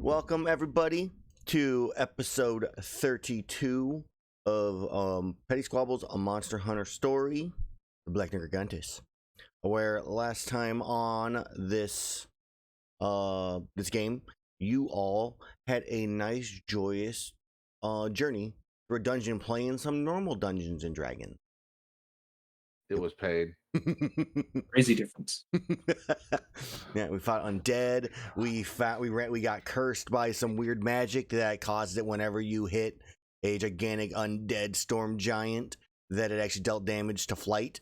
Welcome everybody to episode 32 of Petty Squabbles, a Monster Hunter story, the Black Nergigantes. Where last time on this game, you all had a nice, joyous journey through a dungeon, playing some normal Dungeons and Dragons. It was paid. Crazy difference. Yeah, we fought undead. We got cursed by some weird magic that caused it whenever you hit a gigantic undead storm giant that it actually dealt damage to flight.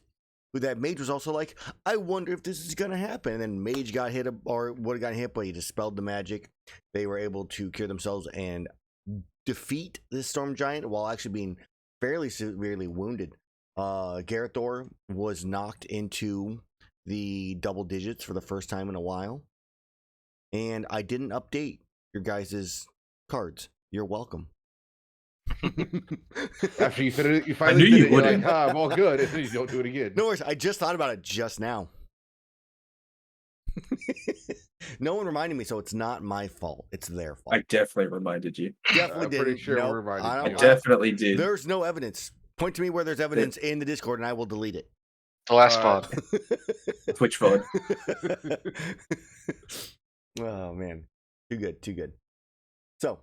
That Mage was also like, I wonder if this is gonna happen. And then Mage got hit, or would have gotten hit, but he dispelled the magic. They were able to cure themselves and defeat this storm giant while actually being fairly severely wounded. Gerathor was knocked into the double digits for the first time in a while. And I didn't update your guys' cards. You're welcome. After you finally did it, you're like, I'm all good, and then you don't do it again. No worries, I just thought about it just now. No one reminded me, so it's not my fault. It's their fault. I definitely reminded you. Definitely I'm did. pretty sure we reminded you. I definitely did. There's no evidence. Point to me where there's evidence in the Discord, and I will delete it. The last pod. Twitch phone. Oh man, too good. So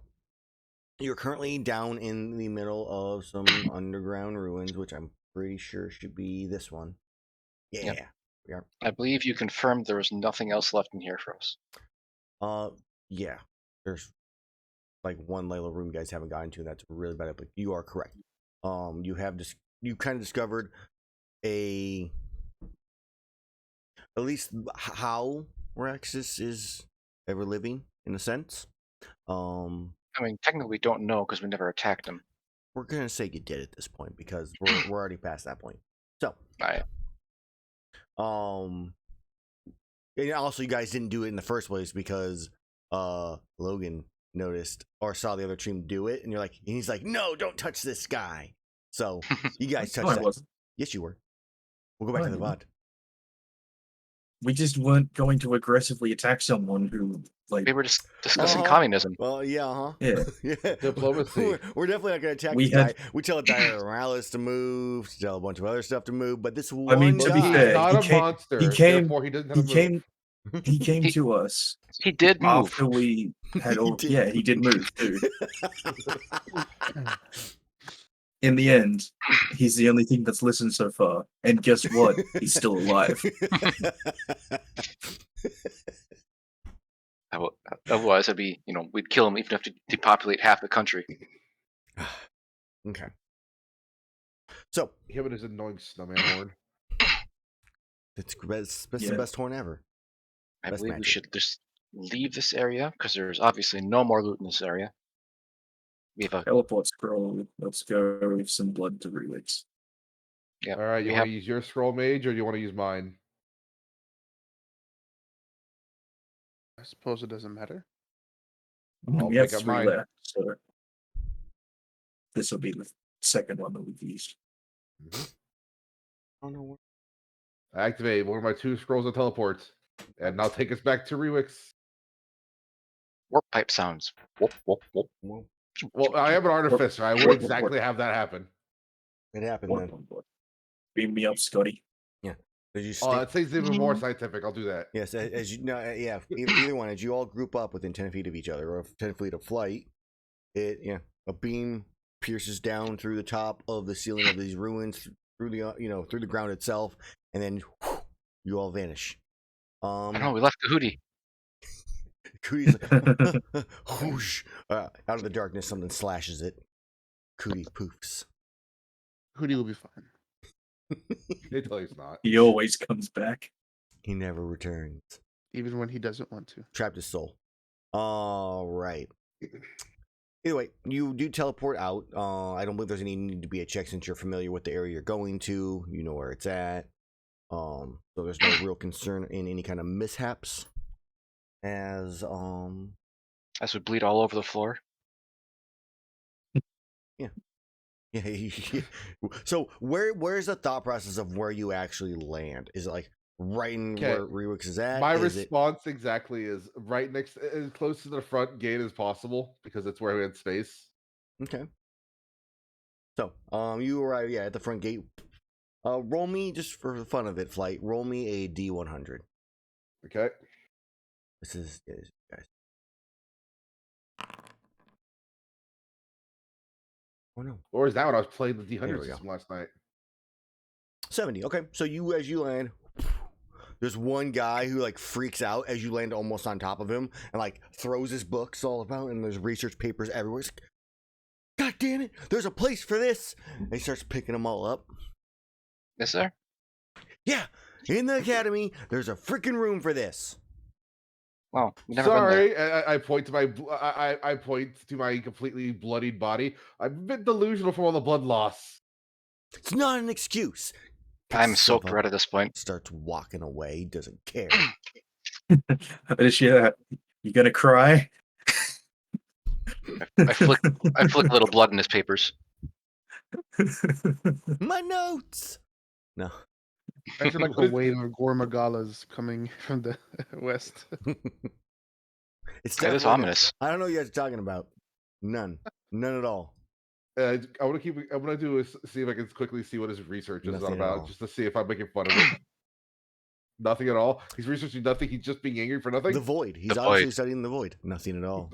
you're currently down in the middle of some underground ruins, which I'm pretty sure should be this one. Yeah, Yep. we are. I believe you confirmed there was nothing else left in here for us. Yeah. There's like one little room you guys haven't gotten to. That's really bad, but you are correct. You kind of discovered at least how Raxus is ever living in a sense. I mean, technically we don't know because we never attacked him. We're gonna say you did at this point because we're already past that point. So, Right. and also you guys didn't do it in the first place because Logan noticed or saw the other team do it, and he's like, no, don't touch this guy. So you guys touched No, I that. wasn't. Yes, you were. We'll go back to the VOD. We just weren't going to aggressively attack someone who, like, We were just discussing Uh-huh. communism. Well, yeah, yeah. yeah. Diplomacy. We're definitely not going to attack We this guy. had- We tell Dire Morales to move, tell a bunch of other stuff to move, but this one I mean, to be guy, fair, He's not he a came- monster. he came- Therefore, he doesn't have He to move. came to us He did move. after we had all. did. Yeah, he did move too. In the end, he's the only thing that's listened so far. And guess what? He's still alive. Otherwise, it'd be, we'd kill him even if to depopulate half the country. Okay. So, Him and his annoying snowman horn. that's the Yeah. best horn ever. I Best believe we magic. should just leave this area because there's obviously no more loot in this area. We have a Teleport scroll. Let's go with some blood to relics. yeah. All right, you we want have to use your scroll, Mage, or do you want to use mine? I suppose it doesn't matter. I'll We have pick up 3 mine. left, so this will be the second one that we've used. I don't know where. Activate one of my 2 scrolls of teleports, and now take us back to Rewix. warp pipe sounds. Whoop, whoop, whoop. Well, I am an artificer. I would exactly have that happen. It happened One, then. one, one. Beam me up, Scotty. Did you Oh, stick? that thing's even more scientific. I'll do that. Yes, as you know, yeah. Either one, as you all group up within 10 feet of each other, or 10 feet of flight, a beam pierces down through the top of the ceiling of these ruins, through the through the ground itself, and then you all vanish. I know, we left Kahootie. Cootie's like, whoosh, out of the darkness, something slashes it. Cootie poofs. Hootie will be fine. Until he's not. He always comes back. He never returns. Even when he doesn't want to. Trapped his soul. All right. Either way, you do teleport out. I don't believe there's any need to be a check since you're familiar with the area you're going to. You know where it's at. So there's no real concern in any kind of mishaps. As we bleed all over the floor. yeah. So where's the thought process of where you actually land? Is it like, right in Okay. where Rewix is at? My Is it response exactly is right next, as close to the front gate as possible, because it's where we had space. okay? So, you arrive, at the front gate. Roll me, just for the fun of it, Flight. Roll me a D100. Okay. This is guys. Oh no, Or is that what I was playing the There D100 we go. system last night? 70. Okay, so as you land, there's one guy who like freaks out as you land almost on top of him and like throws his books all about, and there's research papers everywhere. He's like, God damn it! There's a place for this. And he starts picking them all up. Is there? Yeah, in the academy, there's a freaking room for this. Well, we've never been there. Sorry, I point to my I point to my completely bloodied body. I'm a bit delusional from all the blood loss. It's not an excuse. Picks I'm himself soaked up, red at this point. Starts walking away. Doesn't care. Yeah, you gonna cry? I flick a little blood in his papers. My notes. No. I feel like a wave of Gormagalas coming from the west. It's That is definitely- ominous. I don't know what you guys are talking about. None at all. I want to keep. I want to do is see if I can quickly see what his research is Nothing on at about, all. just to see if I'm making fun of it. Nothing at all. He's researching nothing. He's just being angry for nothing. The void. He's The obviously void. studying the void. Nothing at all.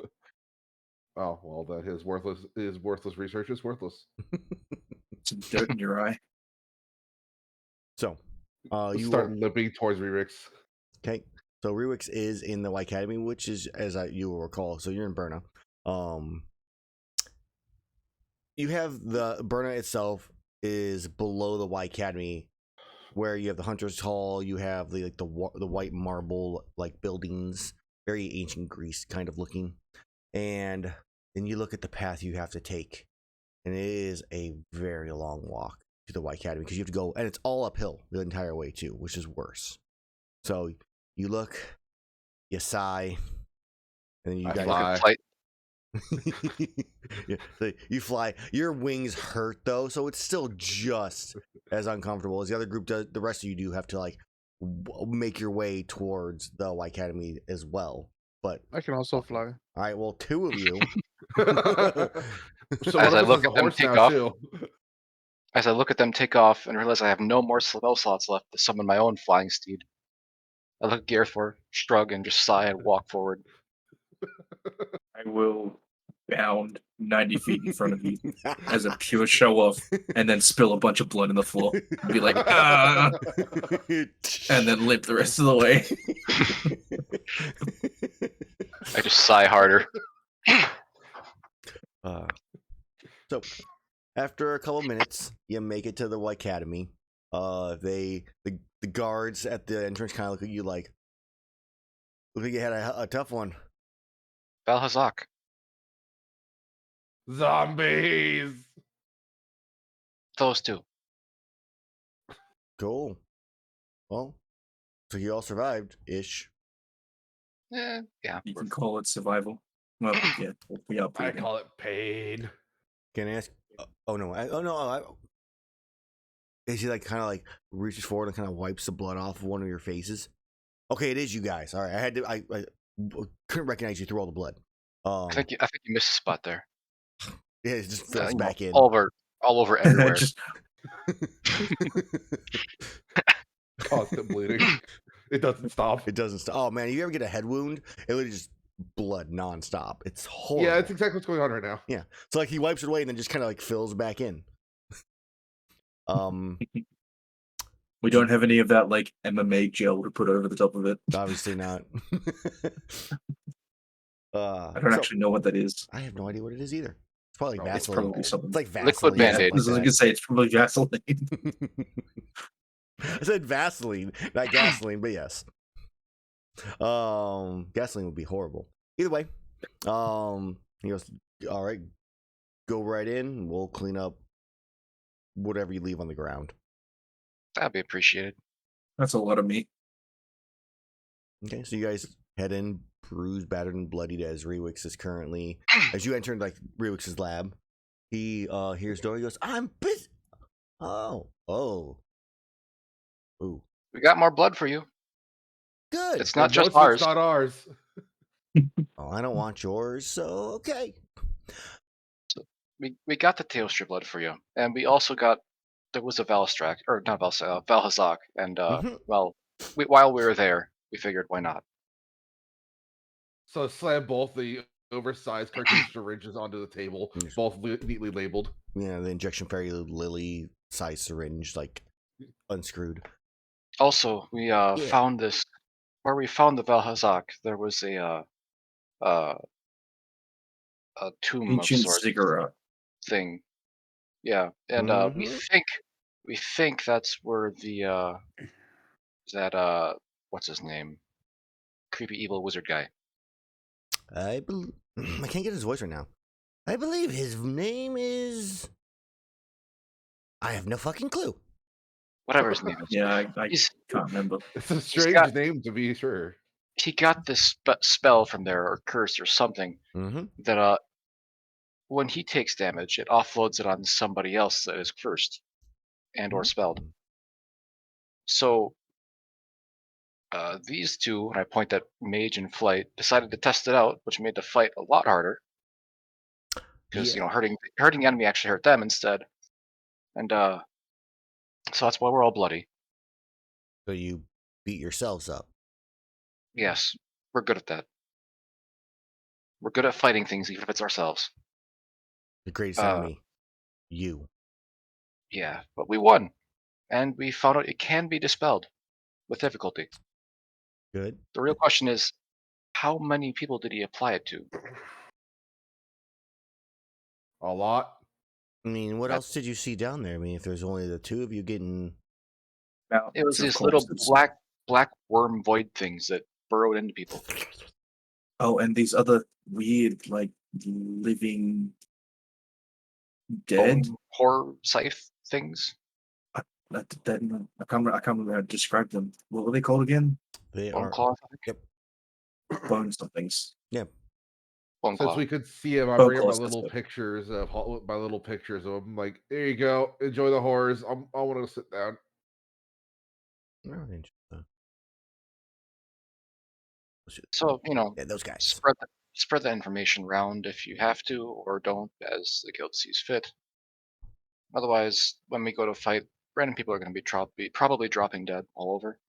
Oh well, that his worthless research is worthless. Some dirt in your eye. So, you start will- limping towards Rerix. okay. So Rewix is in the Y Academy, which is, you will recall. So you're in Berna. You have the Berna itself is below the Y Academy, where you have the Hunter's Hall. You have the white marble like buildings, very ancient Greece kind of looking, and then you look at the path you have to take, and it is a very long walk to the Y Academy because you have to go, and it's all uphill the entire way too, which is worse. So you look, you sigh, and then you I guys fly. Flight. yeah, so you fly. Your wings hurt though, so it's still just as uncomfortable as the other group does. The rest of you do have to like make your way towards the Y Academy as well. But I can also fly. all right, well, two of you. So As one I of us look is a at them horse take now off- too. As I look at them take off and realize I have no more spell slots left to summon my own flying steed, I look at Gerathor, shrug, and just sigh and walk forward. I will bound 90 feet in front of you as a pure show off, and then spill a bunch of blood in the floor. Be like, ah, and then limp the rest of the way. I just sigh harder. So after a couple minutes, you make it to the Y Academy. The guards at the entrance kind of look at you like you had a tough one. Balhazak. Zombies. Those two. Cool. Well, so you all survived ish. Yeah. You can call it survival. Well, yeah, we are I pretty call it pain. Can I ask? Oh no! Is he like kind of like reaches forward and kind of wipes the blood off of one of your faces? Okay, it is you guys. All right, I couldn't recognize you through all the blood. I think you missed a spot there. Yeah, it just fills back in. All over everywhere. Just Constant bleeding. It doesn't stop. It doesn't stop. Oh man, you ever get a head wound? It literally just blood nonstop. It's horrible. Yeah, it's exactly what's going on right now. Yeah. So like he wipes it away and then just kind of like fills back in. we don't have any of that like MMA gel to put over the top of it. Obviously not. I don't actually know what that is. I have no idea what it is either. It's probably like Oh, It's Vaseline. probably something. It's like Vaseline. Liquid or Band-Aid. I was something gonna say it's probably Vaseline. I said Vaseline, not gasoline, but yes. Gasoline would be horrible. Either way, he goes, all right, go right in. We'll clean up whatever you leave on the ground. That'd be appreciated. That's a lot of meat. Okay, so you guys head in, bruised, battered, and bloodied as Rewix is currently. As you enter like Rewix's lab, he hears door. He goes, "I'm busy." Oh, ooh. We got more blood for you. Good. It's not And just most of ours. it's not ours. Oh, I don't want yours, so okay. We got the Teostra blood for you, and we also got there was a Valstrak or not Valhazak, and Mhm. well, while we were there, we figured why not. So slam both the oversized cartoon syringes onto the table, Yes. both neatly labeled. Yeah, the injection fairy lily size syringe, like unscrewed. Also, we found this where we found the Valhazak. There was uh, a tomb of Ancient sorts ziggurat. thing. Yeah, and Mhm. we think that's where the that what's his name? Creepy evil wizard guy. I can't get his voice right now. I believe his name is. I have no fucking clue. Whatever his name is. Yeah, I He's can't remember. It's a got- strange name to be sure. he got this spell from there or curse or something Mm-hmm. that when he takes damage, it offloads it on somebody else that is cursed and or spelled. So these two, and I point at Mage and Flight, decided to test it out, which made the fight a lot harder because Yeah. hurting the enemy actually hurt them instead, and so that's why we're all bloody. So you beat yourselves up. Yes, we're good at that. We're good at fighting things, even if it's ourselves. The greatest enemy. You. Yeah, but we won, and we found out it can be dispelled with difficulty. Good. The real question is, how many people did he apply it to? A lot. I mean, what That- else did you see down there? I mean, if there's only the two of you getting. It was Mountains of these little corpses. black worm void things that burrowed into people. Oh, and these other weird, like, living dead. Bone horror scythe things. I can't remember how to describe them. What were they called again? They Bone are. claw. Yep. Bone somethings. Yep. Bone Since claw. we could see him, I Bone bring up my claws, that's little it. pictures of them. Like, there you go. Enjoy the horrors. I want to sit down. Oh, interesting. So Yeah, those guys. spread the information around if you have to, or don't, as the guild sees fit. Otherwise, when we go to fight, random people are going to be probably dropping dead all over.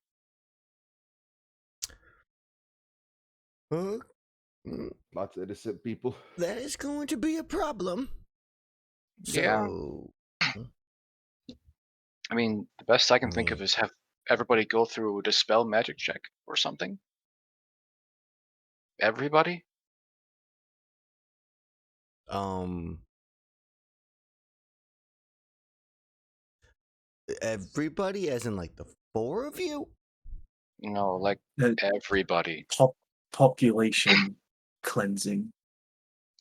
Lots of innocent people. That is going to be a problem. Yeah. So. I mean, the best I can think of is have everybody go through a dispel magic check or something. Everybody? Everybody, as in like the four of you? No, like Uh, everybody. Population cleansing.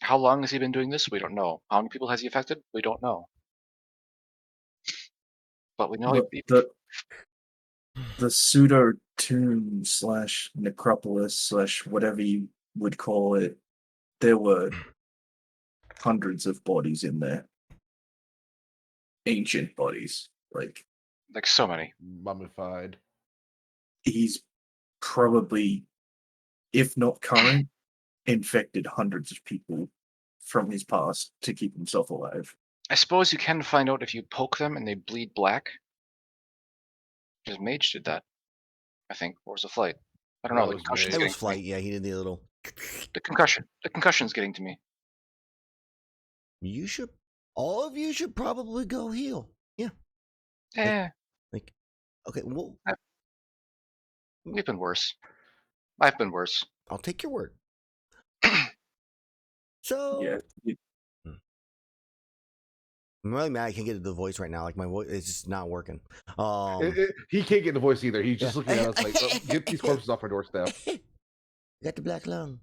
How long has he been doing this? We don't know. How many people has he affected? We don't know. But we know The pseudo tomb / necropolis / whatever you would call it, there were hundreds of bodies in there. Ancient bodies. Like, so many. Mummified. he's probably, if not current, infected hundreds of people from his past to keep himself alive. I suppose you can find out if you poke them and they bleed black. Because Mage did that, I think. Or was it Flight? I don't know. That The was concussion's Mage. It getting was to me. Flight. Yeah, he did the little. The concussion's getting to me. You should. All of you should probably go heal. Yeah. Eh, Okay. Well, we've been worse. I've been worse. I'll take your word. So. Yeah. I'm really mad I can't get the voice right now. Like my voice is just not working. He can't get the voice either. He's just Yeah. looking at us like, "Oh, get these corpses off my doorstep." Got the black lung.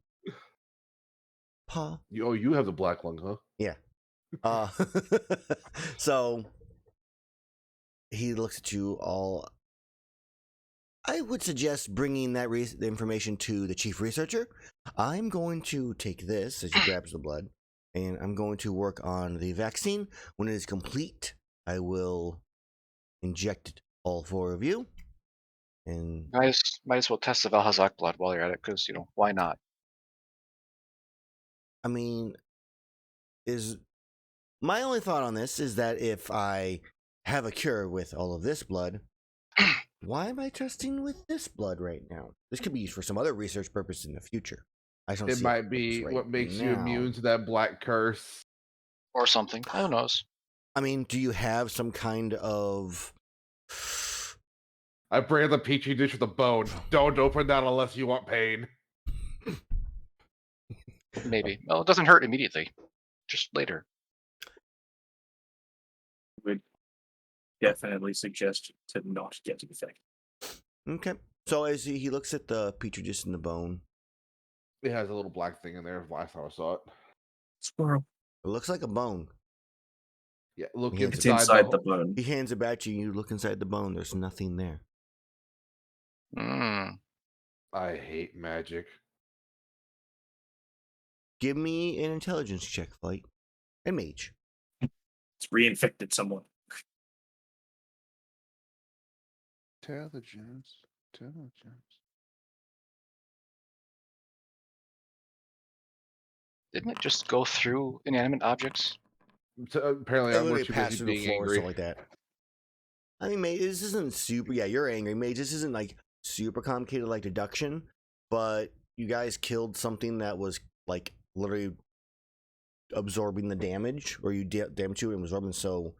Paw. You have the black lung, huh? Yeah. So he looks at you all. I would suggest bringing that the information to the chief researcher. I'm going to take this as he grabs the blood, and I'm going to work on the vaccine. When it is complete, I will inject all four of you. And Might as well test the Valhazak blood while you're at it, because why not? I mean, is my only thought on this is that if I have a cure with all of this blood, why am I testing with this blood right now? This could be used for some other research purpose in the future. I don't It see might be right what makes you now. immune to that black curse. Or something. Who knows? I mean, do you have some kind of... I bring the petri dish with a bone. Don't open that unless you want pain. Maybe. Well, it doesn't hurt immediately. Just later. Would definitely suggest to not get infected. Okay. So as he looks at the petri dish in the bone, It has a little black thing in there. Last time I saw it. Squirrel. it looks like a bone. Yeah, look Yeah, It's inside, inside the bone. He hands it back to you. You look inside the bone. There's nothing there. Hmm. I hate magic. Give me an intelligence check, Flight. And Mage. It's reinfected someone. Intelligence. Didn't it just go through inanimate objects? So, apparently, It I'm literally too passed busy through the being floor or angry. something like that. I mean, Mage, this isn't super... Yeah, you're angry. Mage, this isn't, like, super complicated like deduction, but you guys killed something that was, like, literally absorbing the damage, or you damage to it and absorbing, so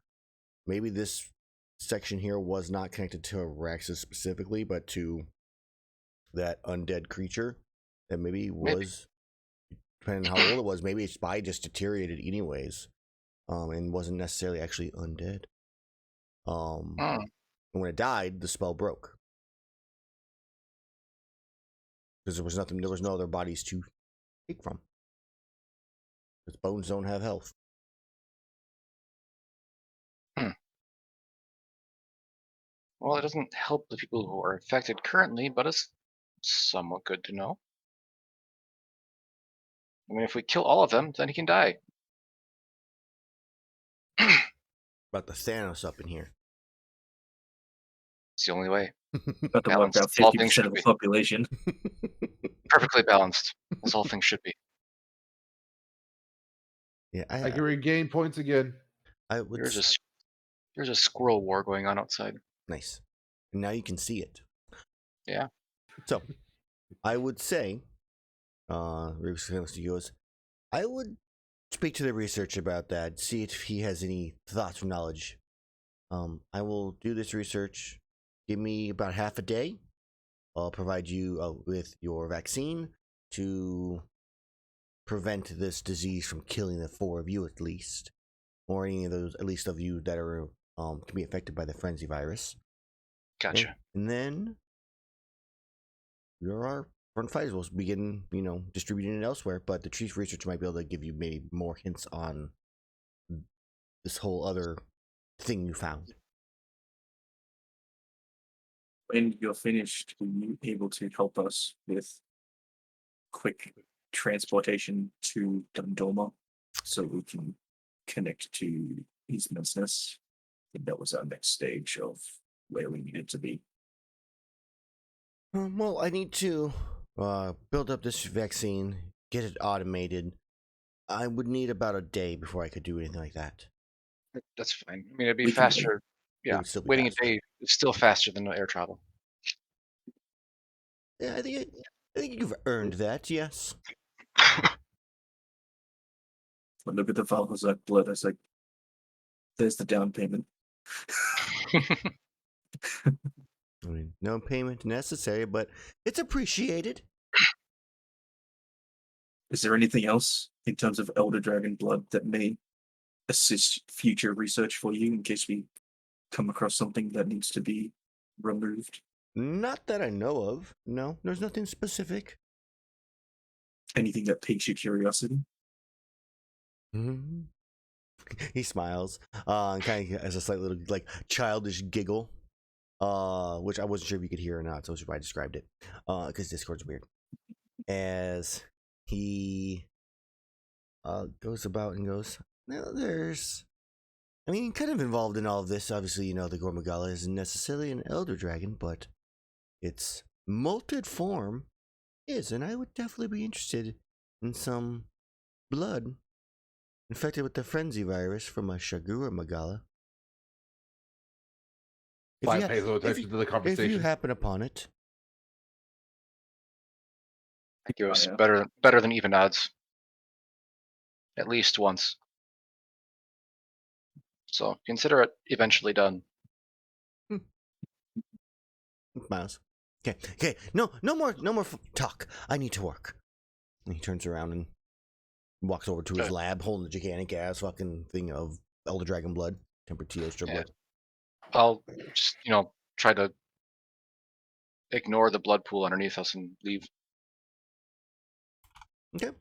maybe this section here was not connected to Araxis specifically, but to that undead creature that maybe was, depending on how old it was, maybe its body just deteriorated anyways, and wasn't necessarily actually undead. And when it died, the spell broke because there was no other bodies to take from. Its bones don't have health. Well, it doesn't help the people who are infected currently, but it's somewhat good to know. I mean, if we kill all of them, then he can die. About the Thanos up in here. It's the only way. About to wipe Balanced. out All things 50% should of the be. population. Perfectly balanced, as all things should be. Yeah, I can regain points again. I would. There's a squirrel war going on outside. Nice. And now you can see it. Yeah. So, I would say, goes, I would speak to the research about that, see if he has any thoughts or knowledge. I will do this research. Give me about half a day. I'll provide you with your vaccine to prevent this disease from killing the 4 of you at least, or any of those, at least of you that are can be affected by the frenzy virus. Gotcha. And then there are front fighters will begin, distributing it elsewhere. But the chief researcher might be able to give you maybe more hints on this whole other thing you found. When you're finished, are you able to help us with quick transportation to Dundoma so we can connect to Eastman's Nest? I think that was our next stage of where we needed to be. Well, I need to build up this vaccine, get it automated. I would need about a day before I could do anything like that. That's fine. I mean, it'd be We can wait. faster. Yeah, would still be waiting faster. a day is still faster than air travel. Yeah, I think you've earned that. Yes. But look at the Valhazak blood. I was like, there's the down payment. I mean, no payment necessary, but it's appreciated. Is there anything else in terms of Elder Dragon blood that may assist future research for you in case we come across something that needs to be removed? Not that I know of. No, there's nothing specific. Anything that piques your curiosity? Mm-hmm. He smiles, and kind of has a slight little childish giggle, which I wasn't sure if you could hear or not, so that's why I described it, because Discord's weird. As he goes about and goes, now there's, kind of involved in all of this. Obviously, the Gormagala isn't necessarily an elder dragon, but its molted form is, and I would definitely be interested in some blood infected with the frenzy virus from a Shagura Magala. Fly pays no attention to the If you conversation. happen upon it, I think it was yeah. better than even odds. At least once. So consider it eventually done. Miles. Okay. No more talk. I need to work. And he turns around and walks over to his Okay. lab, holding the gigantic ass fucking thing of Elder Dragon blood, tempered Teostra Yeah. blood. I'll just, try to ignore the blood pool underneath us and leave. Okay.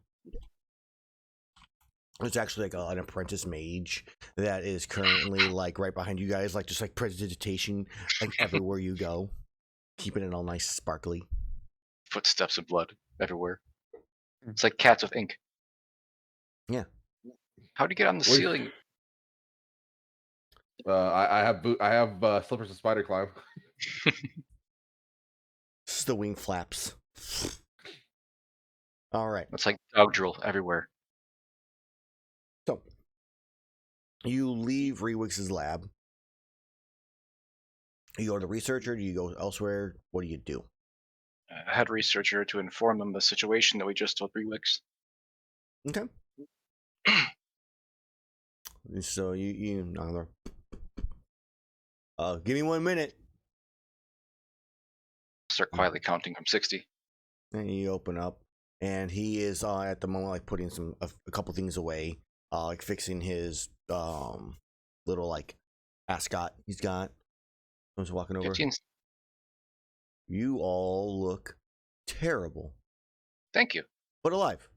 There's actually like an apprentice mage that is currently like right behind you guys, like just like prestidigitation, like everywhere you go, keeping it all nice, sparkly. Footsteps of blood everywhere. Hmm. It's like cats with ink. Yeah. How'd you get on the Wait. ceiling? I have slippers of spider climb. Just the wing flaps. All right. It's like dog drool everywhere. So you leave Rewix's lab. You go to the researcher. Do you go elsewhere? What do you do? I had a researcher to inform them the situation that we just told Rewix. Okay. So you knock on the door. Give me 1 minute. Start quietly counting from 60. And you open up, and he is at the moment like putting a couple things away, like fixing his little like ascot he's got. Someone's walking over. 15. You all look terrible, Thank you. but alive.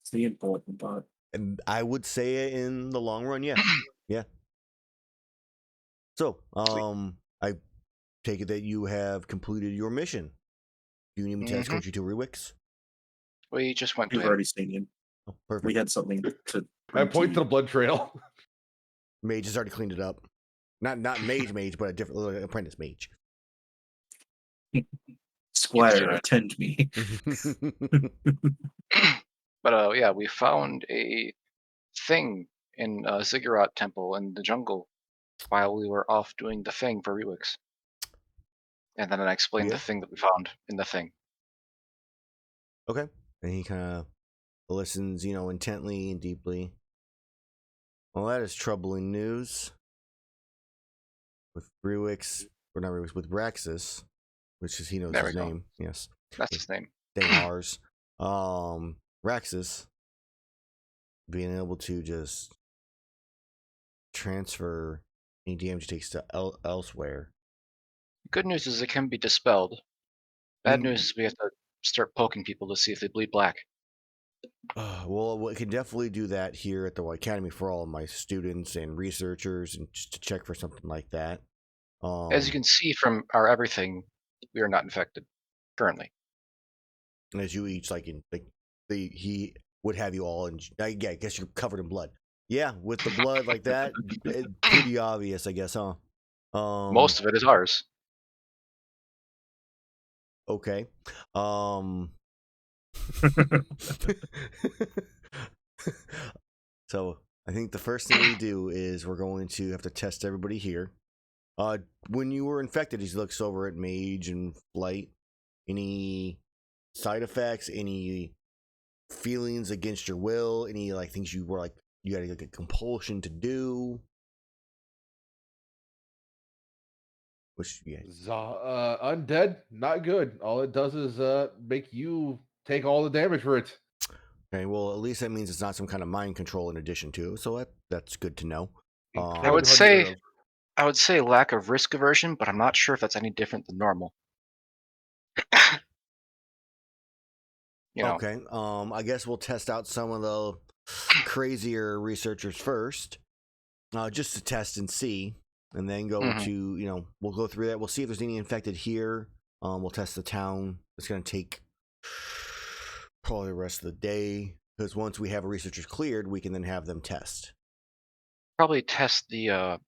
It's the important part. And I would say in the long run, yeah, yeah. So, I take it that you have completed your mission. Do you need me to escort you to Rewix? We just went to We've him. already seen you. Oh, perfect. We had something to. I point to the blood trail. Mage has already cleaned it up. Not mage, but a different apprentice mage. Squire, attend me. But yeah, we found a thing in a Ziggurat temple in the jungle while we were off doing the thing for Rewix. And then I explained Yeah. the thing that we found in the thing. Okay. And he kind of listens, intently and deeply. Well, that is troubling news. With Rewix, or not Rewix, with Braxis, which is he knows There his we go. name. Yes. That's his name. Dangars. Raxus being able to just transfer any damage he takes to elsewhere. Good news is it can be dispelled. Bad news is we have to start poking people to see if they bleed black. Well, we can definitely do that here at the Academy for all of my students and researchers, and just to check for something like that. As you can see from our everything, we are not infected currently. As you each he would have you all, and I guess you're covered in blood. Yeah, with the blood like that, pretty obvious, I guess, huh? Most of it is ours. Okay. So I think the first thing we do is we're going to have to test everybody here. When you were infected, he looks over at Mage and Flight. Any side effects? Any feelings against your will? Any things you were you had a compulsion to do? Which Undead, not good. All it does is make you take all the damage for it. Okay, well, at least that means it's not some kind of mind control in addition to, so that's good to know. I would say lack of risk aversion, but I'm not sure if that's any different than normal. Okay, I guess we'll test out some of the crazier researchers first, just to test and see, and then go to, we'll go through that. We'll see if there's any infected here. We'll test the town. It's going to take probably the rest of the day, because once we have researchers cleared, we can then have them test. Probably test the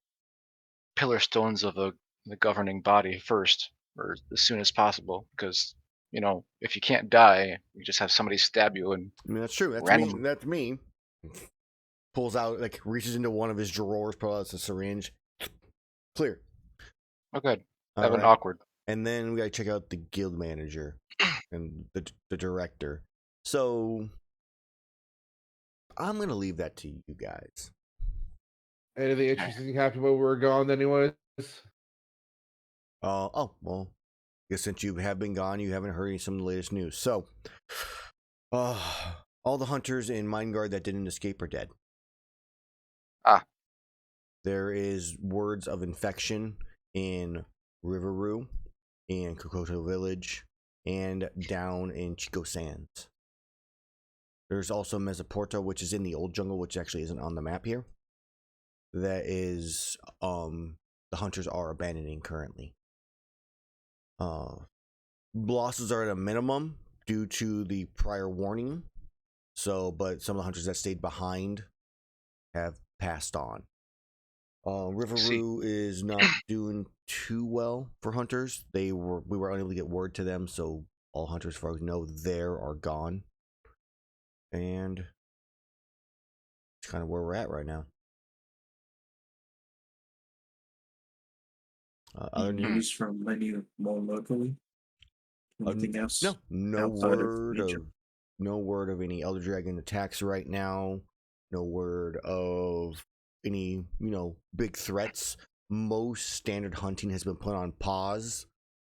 pillar stones of a the governing body first, or as soon as possible, because if you can't die, you just have somebody stab you and I mean, that's true. That's random. me. That's me. Pulls out, like, reaches into one of his drawers, pulls out a syringe. Clear. Oh, good. All That went right. awkward. And then we gotta check out the guild manager and the director. So I'm gonna leave that to you guys. Anything interesting happened while we were gone, anyways? Well, I guess since you have been gone, you haven't heard some of the latest news. So, all the hunters in Mindguard that didn't escape are dead. Ah. There is words of infection in Riveroo, in Kokoto Village, and down in Chico Sands. There's also Mesoporta, which is in the old jungle, which actually isn't on the map here. That is, the hunters are abandoning currently. Losses are at a minimum due to the prior warning. But some of the hunters that stayed behind have passed on. Riveroo is not doing too well for hunters. We were unable to get word to them, so all hunters, as far as we know, there are gone. And it's kind of where we're at right now. Other news from any more locally? Anything else? No word of any Elder Dragon attacks right now. No word of any, big threats. Most standard hunting has been put on pause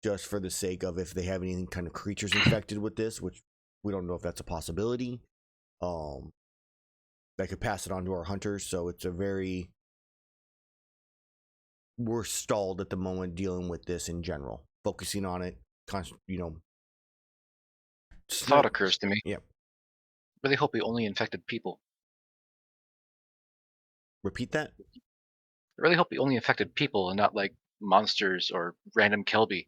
just for the sake of if they have any kind of creatures infected with this, which we don't know if that's a possibility. That could pass it on to our hunters, so it's we're stalled at the moment dealing with this in general. Focusing on it, Thought occurs to me. Yep. Really hope we only infected people. Repeat that? I really hope we only infected people and not like monsters or random Kelby.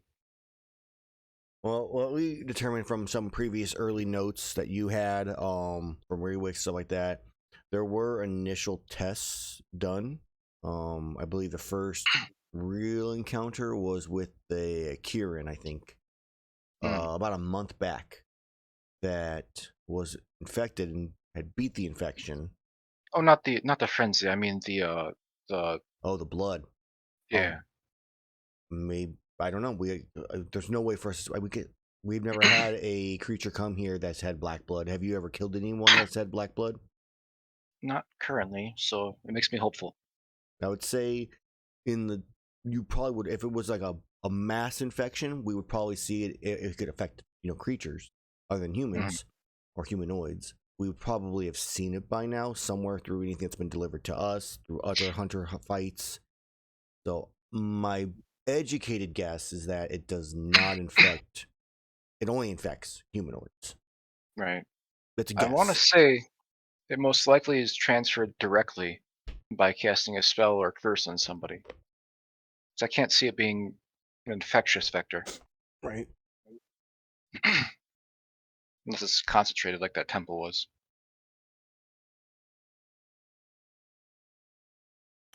Well, what we determined from some previous early notes that you had, from Rewick, stuff like that, there were initial tests done. I believe the first real encounter was with the Kieran, I think, about a month back, that was infected and had beat the infection. Oh, not the frenzy. I mean the the blood. Yeah. Maybe, I don't know. There's no way for us. We've never had a creature come here that's had black blood. Have you ever killed anyone that's had black blood? Not currently, so it makes me hopeful. I would say you probably would, if it was like a mass infection, we would probably see it. It could affect creatures other than humans or humanoids. We would probably have seen it by now somewhere through anything that's been delivered to us, through other hunter fights. So my educated guess is that it does not infect. It only infects humanoids. Right. That's a guess. I want to say it most likely is transferred directly by casting a spell or curse on somebody. So I can't see it being an infectious vector. Right. Unless it's concentrated like that temple was.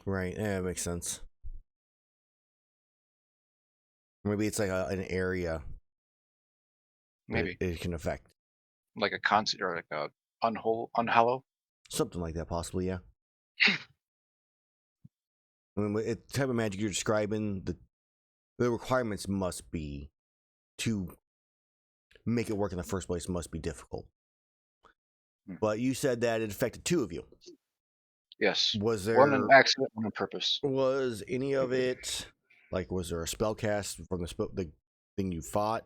Right. Yeah, that makes sense. Maybe it's like an area. Maybe it can affect. Like a concert or like a unhollow. Something like that, possibly. Yeah. I mean, the type of magic you're describing, the requirements must be to make it work in the first place must be difficult. But you said that it affected two of you. Yes. Was there one an accident, one on purpose? Was any of it was there a spell cast from the thing you fought?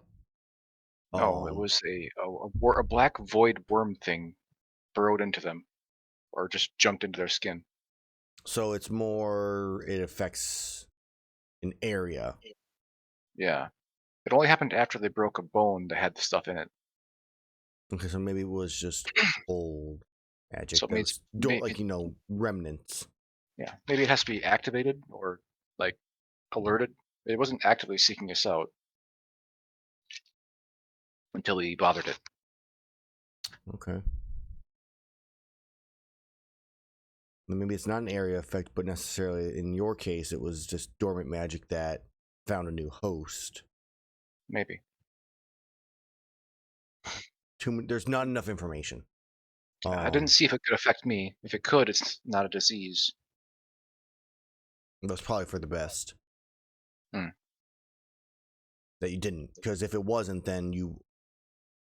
No, it was a black void worm thing burrowed into them, or just jumped into their skin. So it's more, it affects an area. Yeah. It only happened after they broke a bone that had the stuff in it. Okay, so maybe it was just old magic. So it means remnants. Yeah, maybe it has to be activated or alerted. It wasn't actively seeking us out until we bothered it. Okay. Maybe it's not an area effect, but necessarily in your case, it was just dormant magic that found a new host. Maybe. There's not enough information. I didn't see if it could affect me. If it could, it's not a disease. That's probably for the best. Hmm. That you didn't, because if it wasn't, then you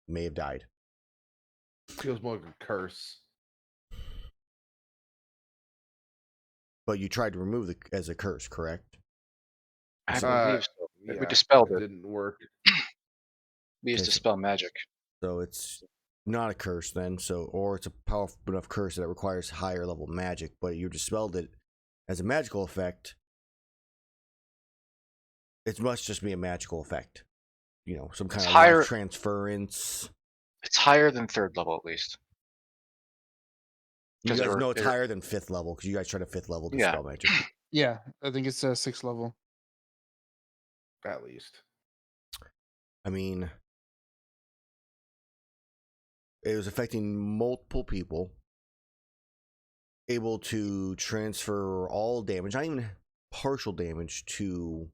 may have died. Feels more like a curse. But you tried to remove it as a curse, correct? I So- believe so. Yeah, We dispelled it it. didn't work. We used Okay, to so- spell magic. So it's not a curse then, or it's a powerful enough curse that requires higher level magic, but you dispelled it as a magical effect. It must just be a magical effect. You know, some kind It's of higher- life transference. It's higher than 3rd level at least. You 'Cause guys it- know it's it- higher than 5th level, because you guys tried to 5th level Yeah. dispel magic. Yeah, I think it's 6th level. At least. I mean, it was affecting multiple people, able to transfer all damage, not even partial damage, to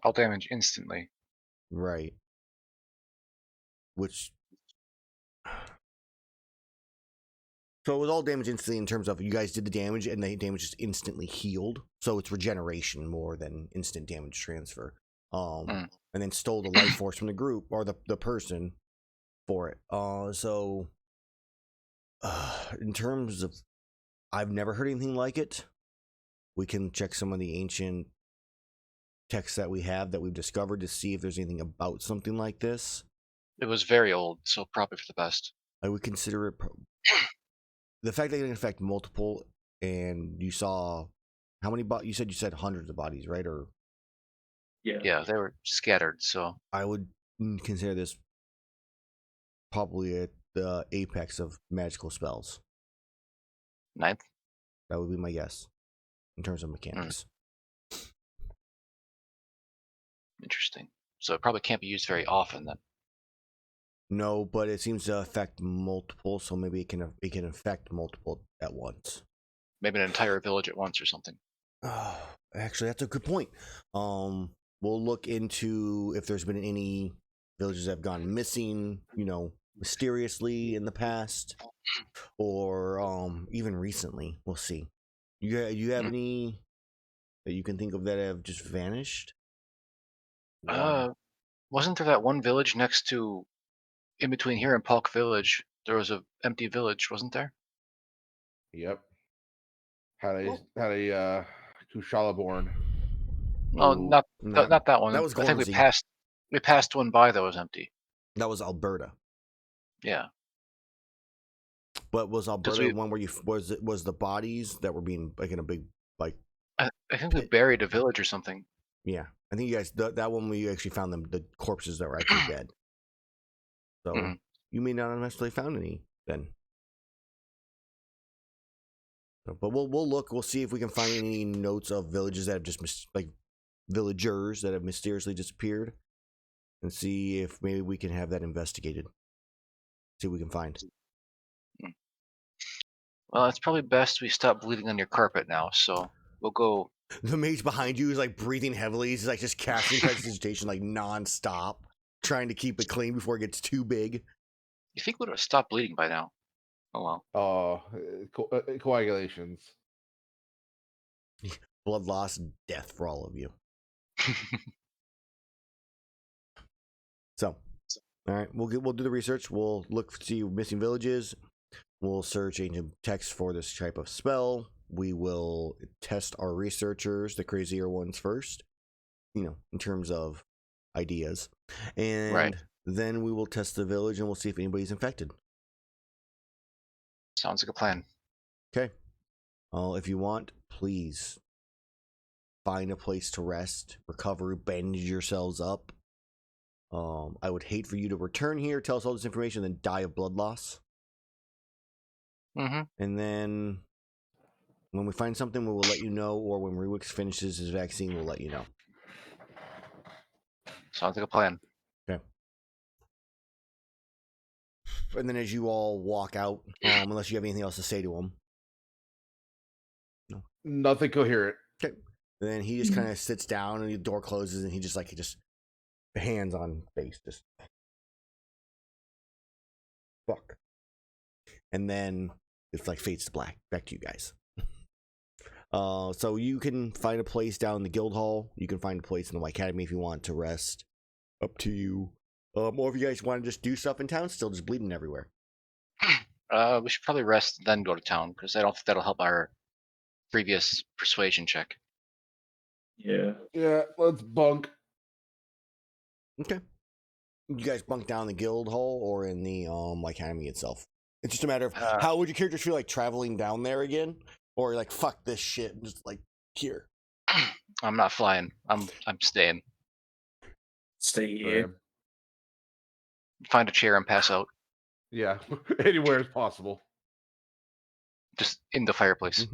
All damage instantly. right, which so it was all damage instantly in terms of you guys did the damage and the damage is instantly healed, so it's regeneration more than instant damage transfer. And then stole the life force from the group or the person for it. In terms of, I've never heard anything like it. We can check some of the ancient texts that we have that we've discovered to see if there's anything about something like this. It was very old, so probably for the best. I would consider it the fact that it can affect multiple, and you saw how many you said hundreds of bodies, right? Or Yeah, they were scattered, so I would consider this probably at the apex of magical spells. 9th. That would be my guess in terms of mechanics. Interesting. So it probably can't be used very often then. No, but it seems to affect multiple, so maybe it can affect multiple at once. Maybe an entire village at once or something. Actually, that's a good point. We'll look into if there's been any villages that have gone missing, mysteriously in the past, or even recently. We'll see. You have any that you can think of that have just vanished? Wasn't there that one village next to, in between here and Palk Village? There was a empty village, wasn't there? Yep. Had a Kushala born. No, Ooh. not No, not that one. that was I think Gormsey. we passed one by that was empty. That was Alberta. Yeah. But was Alberta we- one where was the bodies that were being like in a big I think we buried a village or something. yeah. I think you guys that one we actually found the corpses that were actually dead. So Mhm. you may not have necessarily found any then. So, but we'll look. We'll see if we can find any notes of villages that have just villagers that have mysteriously disappeared, and see if maybe we can have that investigated. See what we can find. Well, it's probably best we stop bleeding on your carpet now, so we'll go. The mage behind you is like breathing heavily. He's like just casting prestidigitation like nonstop, trying to keep it clean before it gets too big. You think we would have stopped bleeding by now? Oh well. Coagulations. Blood loss, and death for all of you. So, all right, we'll do the research. We'll look see missing villages. We'll search ancient texts for this type of spell. We will test our researchers, the crazier ones first, in terms of ideas, and Right. then we will test the village and we'll see if anybody's infected. Sounds like a plan. Okay. If you want, please find a place to rest, recover, bandage yourselves up. I would hate for you to return here, tell us all this information, then die of blood loss. Mm-hmm. And then when we find something, we will let you know, or when Rewix finishes his vaccine, we'll let you know. Sounds like a plan. Okay. And then as you all walk out, unless you have anything else to say to him, Nothing coherent. And then he just kind of sits down, and the door closes, and he just hands on face, just fuck. And then it's like fades to black. Back to you guys. So you can find a place down in the guild hall. You can find a place in the White Academy if you want to rest. Up to you. Or if you guys want to just do stuff in town, still just bleeding everywhere. We should probably rest and then go to town, because I don't think that'll help our previous persuasion check. Yeah. Yeah, let's bunk. Okay. You guys bunk down in the guild hall or in the White Academy itself? It's just a matter of how would your characters feel like traveling down there again? Or like, fuck this shit, and just like here. I'm not flying. I'm staying. Stay here. Find a chair and pass out. Yeah, anywhere is possible. Just in the fireplace.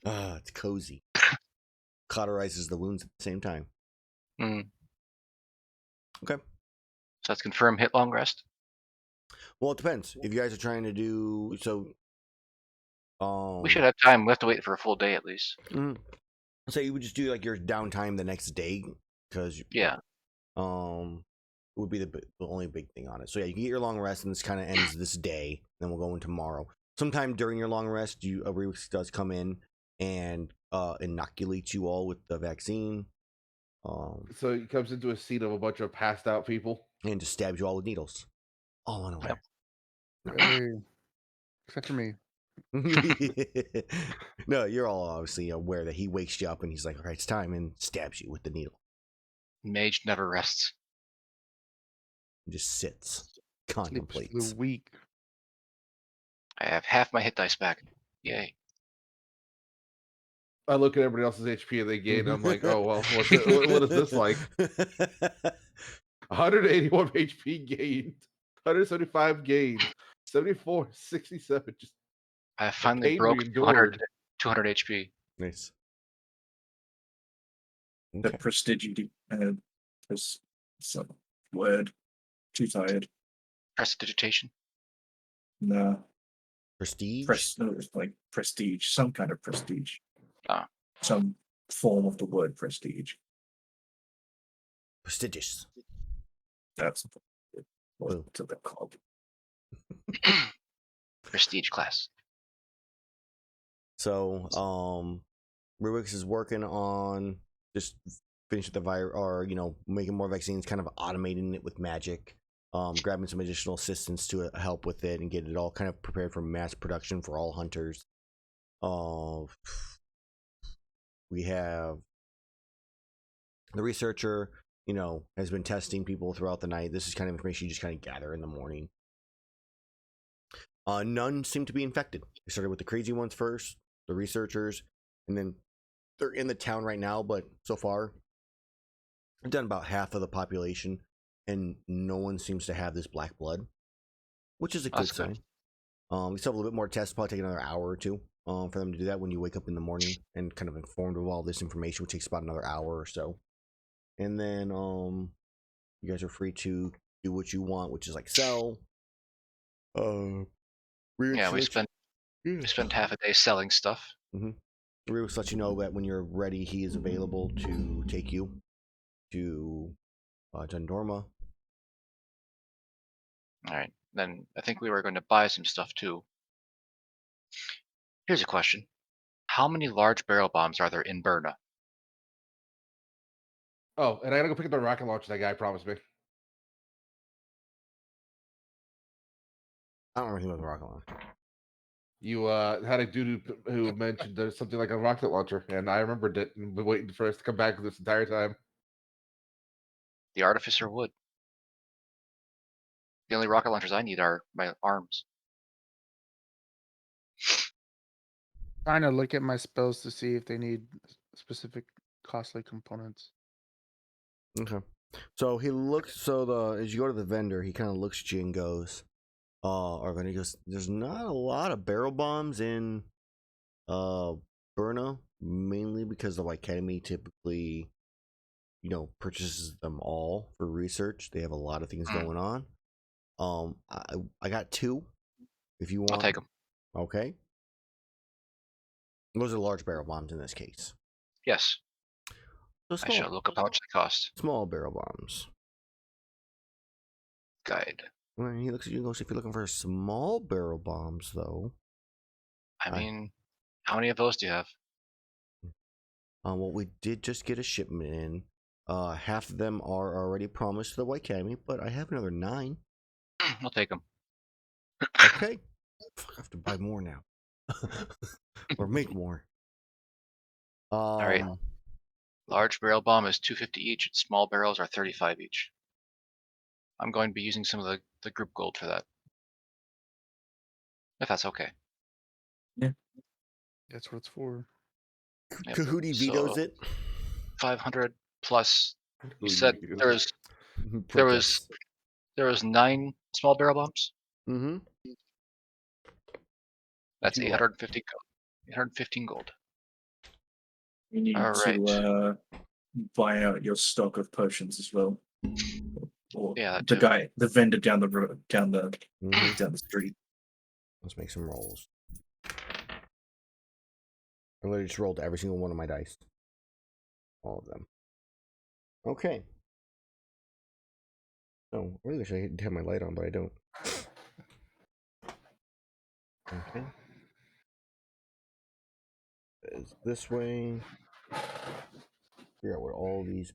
It's cozy. Cauterizes the wounds at the same time. Mm. Okay. So let's confirm hit long rest. Well, it depends. If you guys are trying to do so, We should have time. We have to wait for a full day at least. So you would just do like your downtime the next day, because Yeah. would be the only big thing on it. So yeah, you can get your long rest, and this kind of ends this day. Then we'll go in tomorrow. Sometime during your long rest, Rex does come in and inoculate you all with the vaccine. So he comes into a scene of a bunch of passed out people. And just stabs you all with needles. All unaware. Hey, except for me. No, you're all obviously aware that he wakes you up and he's like, all right, it's time, and stabs you with the needle. Mage never rests. He just sits, Sleeps contemplates. the week. I have half my hit dice back. Yay. I look at everybody else's HP and they gain. I'm like, oh well, what is this like? 181 HP gained, 175 gained, 74, 67. Just I finally pain broke we 200 endured. HP. Nice. The Okay. prestigity is some word. Too tired. Prestidigitation. Nah. Prestige? No, it's like prestige. Some kind of prestige. Ah. Some form of the word prestige. Prestigious. That's Boom. what they're called. Prestige class. So, Rubix is working on just finishing the virus, or making more vaccines, kind of automating it with magic, grabbing some additional assistance to help with it and get it all kind of prepared for mass production for all hunters. We have the researcher, has been testing people throughout the night. This is kind of information you just kind of gather in the morning. None seem to be infected. We started with the crazy ones first, the researchers, and then they're in the town right now, but so far we've done about half of the population, and no one seems to have this black blood, which is a good sign. We still have a little bit more tests, probably take another hour or two for them to do that when you wake up in the morning and kind of informed of all this information, which takes about another hour or so. And then you guys are free to do what you want, which is like sell. Yeah, we spent half a day selling stuff. Rex lets you know that when you're ready, he is available to take you to Dundorma. All right. Then I think we were going to buy some stuff too. Here's a question. How many large barrel bombs are there in Berna? Oh, and I gotta go pick up the rocket launcher that guy promised me. I don't know anything about the rocket launcher. You had a dude who mentioned there's something like a rocket launcher, and I remembered it and been waiting for us to come back this entire time. The artificer would. The only rocket launchers I need are my arms. Trying to look at my spells to see if they need specific costly components. Okay. So he looks. So as you go to the vendor, he kind of looks at you and goes, our vendor goes, "There's not a lot of barrel bombs in Berna, mainly because the White Academy typically, purchases them all for research. They have a lot of things going on. I got 2. If you want, I'll take them. Okay. Those are large barrel bombs in this case. Yes, So I shall look up how much they cost. small barrel bombs. Guide. When he looks at you and goes, if you're looking for small barrel bombs, though. I mean, how many of those do you have? Well, we did just get a shipment in. Half of them are already promised to the White Academy, but I have another 9. I'll take them. Okay. Fuck, I have to buy more now. Or make more. Alright. Large barrel bomb is 250 each, and small barrels are 35 each. I'm going to be using some of the group gold for that. If that's okay. That's what it's for. Yep. Kahootie vetoes So, it. 500 plus. You Ooh, said you- there was 9 small barrel bombs. Mm-hmm. That's You are. 850 gold. 815 gold. You need Alright. to buy out your stock of potions as well. Or Yeah, that the too. guy, the vendor down the road, down the street. Let's make some rolls. I literally just rolled every single one of my dice. All of them. Okay. Oh, I really wish I had my light on, but I don't. Okay. It's this way. Figure out what all these.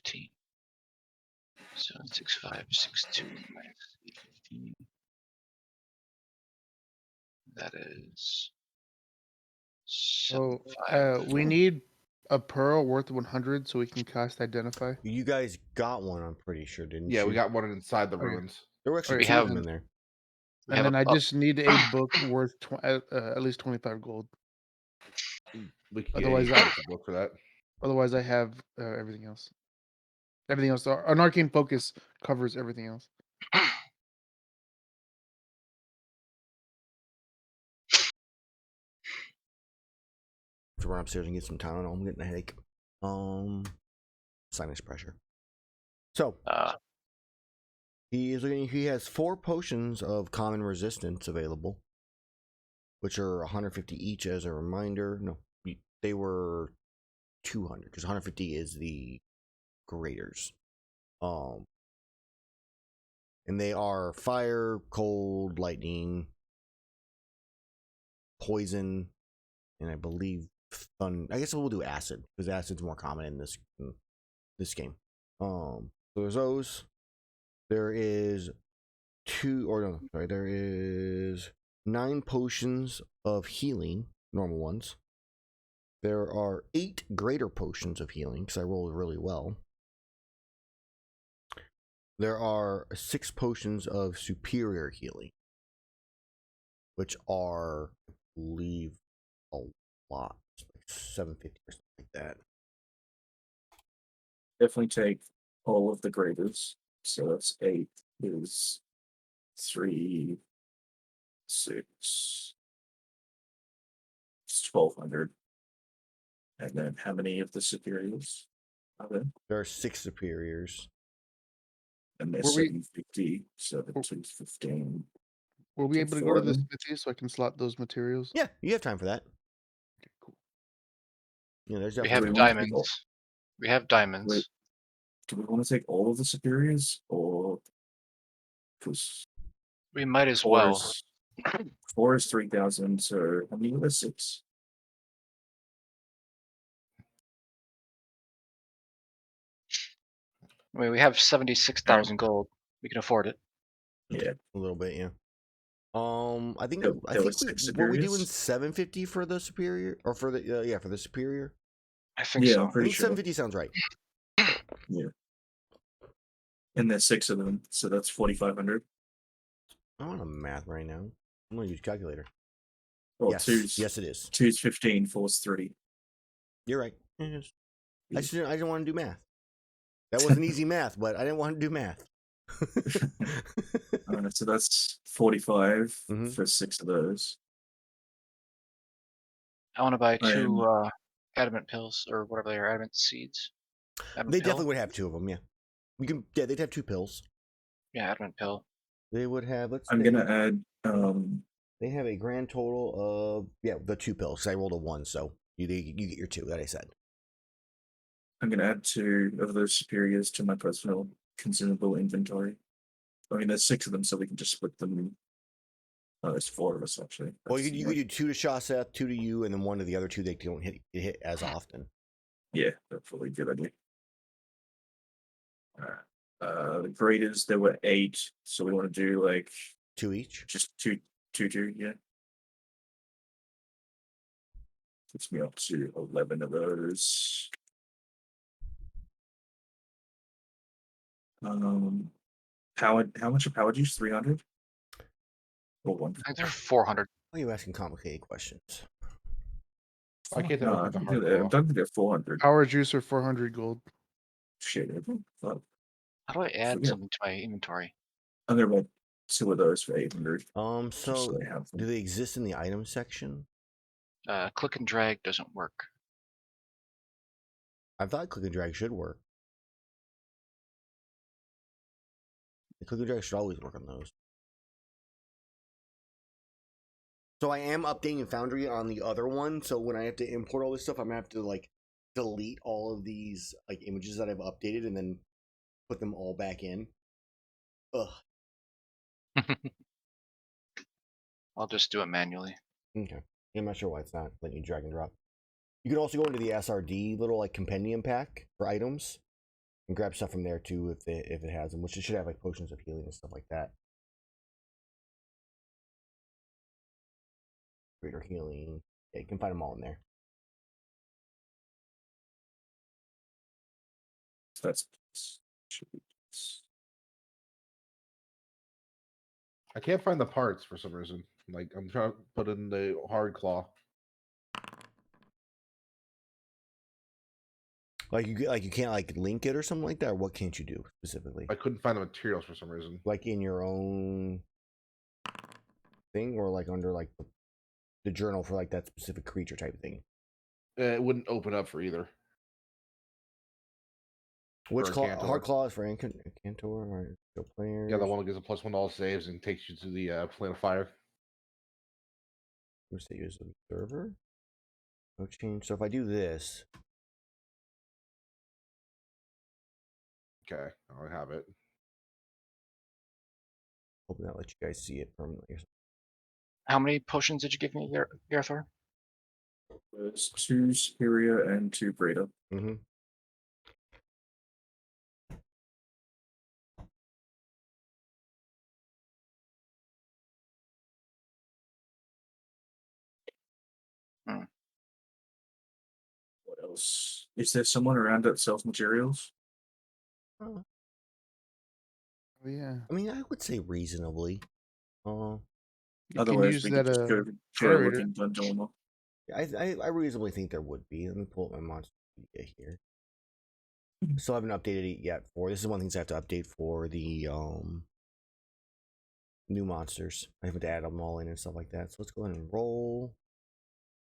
15. 76562 minus 815. That is. So, 75. we need a pearl worth 100 so we can cast Identify. You guys got one, I'm pretty sure, didn't you? Yeah, we got one inside the Okay. ruins. There were actually We 2 of have- them in there. We And have then I just need a book worth at least 25 gold. We can Otherwise, get a book for that. Otherwise, I have everything else. Everything else. An arcane focus covers everything else. To run upstairs and get some Tylenol. I'm getting a headache. Sinus pressure. So he has 4 potions of common resistance available, which are 150 each. As a reminder, no, they were 200 because 150 is the graders. And they are fire, cold, lightning, poison, and I believe I guess we'll do acid because acid's more common in this game. So there's those. There is there is 9 potions of healing, normal ones. There are 8 greater potions of healing because I rolled really well. There are 6 potions of superior healing, which are, I believe, a lot, like 750 or something like that. Definitely take all of the graders. So that's 8 is 3, 6. It's 1200. And then how many of the superiors are there? There are 6 superiors. And they're Were we- 750, so the 215. Will we Take able to 4 go to of the them. smithy so I can slot those materials? Yeah, you have time for that. Okay, cool. Yeah, there's We definitely have we want to diamonds. go- We have diamonds. Wait. Do we want to take all of the superiors, or because We might as 4 well. is 4 is 3,000? So how many were there? 6. I mean, we have 76,000 gold. We can afford it. Yeah, a little bit, yeah. I think There- I there think was 6 were we doing superiors? 750 for the superior or for the for the superior? I think yeah, so. I'm I pretty think sure. 750 sounds right. And there's 6 of them, so that's 4,500. I want to math right now. I'm gonna use calculator. Well, Yes, 2's yes, it is. 2's 15, 4's 3. You're right. Yes. I didn't want to do math. That wasn't easy math, but I didn't want to do math. So that's 45 Mhm. for 6 of those. I want to buy I 2 adamant pills or whatever they are, adamant seeds. Adamant They pill? definitely would have 2 of them. Yeah, we can. Yeah, they'd have 2 pills. Yeah, adamant pill. They would have. I'm gonna add They have a grand total of the 2 pills. 'Cause I rolled a 1, so You get your 2 that I said. I'm gonna add 2 of those superiors to my personal consumable inventory. I mean, there's 6 of them, so we can just split them. Oh, there's 4 of us actually. Well, That's you could do 2 to Shaseth, 2 to you, and then 1 to the other 2 that don't hit as often. Yeah, that's probably a good idea. The graders, there were 8, so we want to do like 2 each. just two, yeah. Gets me up to 11 of those. Power. How much of power juice? 300. Or 1. I think they're 400. Why are you asking complicated questions? I can't No, tell I with the think hard they're- I claw. don't think they're 400. Power juice or 400 gold. Shit. Fuck. How do I add Forget. something to my inventory? I'm gonna buy 2 of those for 800. So Just so I have them. do they exist in the item section? Click and drag doesn't work. I thought click and drag should work. The click and drag should always work on those. So I am updating Foundry on the other one, so when I have to import all this stuff, I'm gonna have to like delete all of these like images that I've updated and then put them all back in. Ugh. I'll just do it manually. Okay. I'm not sure why it's not letting you drag and drop. You can also go into the SRD little like compendium pack for items and grab stuff from there too if it has them, which it should have like potions of healing and stuff like that. Greater healing. Yeah, you can find them all in there. So that's should be. I can't find the parts for some reason. Like I'm trying to put in the hard claw. Like you can't like link it or something like that, or what can't you do specifically? I couldn't find the materials for some reason. Like in your own thing, or like under like the journal for like that specific creature type thing. It wouldn't open up for either. Which For claw? Cantor. Hard claw is for Cantor or players? Yeah, the one that gives a +1 to all saves and takes you to the plane of fire. Which they use observer. No change. So if I do this, Okay, I have it. hoping that lets you guys see it permanently. How many potions did you give me, Gerathor? There's 2 superior and 2 greater. Mm-hmm. What else? Is there someone around that sells materials? Oh, Oh, yeah. I mean, I would say reasonably. You can Otherwise, use we that could just go generator. looking dungeon. I reasonably think there would be. Let me pull up my monster here. Still haven't updated it yet for this is one of the things I have to update for the new monsters. I have to add them all in and stuff like that. So let's go ahead and roll.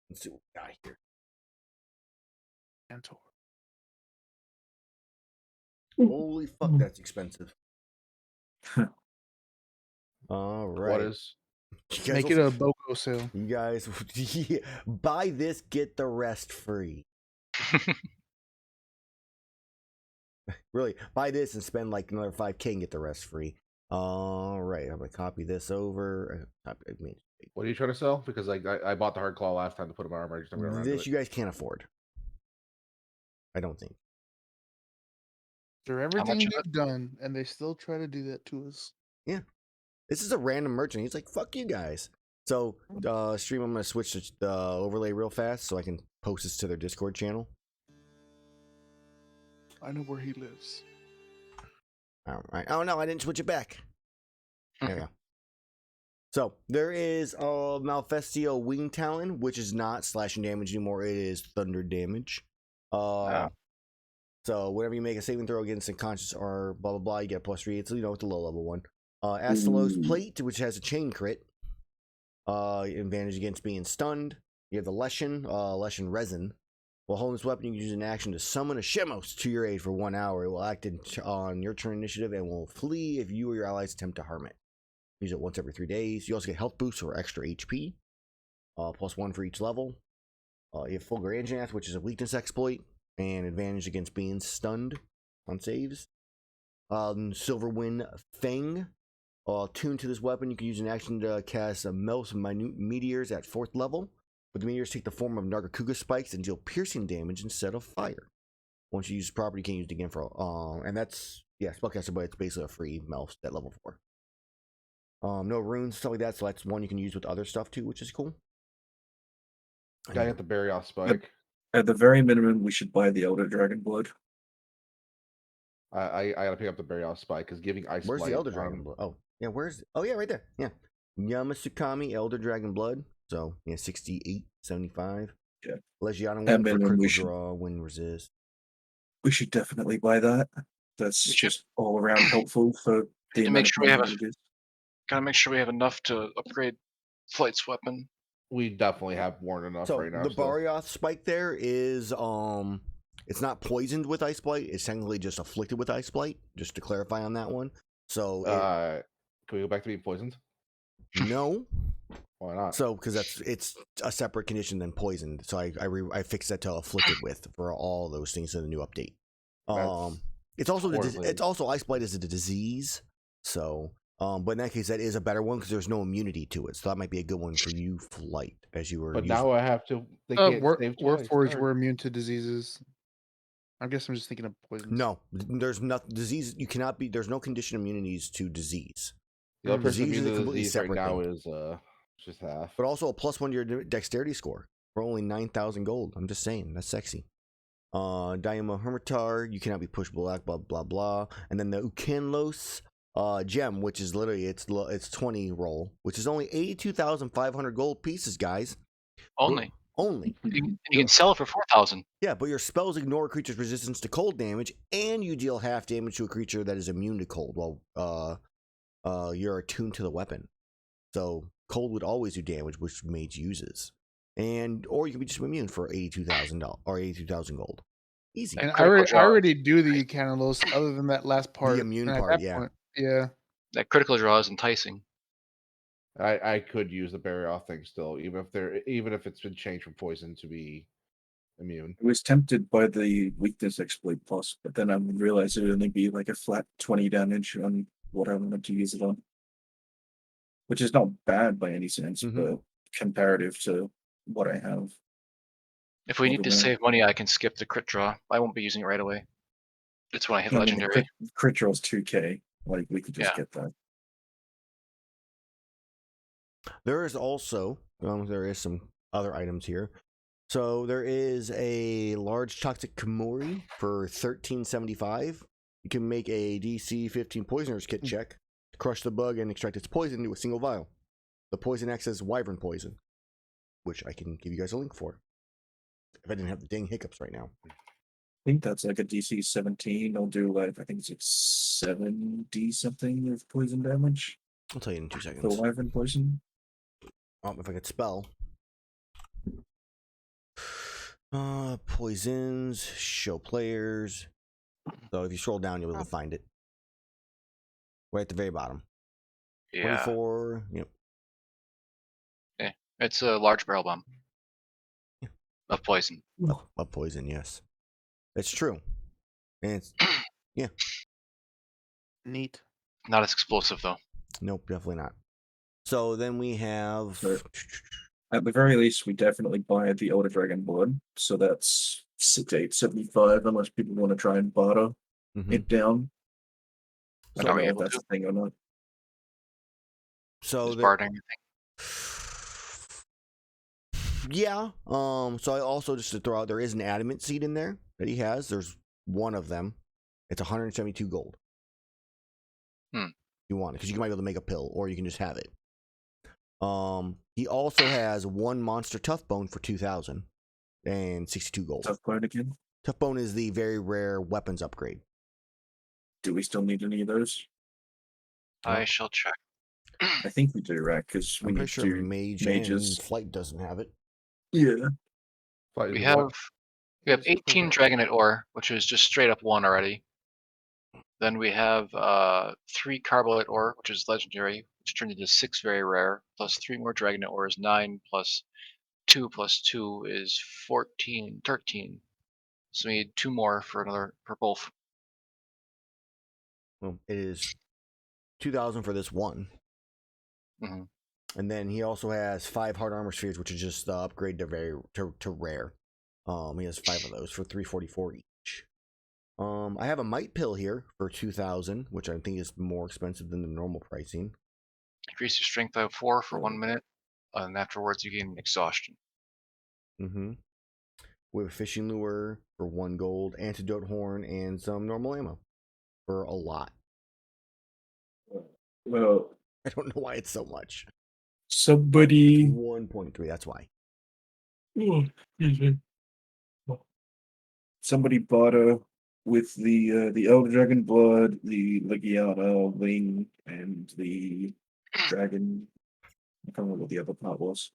Let's see what we got here. Cantor. Holy fuck, that's expensive. All right. What is? You guys Make it a BOGO sale. You guys buy this, get the rest free. Really, buy this and spend like another 5K and get the rest free. All right, I'm gonna copy this over. What are you trying to sell? Because like I bought the hard claw last time to put in my armor. I just never got around to This it. you guys can't afford. I don't think. After much everything is they've done, and they still try to do that to us. Yeah, this is a random merchant. He's like, "Fuck you guys." So, stream. I'm gonna switch to the overlay real fast so I can post this to their Discord channel. I know where he lives. All right. Oh no, I didn't switch it back. There we go. So there is Malfestio Wing Talon, which is not slashing damage anymore. It is thunder damage. Wow. So whenever you make a saving throw against unconscious or blah blah blah, you get +3. It's it's the low level one. Astalos Plate, which has a chain crit. Advantage against being stunned. You have the Leshen Resin. While holding this weapon, you can use an action to summon a Shemos to your aid for 1 hour. It will act on your turn initiative and will flee if you or your allies attempt to harm it. Use it once every 3 days. You also get health boosts or extra HP. +1 for each level. You have Full Gerathor, which is a weakness exploit, and advantage against being stunned on saves. Silverwind Fang. Tuned to this weapon, you can use an action to cast Mel's Minute Meteors at 4th level. But the meteors take the form of Nargacuga spikes and deal piercing damage instead of fire. Once you use property, you can't use it again for and that's spellcaster, but it's basically a free Melf at level 4. No runes, stuff like that, so that's one you can use with other stuff too, which is cool. I got the Berry off spike. At the very minimum, we should buy the Elder Dragon Blood. I gotta pick up the Berry off spike because giving ice. Where's Blight, the Elder Dragon Blood? Oh, yeah, right there. Yeah. Yamasukami Elder Dragon Blood. So, 68, 75. Yeah. Legiana At win for minimum, critical we should- draw, win resist. We should definitely buy that. That's We should- just all around helpful for the To amount make of sure we have money that it is. Gotta make sure we have enough to upgrade Flight's weapon. We definitely have more than enough So right now. the still. Barioth spike there is it's not poisoned with Ice Blight, it's technically just afflicted with Ice Blight, just to clarify on that one. So Can we go back to being poisoned? no. Why not? So because it's a separate condition than poisoned. So I fixed that to afflicted with for all those things in the new update. It's also horribly- it's also Ice Blight is a disease. So but in that case, that is a better one because there's no immunity to it. So that might be a good one for you, Flight, as you were. But using. now I have to. They can't save twice. Warforged, Sorry. we're immune to diseases. I guess I'm just thinking of poisons. No, there's not disease. You cannot be. There's no condition immunities to disease. The other person Disease is a immune to completely disease right separate now thing. is just half. But also a +1 to your dexterity score for only 9,000 gold. I'm just saying that's sexy. Diamo Hermitar, you cannot be pushed back. Blah blah blah. And then the Ukenlos gem, which is literally it's 20 roll, which is only 82,500 gold pieces, guys. Only. Only. You can sell it for 4,000. Yeah, but your spells ignore a creature's resistance to cold damage, and you deal half damage to a creature that is immune to cold while you're attuned to the weapon. So cold would always do damage, which Mage uses, or you can be just immune for $82,000 or 82,000 gold. Easy. And I Critical draw. already do the Ucanilos other than that last part. immune and at part, that yeah. point, yeah. That critical draw is enticing. I could use the Berry off thing still, even if it's been changed from poison to be immune. I was tempted by the weakness exploit plus, but then I realized it would only be like a flat 20 damage on what I wanted to use it on. Which is not bad by any sense, but comparative to what I have. If we need to Overwhelmed. save money, I can skip the crit draw. I won't be using it right away. It's when I hit I mean, the legendary. crit draw's 2k. Like, we could just Yeah. get that. There is also there is some other items here. So there is a large toxic Kimori for 1375. You can make a DC 15 poisoners kit check to crush the bug and extract its poison into a single vial. The poison acts as wyvern poison, which I can give you guys a link for if I didn't have the dang hiccups right now. I think that's like a DC 17. I'll do like, I think it's like 7d something of poison damage I'll tell you in 2 for seconds. wyvern poison. If I could spell. Poisons, show players. So if you scroll down, you'll be able to find it. Right at the very bottom. Yeah. 24. Yep. It's a large barrel bomb of poison. Of poison, yes. It's true. And it's Neat. Not as explosive though. nope, definitely not. So then we have Sure. At the very least, we definitely buy the Elder Dragon Blood. So that's 6,875, unless people want to try and barter Mhm. it down. I So don't are we know if able that's to? a thing or not. So Is there, bartering. yeah. So I also just to throw out there is an adamant seed in there that he has. There's one of them. It's 172 gold. You want it because you might be able to make a pill, or you can just have it. He also has one monster tough bone for 2,000 and 62 gold. Tough bone again. Tough bone is the very rare weapons upgrade. Do we still need any of those? I shall check. I think we do, right? Because we I'm need pretty sure to Mage mages. and Flight doesn't have it. Yeah. But We what- have What's the 18 Dragonite ore, which is just straight up 1 already. Then we have 3 Carbolite ore, which is legendary, which turned into 6 very rare, plus 3 more Dragonite ore is 9, plus 2 plus 2 is 14, 13. So we need 2 more for both. Well, it is 2,000 for this one. hmm And then he also has 5 hard armor spheres, which is just the upgrade to rare. He has 5 of those for 344 each. I have a might pill here for 2,000, which I think is more expensive than the normal pricing. Increase your strength by 4 for 1 minute, and afterwards you gain exhaustion. Mm-hmm. We have a fishing lure for 1 gold, antidote horn, and some normal ammo for a lot. Well, I don't know why it's so much. somebody. 1.3. That's why. Oh, excuse me. Somebody bought a with the Elder Dragon blood, the Legiana wing, and the dragon. I can't remember what the other part was.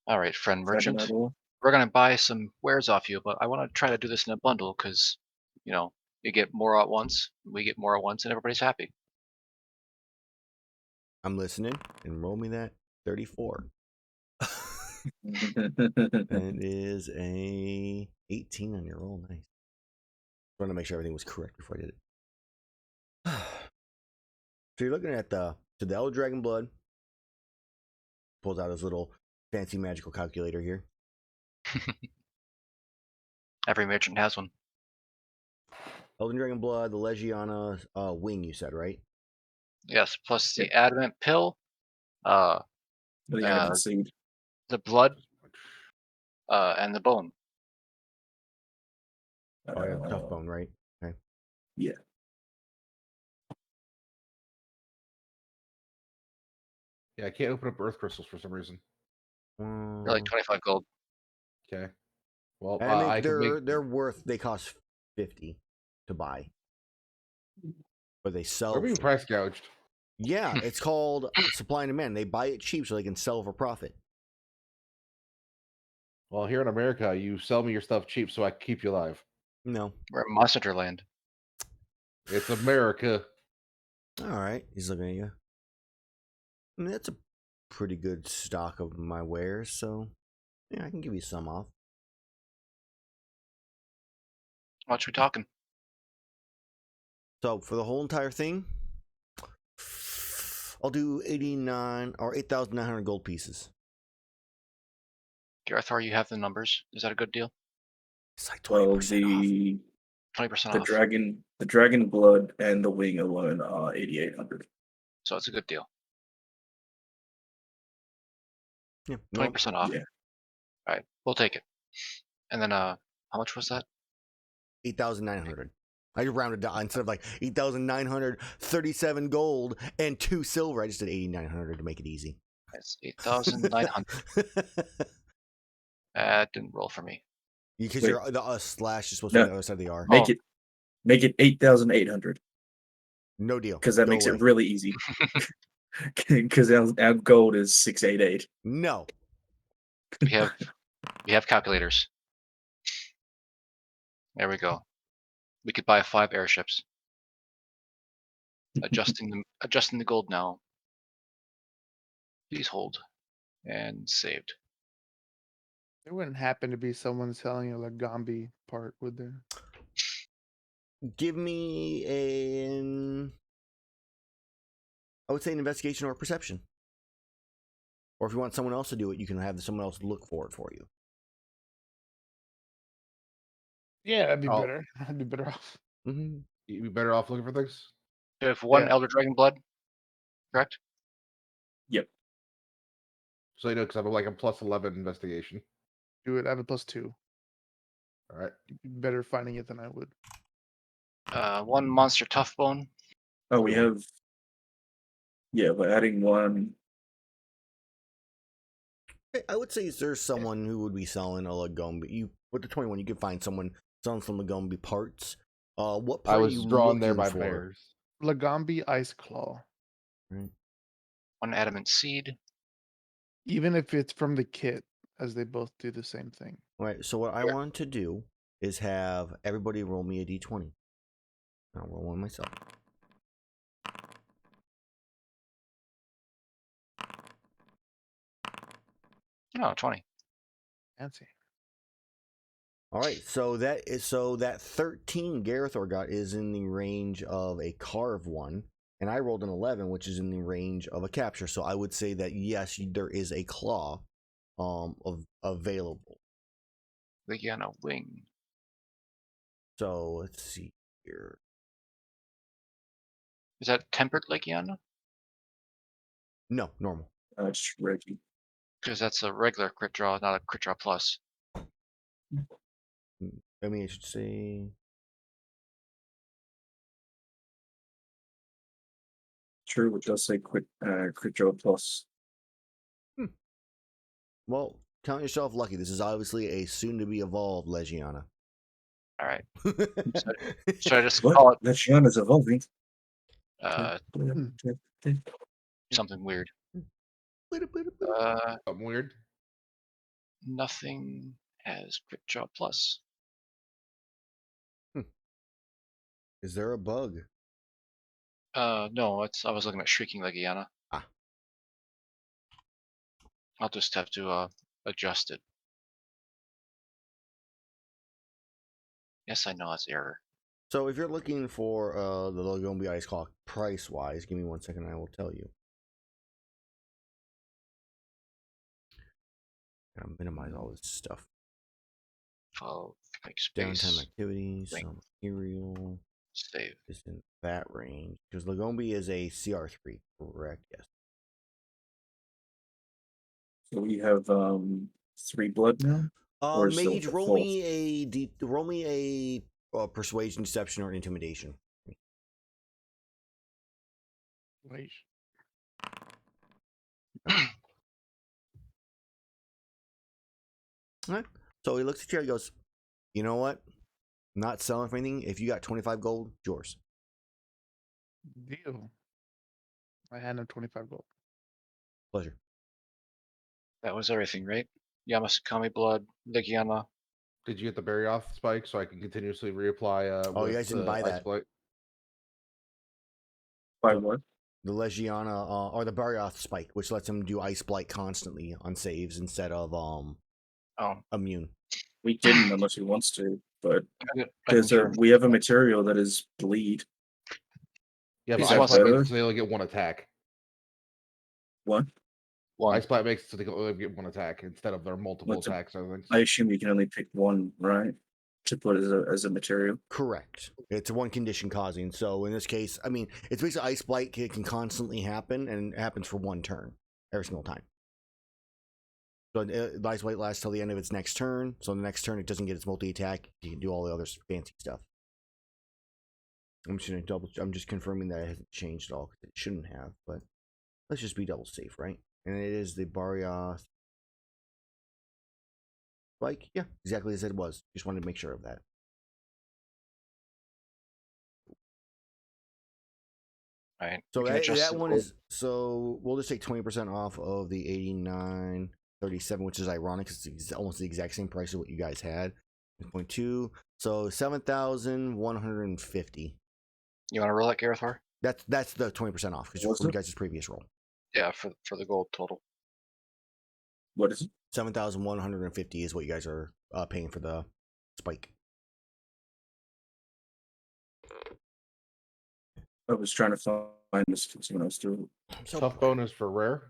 All right, friend Dragon merchant. idol. We're gonna buy some wares off you, but I want to try to do this in a bundle because, you get more at once, we get more at once, and everybody's happy. I'm listening, and roll me that 34. That is a 18 on your roll. Nice. Trying to make sure everything was correct before I did it. So you're looking at the Elder Dragon blood. Pulls out his little fancy magical calculator here. Every merchant has one. Elden Dragon blood, the Legiana wing. You said right? Yes, plus the adamant pill, uh, The adamant seed. the blood, and the bone. Oh yeah, tough bone, right? Okay. Yeah. Yeah, I can't open up earth crystals for some reason. They're like 25 gold. Okay. Well, And I can make. they're worth. They cost 50 to buy, but they sell. They're being price gouged. Yeah, it's called supply and demand. They buy it cheap so they can sell for profit. Well, here in America, you sell me your stuff cheap so I can keep you alive. No. We're in Monster Land. It's America. All right, he's looking at you. I mean, that's a pretty good stock of my wares, so yeah, I can give you some off. How much we talking? So for the whole entire thing, I'll do 89 or 8,900 gold pieces. Gerathor, you have the numbers. Is that a good deal? It's like 20% Well, off. 20% off. the dragon blood and the wing alone are 8,800. So it's a good deal. Yeah, 20% off. Yeah. All right, we'll take it. And then, how much was that? 8,900. I just rounded down instead of like 8,937 gold and 2 silver. I just did 8,900 to make it easy. It's 8,900. That didn't roll for me. Because Wait. you're the slash is supposed to be No. on the other side of the R. Make it 8,800 No deal. because that Go makes away. it really easy. Because our gold is 688. No. We have calculators. There we go. We could buy 5 airships. Adjusting the gold now. Please hold. And saved. There wouldn't happen to be someone selling a Lagambi part, would there? Give me I would say an investigation or a perception. Or if you want someone else to do it, you can have someone else look for it for you. Yeah, that'd be Oh. better. I'd be better off. Mm-hmm. You'd be better off looking for things. We have 1 Yeah. Elder Dragon blood, correct? So you know, because I'm like a plus 11 investigation. Do it. I have a +2. All right. You'd be better finding it than I would. 1 monster tough bone. Oh, we have. Yeah, we're adding 1. I would say there's someone who would be selling a Lagombi. You with the 21, you could find someone selling some Lagombi parts. What part I are was you drawn there looking by for? bears. Lagambi Ice Claw. Right. 1 adamant seed. Even if it's from the kit, as they both do the same thing. All right. So what I want to do is have everybody roll me a d20. I'll roll one myself. Oh, 20. Fancy. All right, so that 13 Gerathor got is in the range of a carve one, and I rolled an 11, which is in the range of a capture. So I would say that yes, there is a claw, available. Legiana wing. So let's see here. Is that tempered Legiana? No, normal. It's Reggie. Because that's a regular crit draw, not a crit draw plus. I mean, I should say. True, it does say crit draw plus. Well, count yourself lucky. This is obviously a soon-to-be evolved Legiana. All right. Should I just What? call it Legiana's evolving. something weird? Something weird. Nothing has crit draw plus. Is there a bug? No, I was looking at Shrieking Legiana. Ah. I'll just have to adjust it. Yes, I know that's error. So if you're looking for the Lagombi Ice Clock price-wise, give me 1 second and I will tell you. Gotta minimize all this stuff. Follow, make Downtime space, activities, link. some material save. is in that range. Because Lagombi is a CR3, correct? Yes. So we have 3 blood now? Or is Mage, the roll fourth? me a persuasion, deception, or intimidation. Wait. Alright. So he looks at you and goes, you know what? I'm not selling for anything. If you got 25 gold, it's yours. Deal. I hand him 25 gold. Pleasure. That was everything, right? Yamasakami blood, Legiana. Did you get the berry off spike so I can continuously reapply? Oh, you with guys didn't buy Ice that. Blight? By what? The Legiana, or the Barioth spike, which lets him do Ice Blight constantly on saves instead of Oh, immune. We didn't unless he wants to, but I there's confirmed. we have a material that is bleed. Yeah, Is but that Ice Blight better? makes it so they only get one attack. What? One. Ice Blight makes it so they can only get one attack instead of their multiple What's a- attacks. I think. I assume you can only pick one, right? To put as a material. Correct. It's one condition causing. So in this case, I mean, it's basically Ice Blight can constantly happen, and it happens for one turn every single time. So the Ice Blight lasts till the end of its next turn. So the next turn, it doesn't get its multi-attack. You can do all the other fancy stuff. I'm just confirming that it hasn't changed at all, because it shouldn't have. But let's just be double safe, right? And it is the Barioth spike. Yeah, exactly as it was. Just wanted to make sure of that. All right. So we can adjust that the one gold. is, so we'll just take 20% off of the 89.37, which is ironic because it's almost the exact same price as what you guys had. 0.2, so 7,150. You want to roll that, Gerathor? That's the 20% off because What's from you it? guys' previous roll. Yeah, for the gold total. What is it? 7,150 is what you guys are paying for the spike. I was trying to find this when I was doing. So Tough bonus for rare.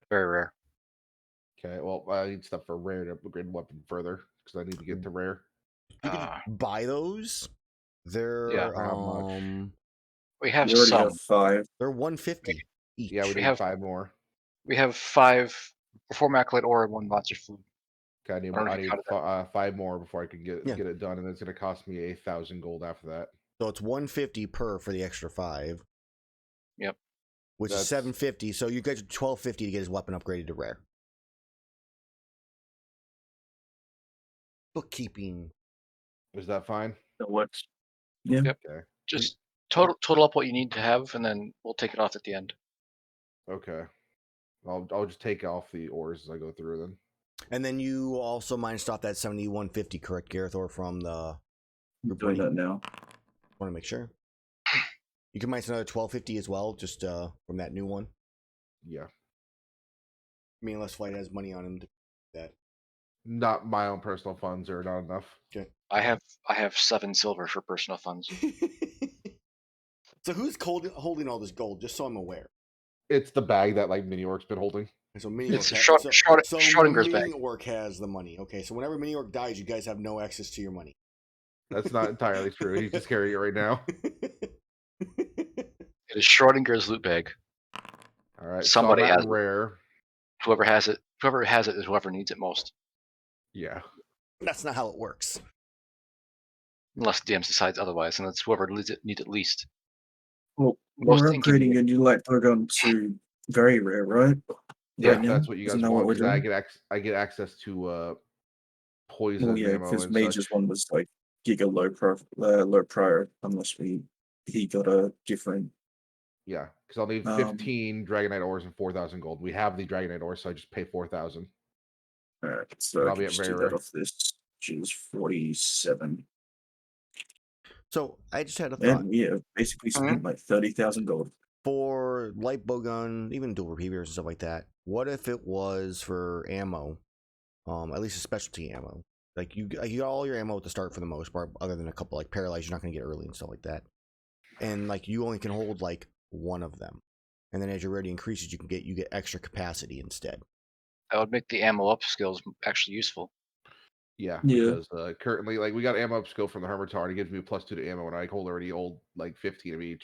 Very rare. Okay, well, I need stuff for rare to upgrade weapon further because I need to get to rare. you can buy those. They're Yeah. How much? We have We already some. have 5. they're 150 each. Yeah, we We need have- 5 more. We have 5 4 Immaculate Ore and 1 Monster Food. Okay, I need I don't know if you counted 5 more before I can get Yeah. it done, and it's going to cost me 1,000 gold after that. So it's 150 per for the extra 5. Yep. Which is That's- 750. So you guys are 1250 to get his weapon upgraded to rare. Bookkeeping. Is that fine? So what? Yeah. Yep. Okay. Just total up what you need to have, and then we'll take it off at the end. Okay. I'll just take off the ores as I go through then. And then you also minus off that 7150, correct, Gerathor, from the. I'm doing that now. Want to make sure. You can minus another 1250 as well, just from that new one. Yeah. I mean, unless Flight has money on him to do that. Not my own personal funds are not enough. I have 7 silver for personal funds. So who's holding all this gold? Just so I'm aware. It's the bag that like Mini Orc's been holding. So Mini It's Orc Schrodinger's Mini bag. Orc has the money. Okay, so whenever Mini Orc dies, you guys have no access to your money. That's not entirely true. He's just carrying it right now. It is Schrodinger's loot bag. All right. Somebody so I'm at has it. rare. Whoever has it is whoever needs it most. Yeah. That's not how it works. Unless DMs decides otherwise, and it's whoever needs it least. Well, Most we're inconvenient. upgrading a new light bowgun to very rare, right? Yeah, Right now? that's what you guys Isn't that want. what we're Because doing? I get access to poison Well, yeah, ammo because and Mage's such. one was like giga low prior, unless he got a different. Yeah, because I'll need 15 Dragonite ores and 4,000 gold. We have the Dragonite ores, so I just pay 4,000. Alright, so And I I'll be can at just very do that rare. off this, which is 47. So I just had a thought. And we have basically spent like 30,000 gold. For light bowgun, even dual repeaters and stuff like that. What if it was for ammo? At least a specialty ammo. Like you got all your ammo at the start for the most part, other than a couple like paralyzed, you're not gonna get early and stuff like that. And like you only can hold like one of them. And then as your rarity increases, you get extra capacity instead. That would make the ammo up skills actually useful. Yeah, Yeah. because currently, like, we got ammo up skill from the Hermitar. It gives me a +2 to ammo, and I hold already old like 15 of each.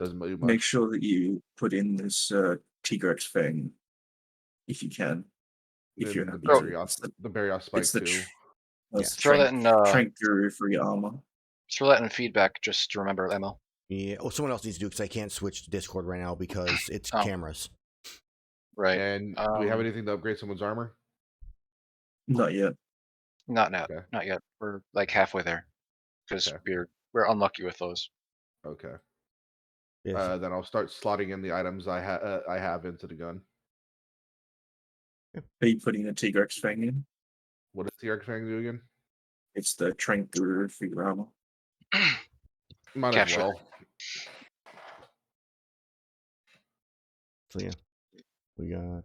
Doesn't do much. Make sure that you put in this Tigrex thing if you can. If you're the happy Barrios, to. the Barrios spike too. That's Throw that in Trank Guru for your armor. throw that in feedback just to remember ammo. Yeah. Oh, someone else needs to do because I can't switch to Discord right now because it's cameras. Right. And do we have anything to upgrade someone's armor? Not yet. Not Okay. Not yet. We're like halfway there because Okay. we're unlucky with those. Okay. Yes. Then I'll start slotting in the items I have into the gun. Are you putting a Tigrex thing in? What does the arc thing do again? It's the Trank Guru for your armor. Might Capture. as well. So yeah, we got.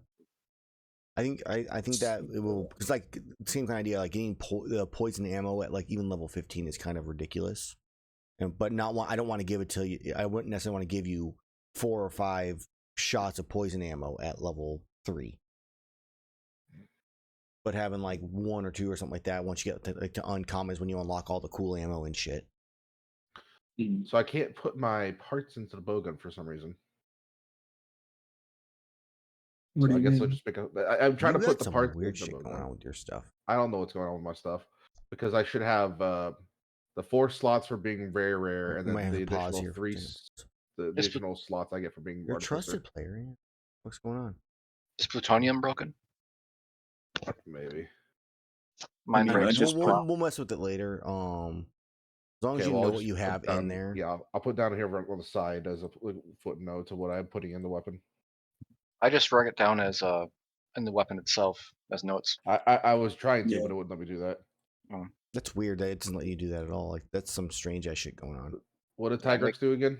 I think that it will, because like same kind of idea, like getting the poison ammo at like even level 15 is kind of ridiculous, but I don't want to give it to you. I wouldn't necessarily want to give you 4 or 5 shots of poison ammo at level 3, but having like 1 or 2 or something like that once you get to uncommons when you unlock all the cool ammo and shit. So I can't put my parts into the bowgun for some reason. What So do I you guess I'll mean? just pick up. I'm trying to put the some parts weird into the shit going bowgun. on with your stuff. I don't know what's going on with my stuff because I should have the 4 slots for being very rare, and We might then have the to pause additional here for 3 10. the additional slots I get for being You're a artificer. trusted player. Yeah. What's going on? Is plutonium broken? Maybe. Mine I breaks. just we'll mess with it later. As long as you know I'll what just you put have down, in there. Yeah, I'll put down here on the side as a footnote to what I'm putting in the weapon. I just wrote it down as in the weapon itself as notes. I was trying to, Yeah. but it wouldn't let me do that. That's weird that it doesn't let you do that at all. Like that's some strange ass shit going on. What did Yeah, Tigrex do again?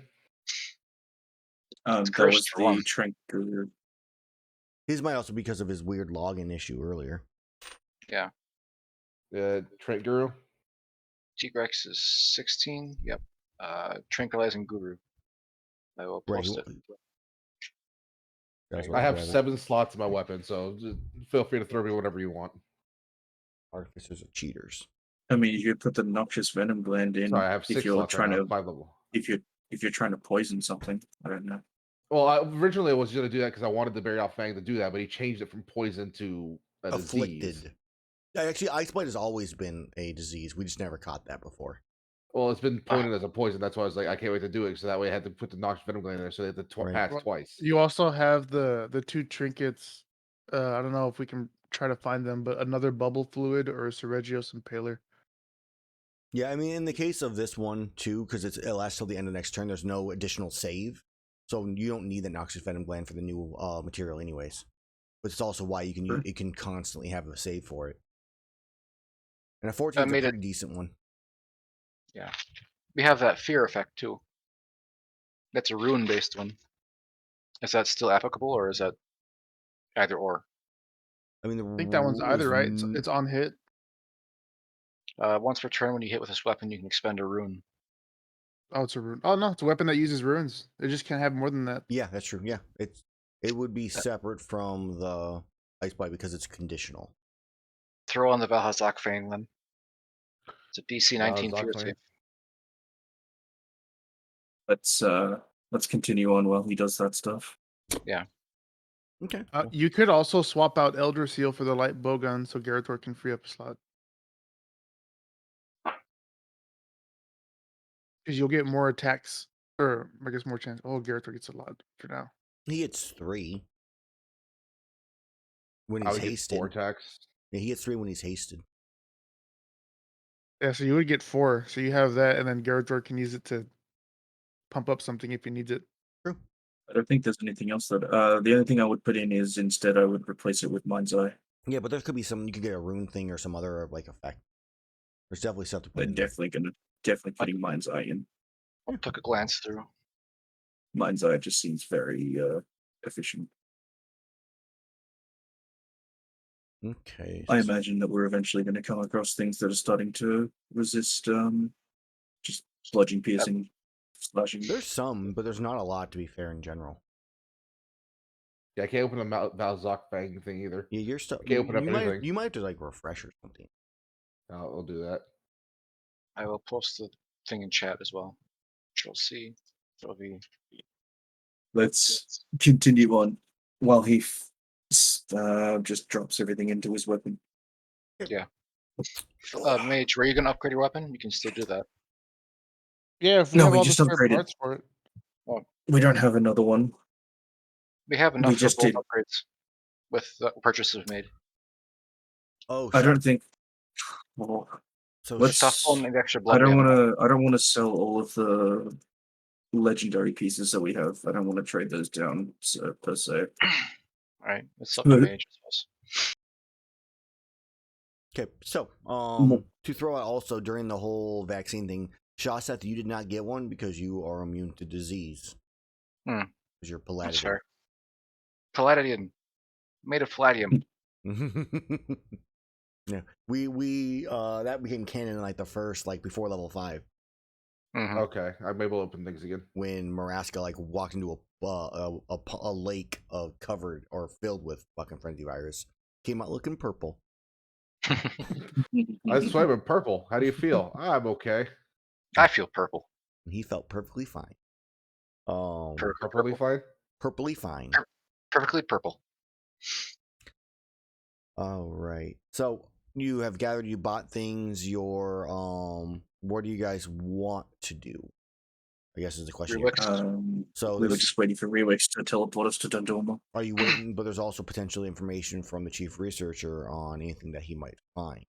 that was cursed for the one. Trank Guru. His might also be because of his weird login issue earlier. Yeah. Trent Guru? Tigrex is 16. Yep. Tranquilizing Guru. I will post it. I have 7 slots in my weapon, so just feel free to throw me whatever you want. Artificers are cheaters. I mean, you could put the noxious venom gland in. Sorry, I have 6 if you're slots trying right now, to 5 level. if you're trying to poison something. I don't know. Well, originally I was going to do that because I wanted the Barrios Fang to do that, but he changed it from poison to a Afflicted. disease. Actually, Iceblight has always been a disease. We just never caught that before. Well, it's been pointed as a poison. That's why I was like, I can't wait to do it. So that way I had to put the noxious venom gland in there, so they had to pass twice. You also have the 2 trinkets. I don't know if we can try to find them, but another bubble fluid or a Seregios Impaler. Yeah, I mean, in the case of this one too, because it lasts till the end of next turn, there's no additional save, so you don't need the noxious venom gland for the new material, anyways. But it's also why you can it can constantly have a save for it. And a 14 is a pretty decent one. Yeah, we have that fear effect too. That's a rune-based one. Is that still applicable, or is that either or? I mean, the I think that one's either, right? It's on hit. Once per turn, when you hit with this weapon, you can expend a rune. Oh, it's a rune. Oh no, it's a weapon that uses runes. It just can't have more than that. Yeah, that's true. Yeah, it would be separate from the ice blade because it's conditional. Throw on the Valhazak Fane then. It's a DC 19 Valhazak fear Fane. save. Let's continue on while he does that stuff. Okay. You could also swap out Elder Seal for the light bowgun, so Gerathor can free up a slot. Because you'll get more attacks, or I guess more chance. Oh, Gerathor gets a lot for now. He gets 3 when I he's would get hasted. 4 attacks. Yeah, he gets 3 when he's hasted. Yeah, so you would get 4. So you have that, and then Gerathor can use it to pump up something if he needs it. True. I don't think there's anything else that. The only thing I would put in is instead I would replace it with Mind's Eye. Yeah, but there could be some. You could get a rune thing or some other like effect. There's definitely stuff to put They're in there. definitely putting Mind's Eye in. Took a glance through. Mind's Eye just seems very efficient. Okay. I imagine that we're eventually going to come across things that are starting to resist just bludgeoning, piercing, slashing. There's some, but there's not a lot to be fair in general. Yeah, I can't open a Valhazak Fang thing either. Yeah, your stuff. Can't open up anything. You might have to like refresh or something. I'll do that. I will post the thing in chat as well. Control C. It'll be. Let's continue on while he just drops everything into his weapon. Mage, were you gonna upgrade your weapon? You can still do that. Yeah, if we No, have we all the just spare upgraded. parts for it. We don't have another one. We have enough for just both did. upgrades with the purchases we've made. Oh, I don't think. Well, So The tough one and the extra blood. I don't we have want to. I don't want to sell all of the legendary pieces that we have. I don't want to trade those down per se. enough. All right, it's up to Mage, I suppose. Okay, so to throw out also during the whole vaccine thing, Shaseth, you did not get one because you are immune to disease. Because you're That's palatine. fair. Palladium. Made of palladium. Yeah, we that became canon in like the first before level 5 Mhm. Okay, I'm able to open things again. when Maraska walked into a lake of covered or filled with fucking frenzy virus. Came out looking purple. I swipe in purple. How do you feel? I'm okay. I feel purple. He felt perfectly fine. Purpley fine. Purpley fine. Perfectly purple. All right. So you have gathered, you bought things. What do you guys want to do? I guess is the question. Here. So we were just waiting for Rewix to teleport us to Dundalma. Are you waiting? But there's also potential information from the chief researcher on anything that he might find.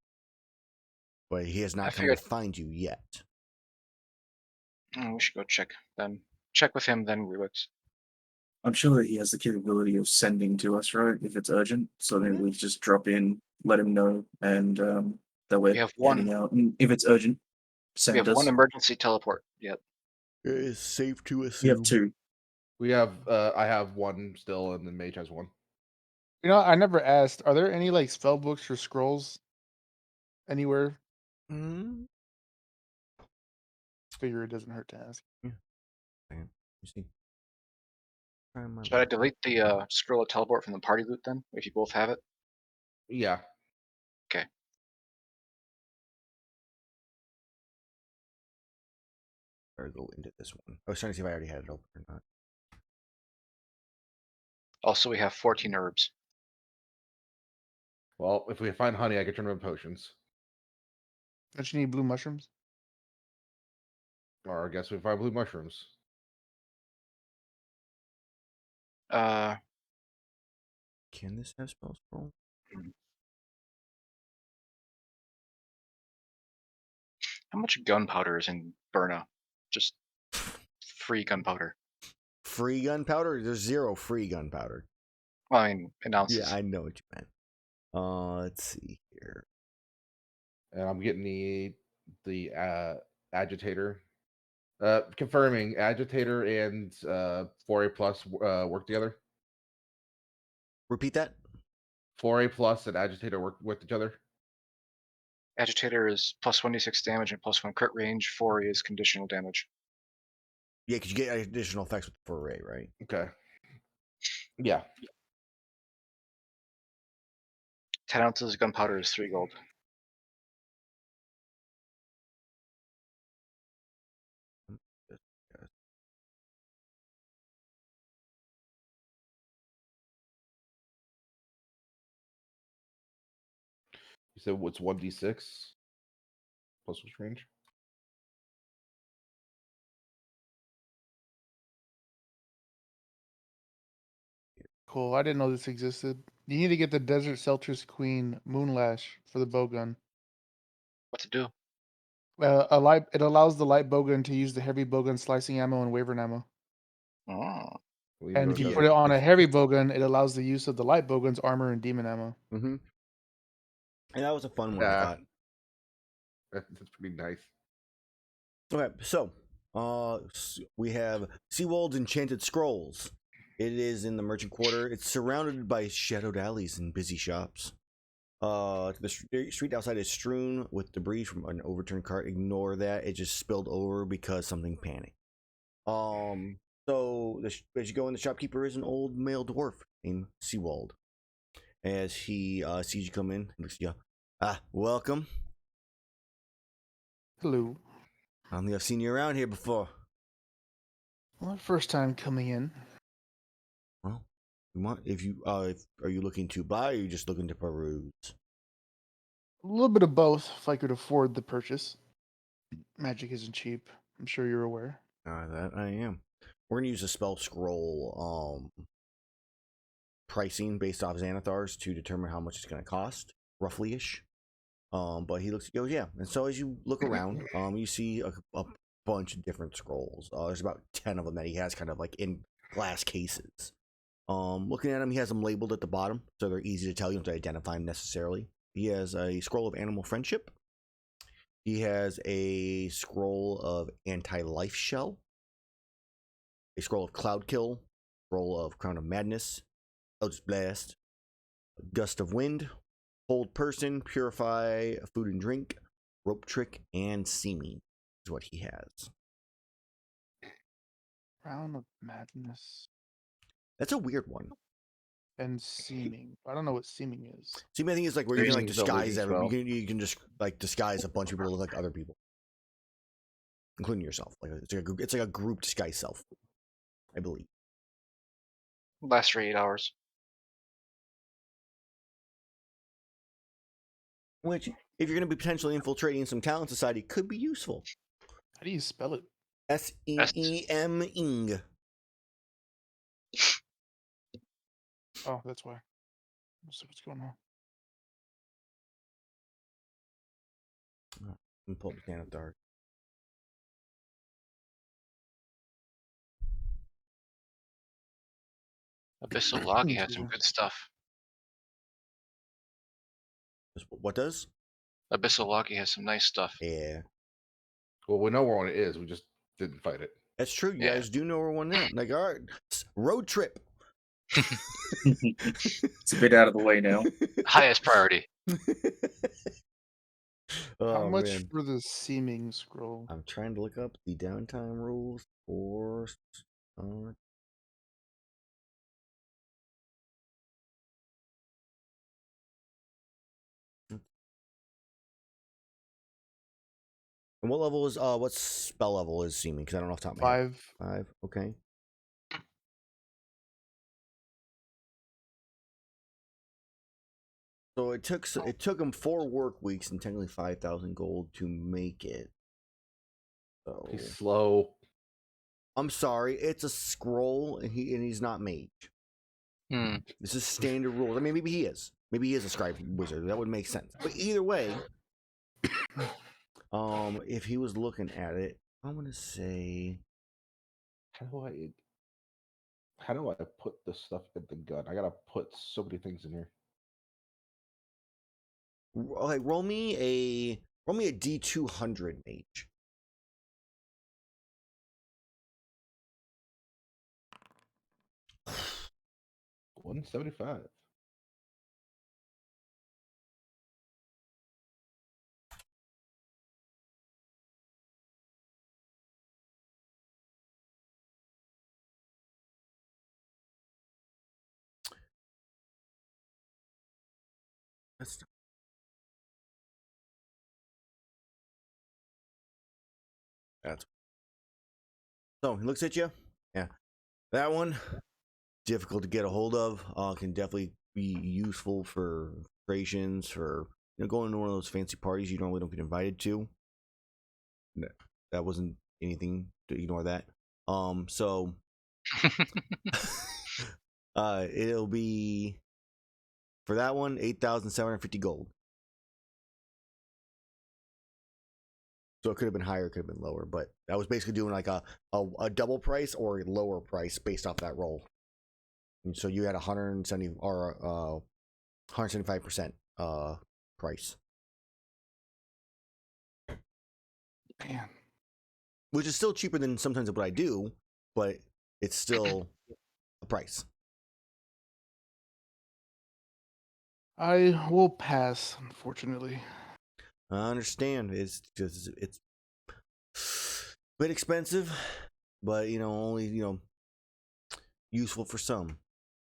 But he has not come to find you yet. We should go check then. Check with him, then Rewix. I'm sure that he has the capability of sending to us, right? If it's urgent, so then we just drop in, let him know, and that we're heading out. And if it's urgent, send us. We have one emergency teleport yet. It is safe to assume. You have 2. We have. I have 1 still, and then Mage has 1. You know, I never asked. Are there any spell books or scrolls anywhere? Figure it doesn't hurt to ask. Yeah. You see. Should I delete the scroll of teleport from the party loot then, if you both have it? Yeah. Okay. Or go into this one. I was trying to see if I already had it open or not. Also, we have 14 herbs. Well, if we find honey, I can turn them into potions. Don't you need blue mushrooms? Or I guess we find blue mushrooms. Can this have spell scroll? How much gunpowder is in Burna? Just free gunpowder. Free gunpowder? There's 0 free gunpowder. Well, I mean, in ounces. Yeah, I know what you meant. Let's see here. And I'm getting the agitator. Confirming agitator and 4A plus work together. Repeat that. 4A plus and agitator work with each other. Agitator is plus 1d6 damage and plus 1 crit range. 4 is conditional damage. Yeah, because you get additional effects with the array, right? Okay. Yeah. 10 ounces of gunpowder is 3 gold. You said what's 1d6 plus which range? Cool. I didn't know this existed. You need to get the Desert Selters Queen Moonlash for the bowgun. What to do? It allows the light bowgun to use the heavy bowgun slicing ammo and wyvern ammo. Oh. Well, And you if you wrote put down- it on a heavy bowgun, it allows the use of the light bowgun's armor and demon ammo. Mm-hmm. And that was a fun one, I Yeah. thought. That's pretty nice. Okay, so we have Seawold's Enchanted Scrolls. It is in the merchant quarter. It's surrounded by shadowed alleys and busy shops. The street outside is strewn with debris from an overturned cart. Ignore that; it just spilled over because something panicked. So as you go in, the shopkeeper is an old male dwarf named Seawold. As he sees you come in, he looks at you. Welcome. Hello. I don't think I've seen you around here before. Well, first time coming in. Well, if are you looking to buy or are you just looking to peruse? A little bit of both, if I could afford the purchase. Magic isn't cheap. I'm sure you're aware. That I am. We're gonna use a spell scroll pricing based off Xanathar's to determine how much it's gonna cost, roughly ish. But he looks at goes, yeah. And so as you look around, you see a bunch of different scrolls. There's about 10 of them that he has kind of like in glass cases. Looking at them, he has them labeled at the bottom, so they're easy to tell. You don't have to identify them necessarily. He has a scroll of animal friendship. He has a scroll of anti-life shell. A scroll of cloud kill. Scroll of crown of madness. Eldritch blast. Gust of wind. Hold person. Purify food and drink. Rope trick and seeming is what he has. Crown of Madness That's a weird one. and Seeming. I don't know what Seeming is. Seeming, I think, is like where you can like Seeming is a disguise wizard everyone. spell. You can just like disguise a bunch of people to look like other people, including yourself. Like it's like a group disguise self, I believe. Lasts for 8 hours. Which, if you're going to be potentially infiltrating some talent society, could be useful. How do you spell it? SEEM-ing. Oh, that's why. Let's see what's going on. Let me pull up the can of dark. Abyssal Logi had some good stuff. What does? Abyssal Logi has some nice stuff. Yeah. Well, we know where one it is. We just didn't fight it. That's true. You Yeah. guys do know where one is. Like, all right, road trip. It's a bit out of the way now. Highest priority. Oh, How much man. for the Seeming scroll? I'm trying to look up the downtime rules for. And what level is what spell level is seeming? Because I don't know off the top of my head. 5. 5. Okay. So it took him 4 work weeks and technically 5,000 gold to make it. So He's slow. I'm sorry, it's a scroll, and he's not mage. This is standard rules. I mean, maybe he is. Maybe he is a scribe wizard. That would make sense. But either way, if he was looking at it, I'm gonna say. How do I put this stuff in the gun? I gotta put so many things in here. Okay, roll me a D200 mage. $175. That's so he looks at you. Yeah, that one difficult to get a hold of. Can definitely be useful for creations, for going to one of those fancy parties you normally don't get invited to. That wasn't anything to ignore that. So it'll be for that one 8,750 gold. So it could have been higher, could have been lower, but I was basically doing like a double price or a lower price based off that roll. And so you had 170 or 175% price, Man. which is still cheaper than sometimes what I do, but it's still a price. I will pass, unfortunately. I understand. It's just it's a bit expensive, but only useful for some.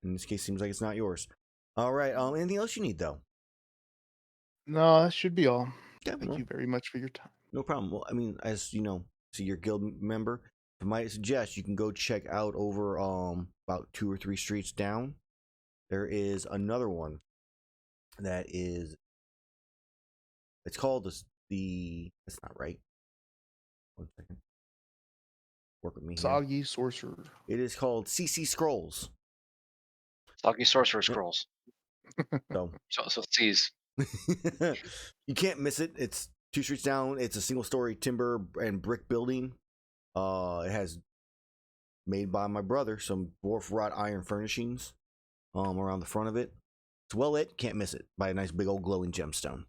In this case, seems like it's not yours. All right. Anything else you need though? No, that should be all. Yeah, Thank you very much for your time. no problem. Well, I mean, as you know, so you're a guild member. I might suggest you can go check out over about 2 or 3 streets down. There is another one that is. It's called the. That's not right. 1 second. Work with me here. Soggy Sorcerer. It is called CC Scrolls. Soggy Sorcerer Scrolls. So So C's. you can't miss it. It's 2 streets down. It's a single-story timber and brick building. It has made by my brother some dwarf wrought iron furnishings around the front of it. It's well lit. Can't miss it. By a nice big old glowing gemstone.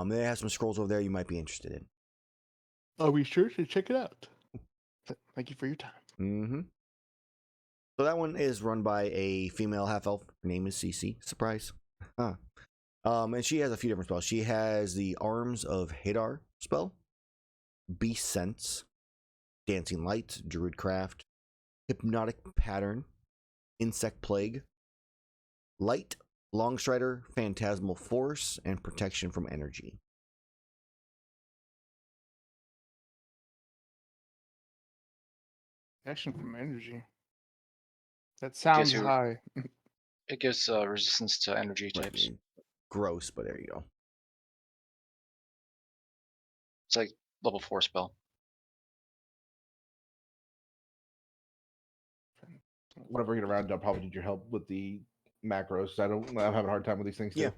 They have some scrolls over there you might be interested in. I'll be sure to check it out. Thank you for your time. Mm-hmm. So that one is run by a female half-elf. Her name is Cece. Surprise. Huh. And she has a few different spells. She has the Arms of Hadar spell, Beast Sense, Dancing Light, Druidcraft, Hypnotic Pattern, Insect Plague, Light, Longstrider, Phantasmal Force, and Protection from Energy. Action from energy. That sounds you- high. It gives resistance to energy types. Gross, but there you go. It's like level 4 spell. Whenever we get around, I'll probably need your help with the macros. I'm having a hard time with these things too. Yeah.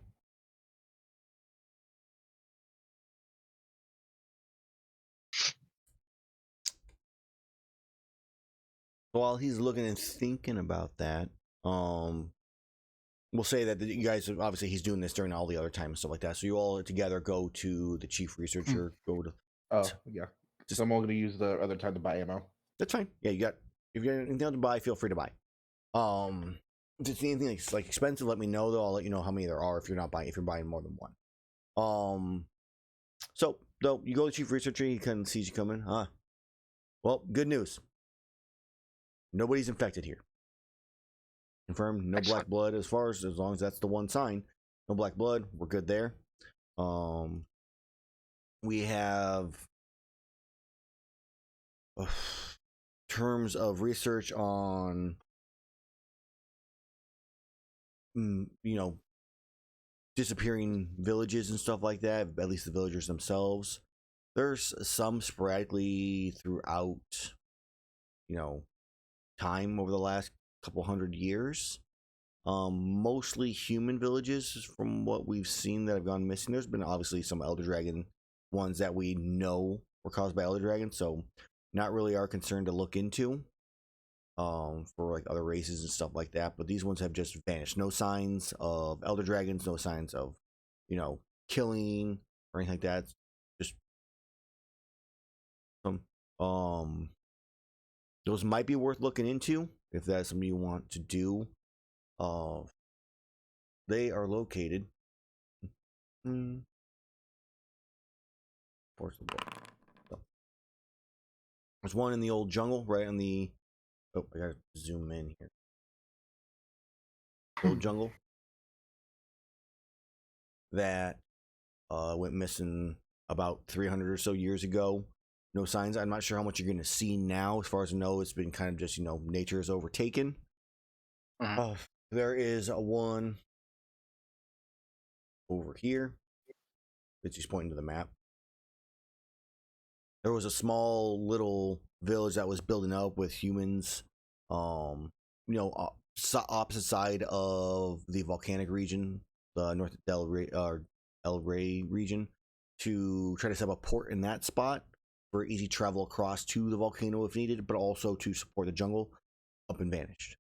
While he's looking and thinking about that, we'll say that you guys obviously he's doing this during all the other time and stuff like that. So you all together go to the chief researcher. Go to. Oh yeah. Just I'm only going to use the other time to buy ammo. That's fine. Yeah, you got. If you got anything else to buy, feel free to buy. If it's anything like expensive, let me know though. I'll let you know how many there are if you're not buying. If you're buying more than one. So though you go to the chief researcher, he kind of sees you coming. Well, good news. Nobody's infected here. Confirmed. No Excellent. black blood as long as that's the one sign. No black blood. We're good there. We have terms of research on disappearing villages and stuff like that, at least the villagers themselves. There's some sporadically throughout time over the last couple 100 years. Mostly human villages from what we've seen that have gone missing. There's been obviously some Elder Dragon ones that we know were caused by Elder Dragons, so not really our concern to look into for like other races and stuff like that. But these ones have just vanished. No signs of Elder Dragons, no signs of killing or anything like that. Just those might be worth looking into if that's something you want to do. They are located. There's one in the old jungle, right on the. Oh, I gotta zoom in here. Old jungle. that went missing about 300 or so years ago. No signs. I'm not sure how much you're going to see now. As far as I know, it's been kind of just, nature is overtaken. Mhm. There is a one over here. It's just pointing to the map. There was a small little village that was building up with humans, opposite side of the volcanic region, the North El Rey region, to try to set up a port in that spot for easy travel across to the volcano if needed, but also to support the jungle. Up and vanished.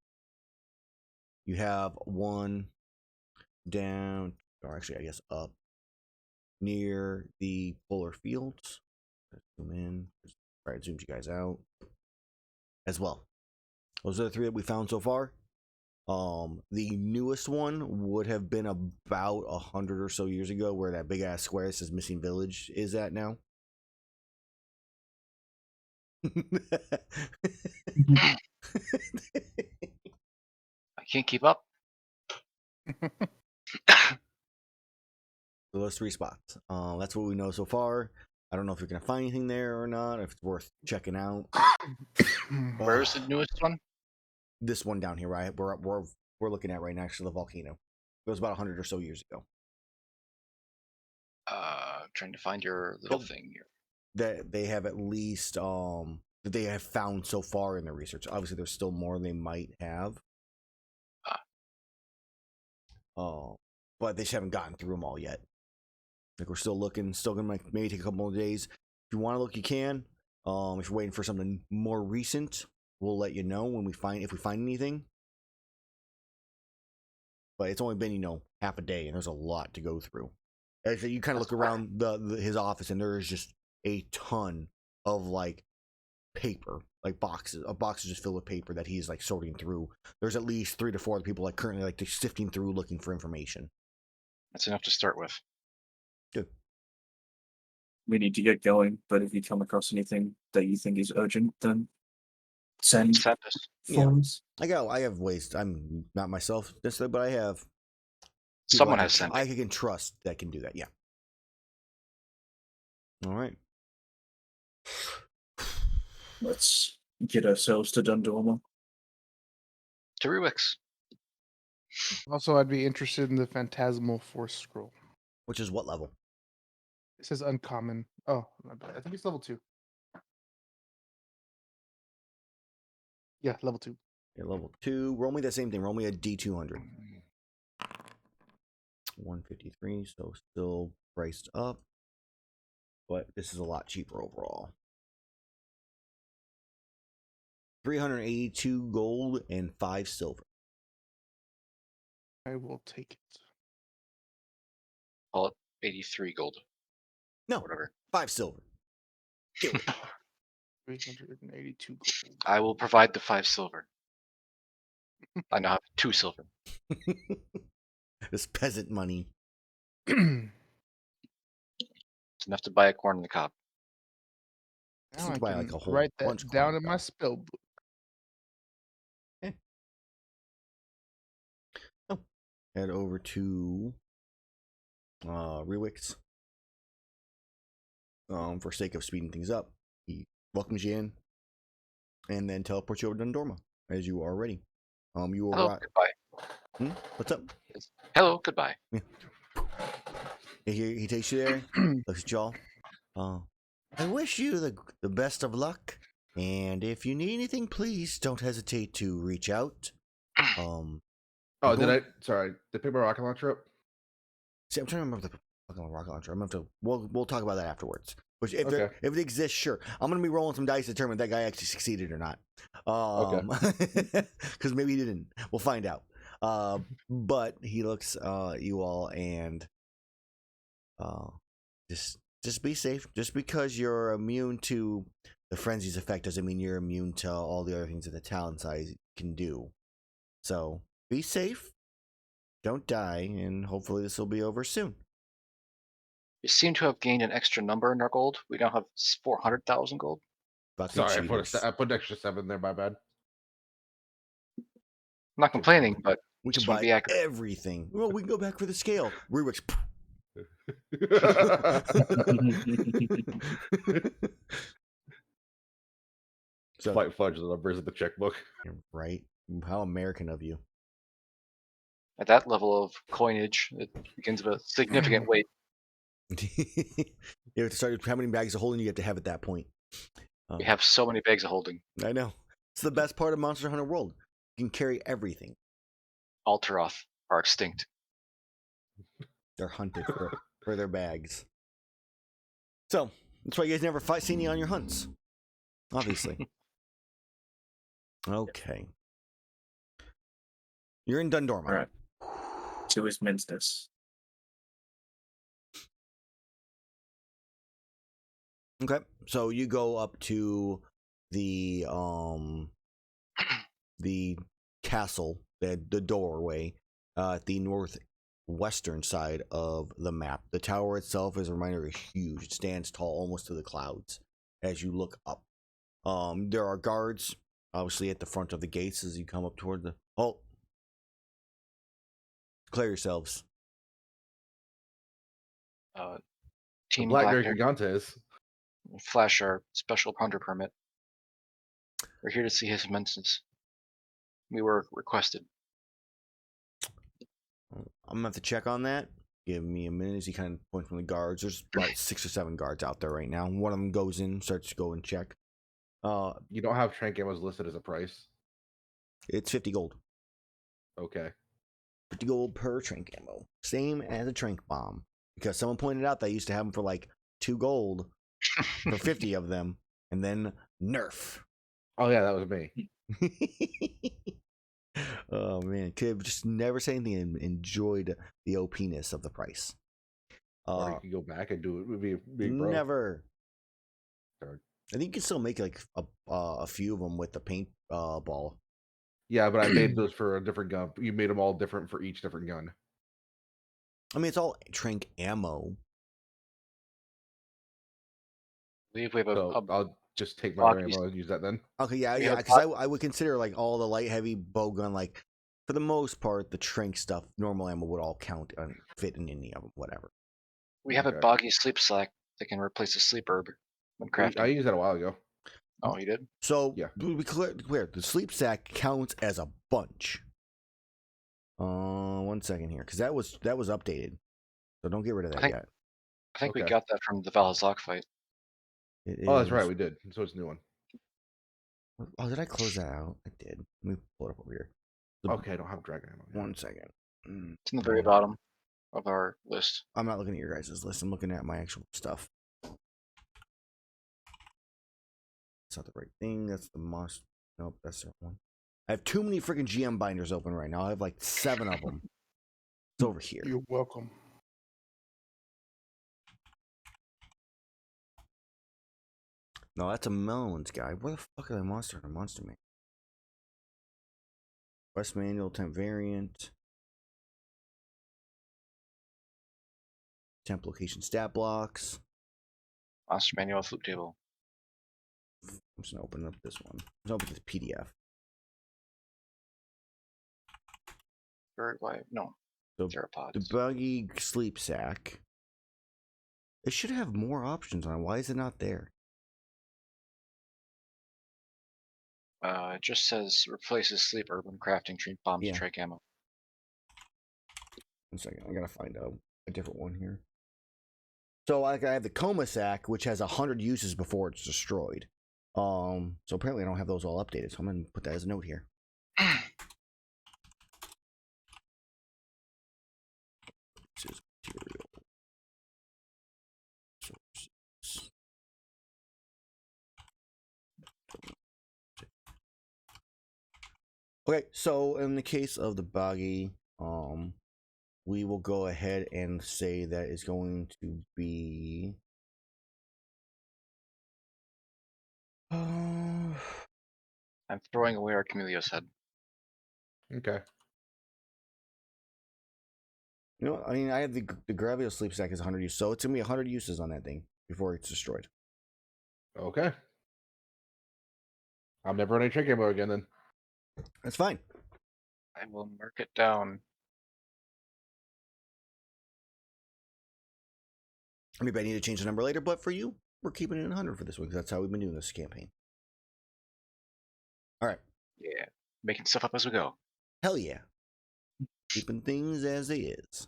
You have one down, or actually, I guess up near the polar fields. Let's zoom in. Try to zoom you guys out as well. Those are the three that we found so far. The newest one would have been about 100 or so years ago, where that big ass square that says missing village is at now. I can't keep up. So those three spots. That's what we know so far. I don't know if you're gonna find anything there or not. If it's worth checking out. Where's the newest one? This one down here, right? We're looking at right next to the volcano. It was about 100 or so years ago. Trying to find your little thing here. That they have at least that they have found so far in their research. Obviously, there's still more they might have. But they just haven't gotten through them all yet. Like, we're still looking. Still gonna maybe take a couple more days. If you want to look, you can. If you're waiting for something more recent, we'll let you know when if we find anything. But it's only been half a day, and there's a lot to go through. As you kind of look around his office, and there is just a ton of like paper, like boxes just filled with paper that he's like sorting through. There's at least 3 to 4 people like currently like sifting through looking for information. That's enough to start with. Good. We need to get going, but if you come across anything that you think is urgent, then send Send us. forms. I have ways. I'm not myself necessarily, but I have people Someone I has can, sent I it. can trust that can do that. Yeah. All right. Let's get ourselves to Dundorma. To Rewix. Also, I'd be interested in the Phantasmal Force Scroll. Which is what level? It says uncommon. Oh, my bad. I think it's level 2. Yeah, level 2. Yeah, level 2. Roll me that same thing. Roll me a D200. 153, so still priced up. But this is a lot cheaper overall. 382 gold and 5 silver. I will take it. Call it 83 gold. No, Whatever. 5 silver. Do it. 382 gold. I will provide the 5 silver. I now have 2 silver. This peasant money. It's enough to buy a corn on the cob. Now To I buy, can like, a whole write that bunch of down corn in my cob. spell book. Head over to Rewix. For sake of speeding things up, he welcomes you in, and then teleports you over to Dundorma as you are ready. You Hello, arrive. goodbye. What's up? Hello, goodbye. He takes you there. Looks at y'all. I wish you the best of luck, and if you need anything, please don't hesitate to reach out. Oh, sorry, did I pick my rocket launcher up? See, I'm trying to remember the fucking rocket launcher. I'm gonna have to. We'll talk about that afterwards. Which if Okay. if it exists, sure. I'm gonna be rolling some dice to determine if that guy actually succeeded or not. Because maybe he didn't. We'll find out. But he looks you all and just be safe. Just because you're immune to the frenzy's effect doesn't mean you're immune to all the other things that the talent size can do. So be safe. Don't die, and hopefully this will be over soon. We seem to have gained an extra number in our gold. We now have 400,000 gold. Fucking Sorry, cheaters. I put an extra 7 there. My bad. I'm not complaining, but We can just wanna buy be accurate. everything. Well, we can go back for the scale. Rewix. So, Slight fudge the numbers of the checkbook. right? How American of you. At that level of coinage, it begins with a significant weight. You have to start how many bags of holding you have to have at that point. We have so many bags of holding. I know. It's the best part of Monster Hunter World. You can carry everything. Alteroth are extinct. They're hunted for their bags. So that's why you guys never see any on your hunts. Obviously. Okay. You're in Dundorma. All right. To his Minsness. Okay. So you go up to the castle, the doorway, at the northwestern side of the map. The tower itself, as a reminder, is huge. It stands tall almost to the clouds as you look up. There are guards, obviously, at the front of the gates as you come up toward the... Oh! Clear yourselves. Team Black Black Nergigantes. Flash our special hunter permit. We're here to see his immenseness. We were requested. I'm gonna have to check on that. Give me a minute as he kind of points from the guards. There's about 6 or 7 guards out there right now. One of them goes in, starts to go and check. You don't have trank ammos listed as a price. It's 50 gold. Okay. 50 gold per trank ammo. Same as a trank bomb. Because someone pointed out they used to have them for like 2 gold for 50 of them. And then nerf. Oh yeah, that was me. Oh man, could just never say anything and enjoyed the OP-ness of the price. Or you could go back and do it. Would be big bro. Never. Darn. I think you can still make like a few of them with the paint ball. Yeah, but I made those for a different gun. You made them all different for each different gun. I mean, it's all trank ammo. I believe we have So I'll just take my block other ammo and use that then. Okay, yeah, We have because I would consider like all the light heavy bow gun, like for the most part, the trank stuff, normal ammo would all count and fit in any of them, whatever. we have a Okay. boggy sleep sack that can replace a sleep herb when crafting. I used that a while ago. Oh, you did? So Yeah. be clear, the sleep sack counts as a bunch. 1 second here, because that was updated, so don't get rid of that yet. I think we Okay. got that from the Valhazak fight. It Oh, that's is- right, we did. So it's a new one. Oh, did I close that out? I did. Let me pull it up over here. The- Okay, I don't have dragon ammo. 1 second. It's in the very bottom of our list. I'm not looking at your guys' list. I'm looking at my actual stuff. That's not the right thing. That's the must. Nope, that's the one. I have too many freaking GM binders open right now. I have like 7 of them. It's over here. You're welcome. No, that's a Amellwind guy. Where the fuck are they monster and monster man? Quest manual, temp variant. Temp location stat blocks. Monster manual flip table. I'm just gonna open up this one. Let's open this PDF. Or why? No. So Theropods. the buggy sleep sack. It should have more options on it. Why is it not there? It just says replaces sleep herb when crafting trank bombs Yeah. and trank ammo. 1 second. I gotta find a different one here. So I have the coma sack, which has 100 uses before it's destroyed. So apparently I don't have those all updated. So I'm gonna put that as a note here. This is material. Sources. Okay, so in the case of the buggy, we will go ahead and say that is going to be I'm throwing away our Camellia's head. Okay. you know, I mean, I have the Gerathor sleep sack is 100 uses, so it's gonna be 100 uses on that thing before it's destroyed. Okay. I'm never running trank ammo again then. That's fine. I will mark it down. Maybe I need to change the number later, but for you, we're keeping it 100 for this one because that's how we've been doing this campaign. All right. Yeah, making stuff up as we go. Hell yeah. Keeping things as they is.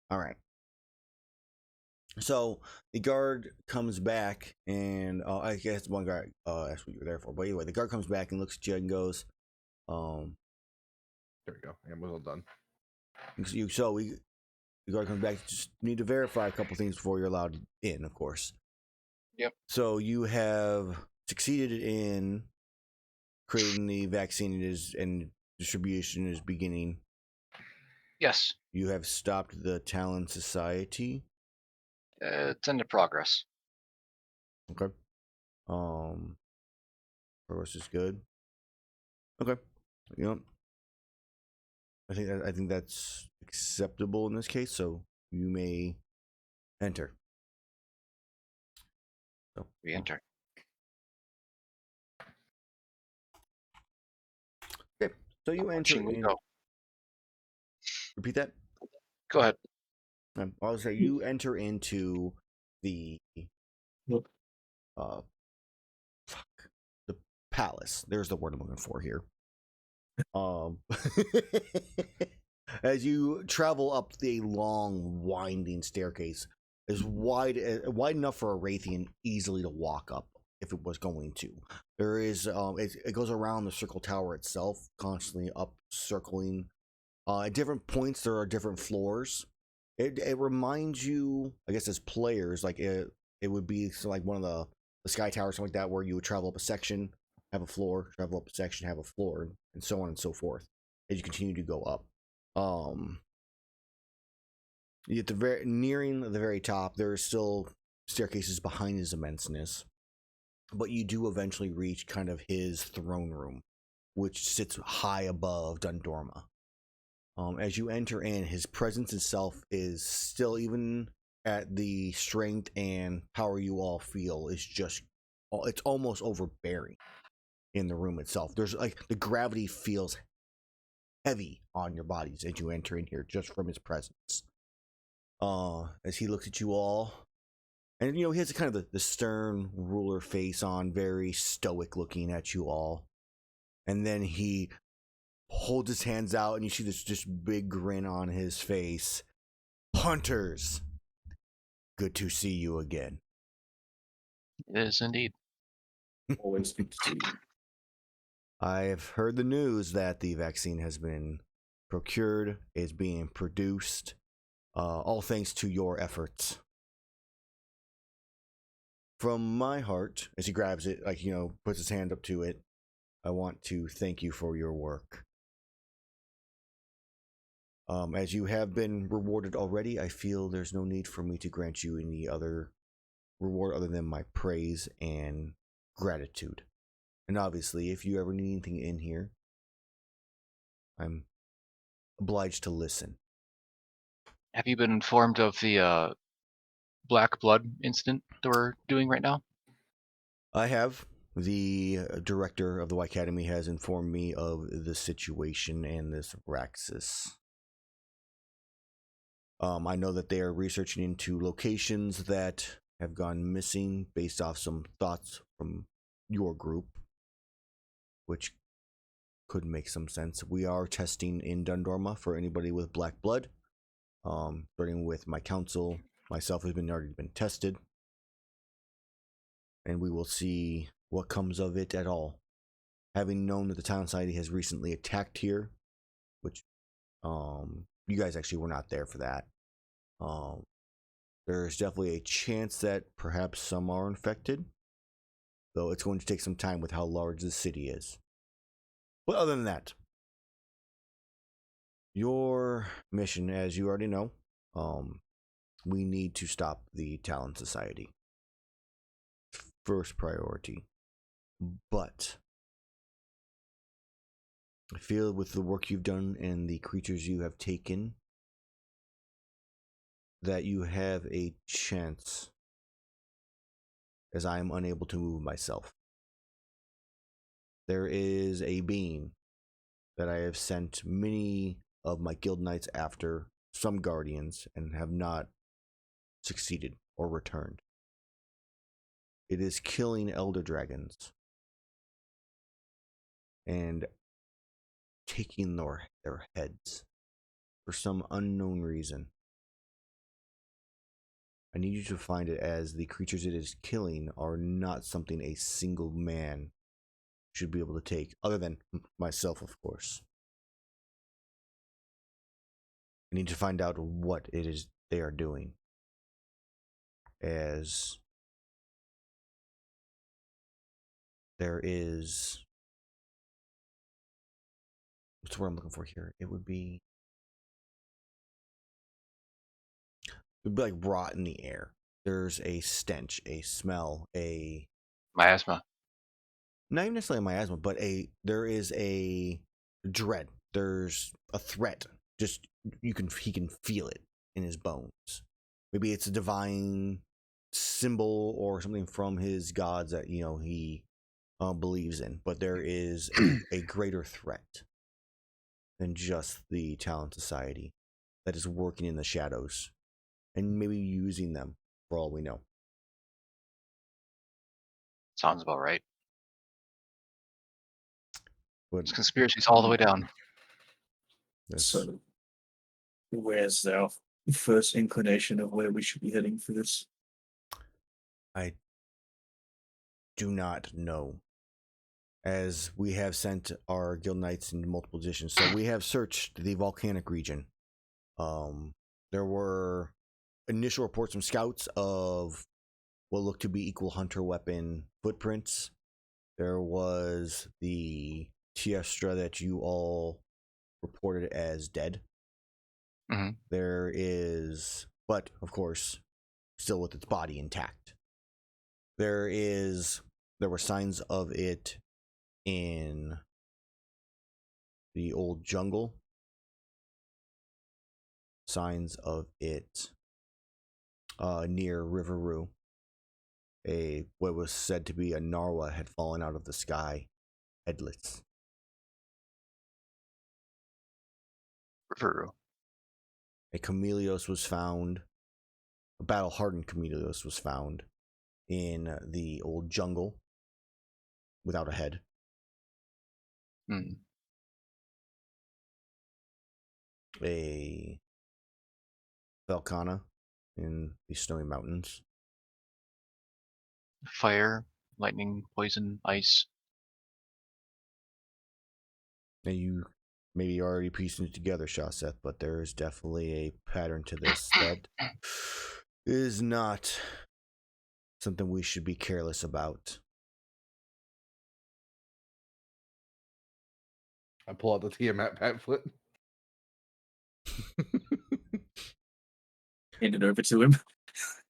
All right. So the guard comes back, and I guess one guard. That's what you were there for. But anyway, the guard comes back and looks at you and goes, There we go. I'm well done. The guard comes back. Just need to verify a couple things before you're allowed in, of course. Yep. So you have succeeded in creating the vaccine and distribution is beginning. Yes. You have stopped the Talon Society. It's into progress. Okay. Progress is good. Okay. You know, I think that's acceptable in this case. So you may enter. So We enter. okay. So you enter. We go. Repeat that. Go ahead. I'll say you enter into the the palace. There's the word I'm looking for here. As you travel up the long, winding staircase, is wide enough for a Raytheon easily to walk up if it was going to. There is it goes around the circle tower itself, constantly up circling. At different points, there are different floors. It reminds you, I guess, as players, like it would be like one of the sky towers, something like that, where you would travel up a section, have a floor, travel up a section, have a floor, and so on and so forth as you continue to go up. Nearing the very top, there are still staircases behind his immenseness, but you do eventually reach kind of his throne room, which sits high above Dundorma. As you enter in, his presence itself is still, even at the strength and power you all feel, is just, it's almost overbearing in the room itself. There's like the gravity feels heavy on your bodies as you enter in here just from his presence. As he looks at you all, and he has kind of the stern ruler face on, very stoic looking at you all, and then he holds his hands out, and you see this just big grin on his face. Hunters, good to see you again. It is indeed. Always good to see you. I've heard the news that the vaccine has been procured, is being produced, all thanks to your efforts. From my heart, as he grabs it, puts his hand up to it, I want to thank you for your work. As you have been rewarded already, I feel there's no need for me to grant you any other reward other than my praise and gratitude. And obviously, if you ever need anything in here, I'm obliged to listen. Have you been informed of the Black Blood incident that we're doing right now? I have. The director of the Y Academy has informed me of the situation and this Raxus. I know that they are researching into locations that have gone missing based off some thoughts from your group, which could make some sense. We are testing in Dundorma for anybody with black blood. Starting with my council, myself has already been tested, and we will see what comes of it at all. Having known that the Town Society has recently attacked here, which you guys actually were not there for that. There's definitely a chance that perhaps some are infected, though it's going to take some time with how large the city is. But other than that, your mission, as you already know, we need to stop the Talon Society. First priority. But I feel with the work you've done and the creatures you have taken, that you have a chance, as I am unable to move myself. There is a being that I have sent many of my guild knights after, some guardians, and have not succeeded or returned. It is killing elder dragons and taking their heads for some unknown reason. I need you to find it, as the creatures it is killing are not something a single man should be able to take, other than myself, of course. I need to find out what it is they are doing, as there is... What's the word I'm looking for here? It would be like rot in the air. There's a stench, a smell, Miasma. not even necessarily a miasma, but there is a dread. There's a threat. Just he can feel it in his bones. Maybe it's a divine symbol or something from his gods that he believes in. But there is a greater threat than just the Talon Society that is working in the shadows and maybe using them for all we know. Sounds about right. But It's conspiracies all the way down. So, where's our first inclination of where we should be heading for this? I do not know, as we have sent our guild knights in multiple positions. So we have searched the volcanic region. There were initial reports from scouts of what looked to be equal hunter weapon footprints. There was the Tiestra that you all reported as dead. Mhm. There is, but of course, still with its body intact. There were signs of it in the old jungle. Signs of it near River Roo. What was said to be a Narwa had fallen out of the sky, headless. River. A Chameleos was found. A battle-hardened Chameleos was found in the old jungle without a head. A Velcana in the Snowy Mountains. Fire, lightning, poison, ice. Now you maybe already piecing it together, Shaseth, but there is definitely a pattern to this that is not something we should be careless about. I pull out the Tiamat pamphlet. Hand it over to him.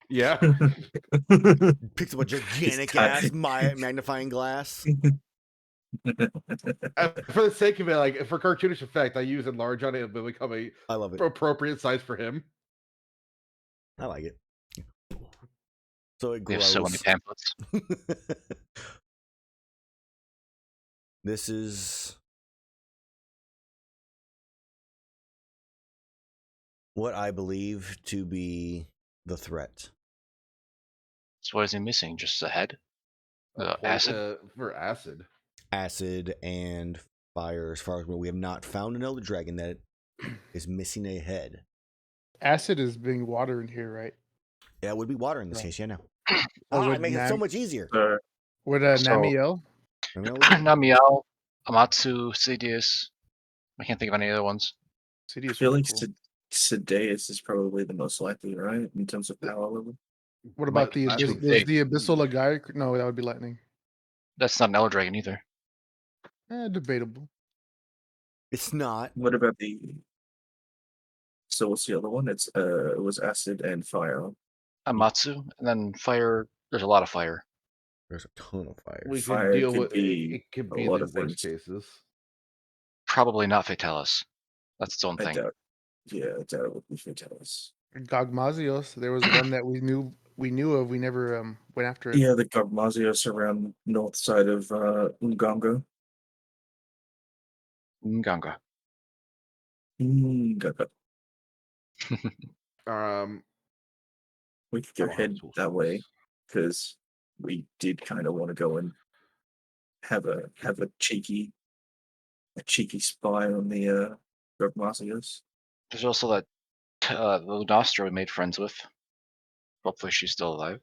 Yeah. Picks up a gigantic ass magnifying glass. For the sake of it, like for cartoonish effect, I use enlarge on it. It will become a I love it. appropriate size for him. I like it. So it We grows. have so many pamphlets. This is what I believe to be the threat. So what is he missing? Just the head? Acid? For acid. Acid and fire. As far as we have not found an elder dragon that is missing a head. Acid is being water in here, right? Yeah, it would be water in this Right. case. Yeah, no. Or It makes it so much easier. Would So- Namiel? Namiel, Amatsu, Sidious. I can't think of any other ones. I Sidious feel would like be cool. Sideus is probably the most likely, right? In terms of power level. What about the Actually, Does the Abyssal guy? No, that would be lightning. That's not an Elder Dragon either. Debatable. It's not. What about the... So what's the other one? It was acid and fire. Amatsu, and then fire. There's a lot of fire. There's a ton of fire. We Fire can deal could with be it. Could a be lot the of worst things. cases. Probably not Fatalis. That's its own I thing. doubt. Yeah, I doubt it would be Fatalis. Gogmazios. There was one that we knew of. We never went after it. Yeah, the Gogmazios around north side of Nganga. Nganga. Nganga. We could go Oh, head tool that way space. because we did kind of want to go and have a cheeky spy on the Gogmasios. There's also that the Ludostra we made friends with. Hopefully she's still alive.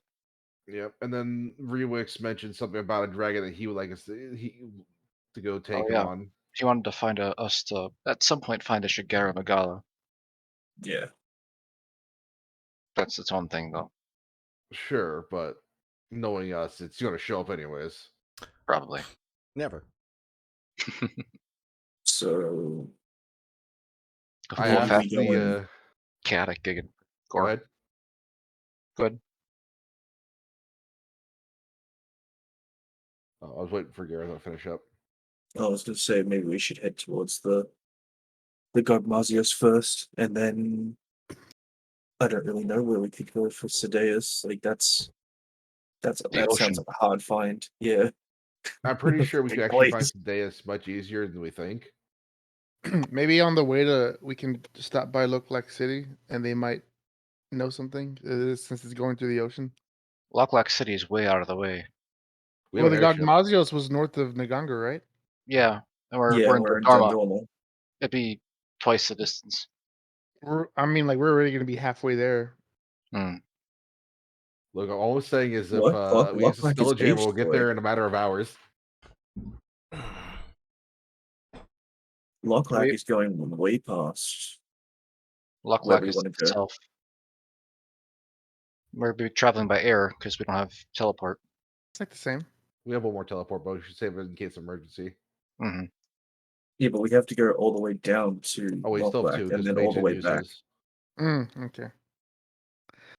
Yep. And then Rewix mentioned something about a dragon that he would like us to go take yeah. on. He wanted to find us to at some point find a Shigara Magala. Yeah. That's its own thing though. Sure, but knowing us, it's going to show up anyways. Probably. Never. So A I full Maybe asked fast we go in. the. chaotic gig. Go ahead. Good. I was waiting for Gerathor to finish up. I was going to say maybe we should head towards the Gogmasios first, and then I don't really know where we could go for Sedeus. Like that sounds ocean. like a hard find. Yeah. I'm pretty sure we Big could actually find place. Sedeus much easier than we think. Maybe on the way we can stop by Look Like City, and they might know something since it's going through the ocean. Lock City is way out of the way. We Well, have the an airship. Gogmasios was north of Naganga, right? Yeah, and we're Yeah, in we're in Dharma. Dundorma. It'd be twice the distance. We're already going to be halfway there. Hmm. Look, all I'm saying is if What? we use a Lock is Spelljammer, we'll get H-Droid. there in a matter of hours. Locklack Wait. is going way past. Lock Where we is wanna go. itself. We're be traveling by air because we don't have teleport. It's like the same. We have one more teleport, but we should save it in case of emergency. Hmm. Yeah, but we have to go all the way down to Oh, we still have Locklack two and because then Mage all the didn't way use back. his. Okay.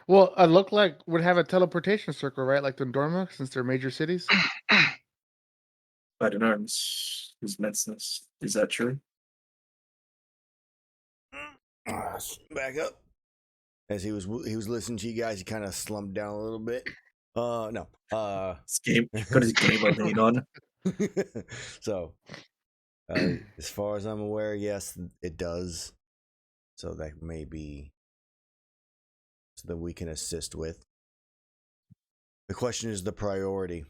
Well, a Look Like would have a teleportation circle, right? Like the Dorma, since they're major cities. I don't know. His medicines. Is that true? Back up. As he was listening to you guys, he kind of slumped down a little bit. No. His game got his gamer lean on. So, as far as I'm aware, yes, it does. So that may be so that we can assist with. The question is the priority.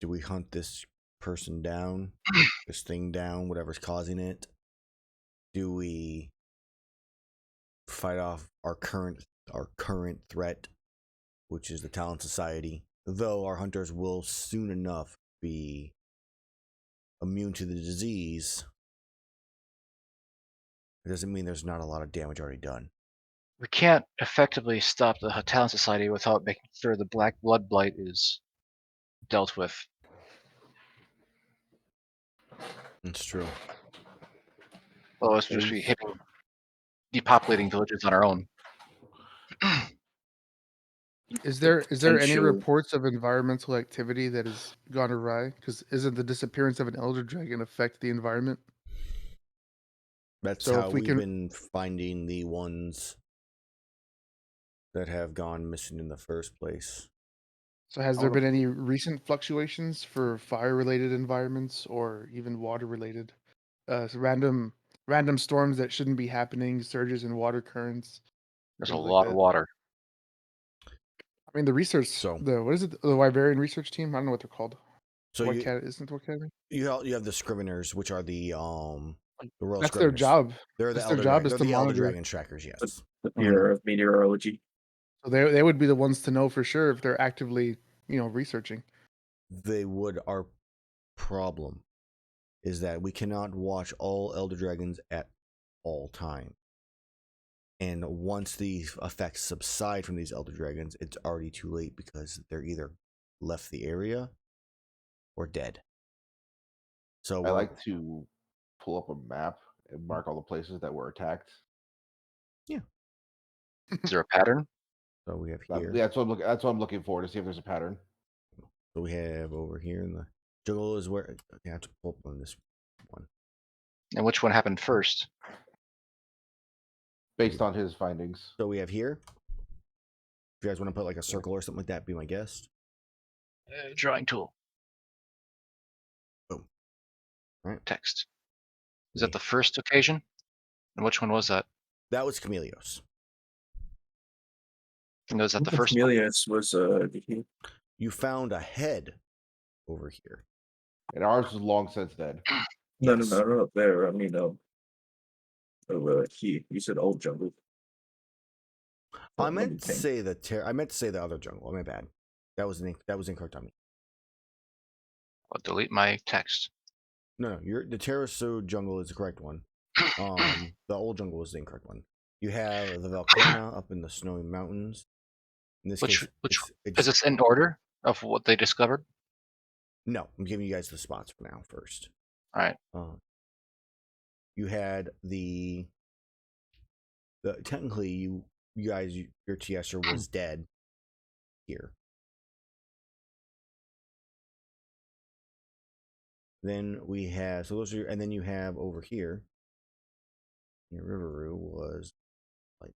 Do we hunt this person down, this thing down, whatever's causing it? Do we fight off our current threat, which is the Talon Society? Though our hunters will soon enough be immune to the disease, it doesn't mean there's not a lot of damage already done. We can't effectively stop the Talon Society without making sure the Black Blood Blight is dealt with. It's true. Otherwise, we'll just be depopulating villages on our own. Is there any Potential- reports of environmental activity that has gone awry? Because isn't the disappearance of an elder dragon affect the environment? That's So how if we we've can- been finding the ones that have gone missing in the first place. So has I there wanna- been any recent fluctuations for fire-related environments or even water-related? So random storms that shouldn't be happening, surges in water currents. There's a things like lot that. of water. I mean, the research. So- What is it? The Wyverian research team. I don't know what they're called. So White Cat isn't it White Cat? you have the Scriveners, which are the royal That's their Scriveners. job. They're the That's their elder job They're is to the elder monitor. dragon trackers. Yes. The Bureau of Meteorology. So they would be the ones to know for sure if they're actively researching. They would. Our problem is that we cannot watch all elder dragons at all time. And once the effects subside from these elder dragons, it's already too late because they're either left the area or dead. So I like to pull up a map and mark all the places that were attacked. Is there a pattern? So we have here. That's what I'm looking for, to see if there's a pattern. So we have over here in the jungle is where I have to pull up on this one. And which one happened first? Based on his findings. So we have here. If you guys want to put like a circle or something like that, be my guest. Drawing tool. Boom. Right. Text. Is that the first occasion? And which one was that? That was Chameleos. And was that the The first one? Chameleons was You found a head over here. And ours is long since dead. no, Yes. not up there. I mean, you said old jungle. I meant to say the other jungle. My bad. That was incorrect on me. I'll delete my text. No, the Terraso jungle is the correct one. The old jungle is the incorrect one. You have the Velkhana up in the snowy mountains. In this Which case, is this in order of what they discovered? No, I'm giving you guys the spots for now first. All right. You had the technically you guys your Tiestra was dead here. Then we have and then you have over here. Your Riveroo was like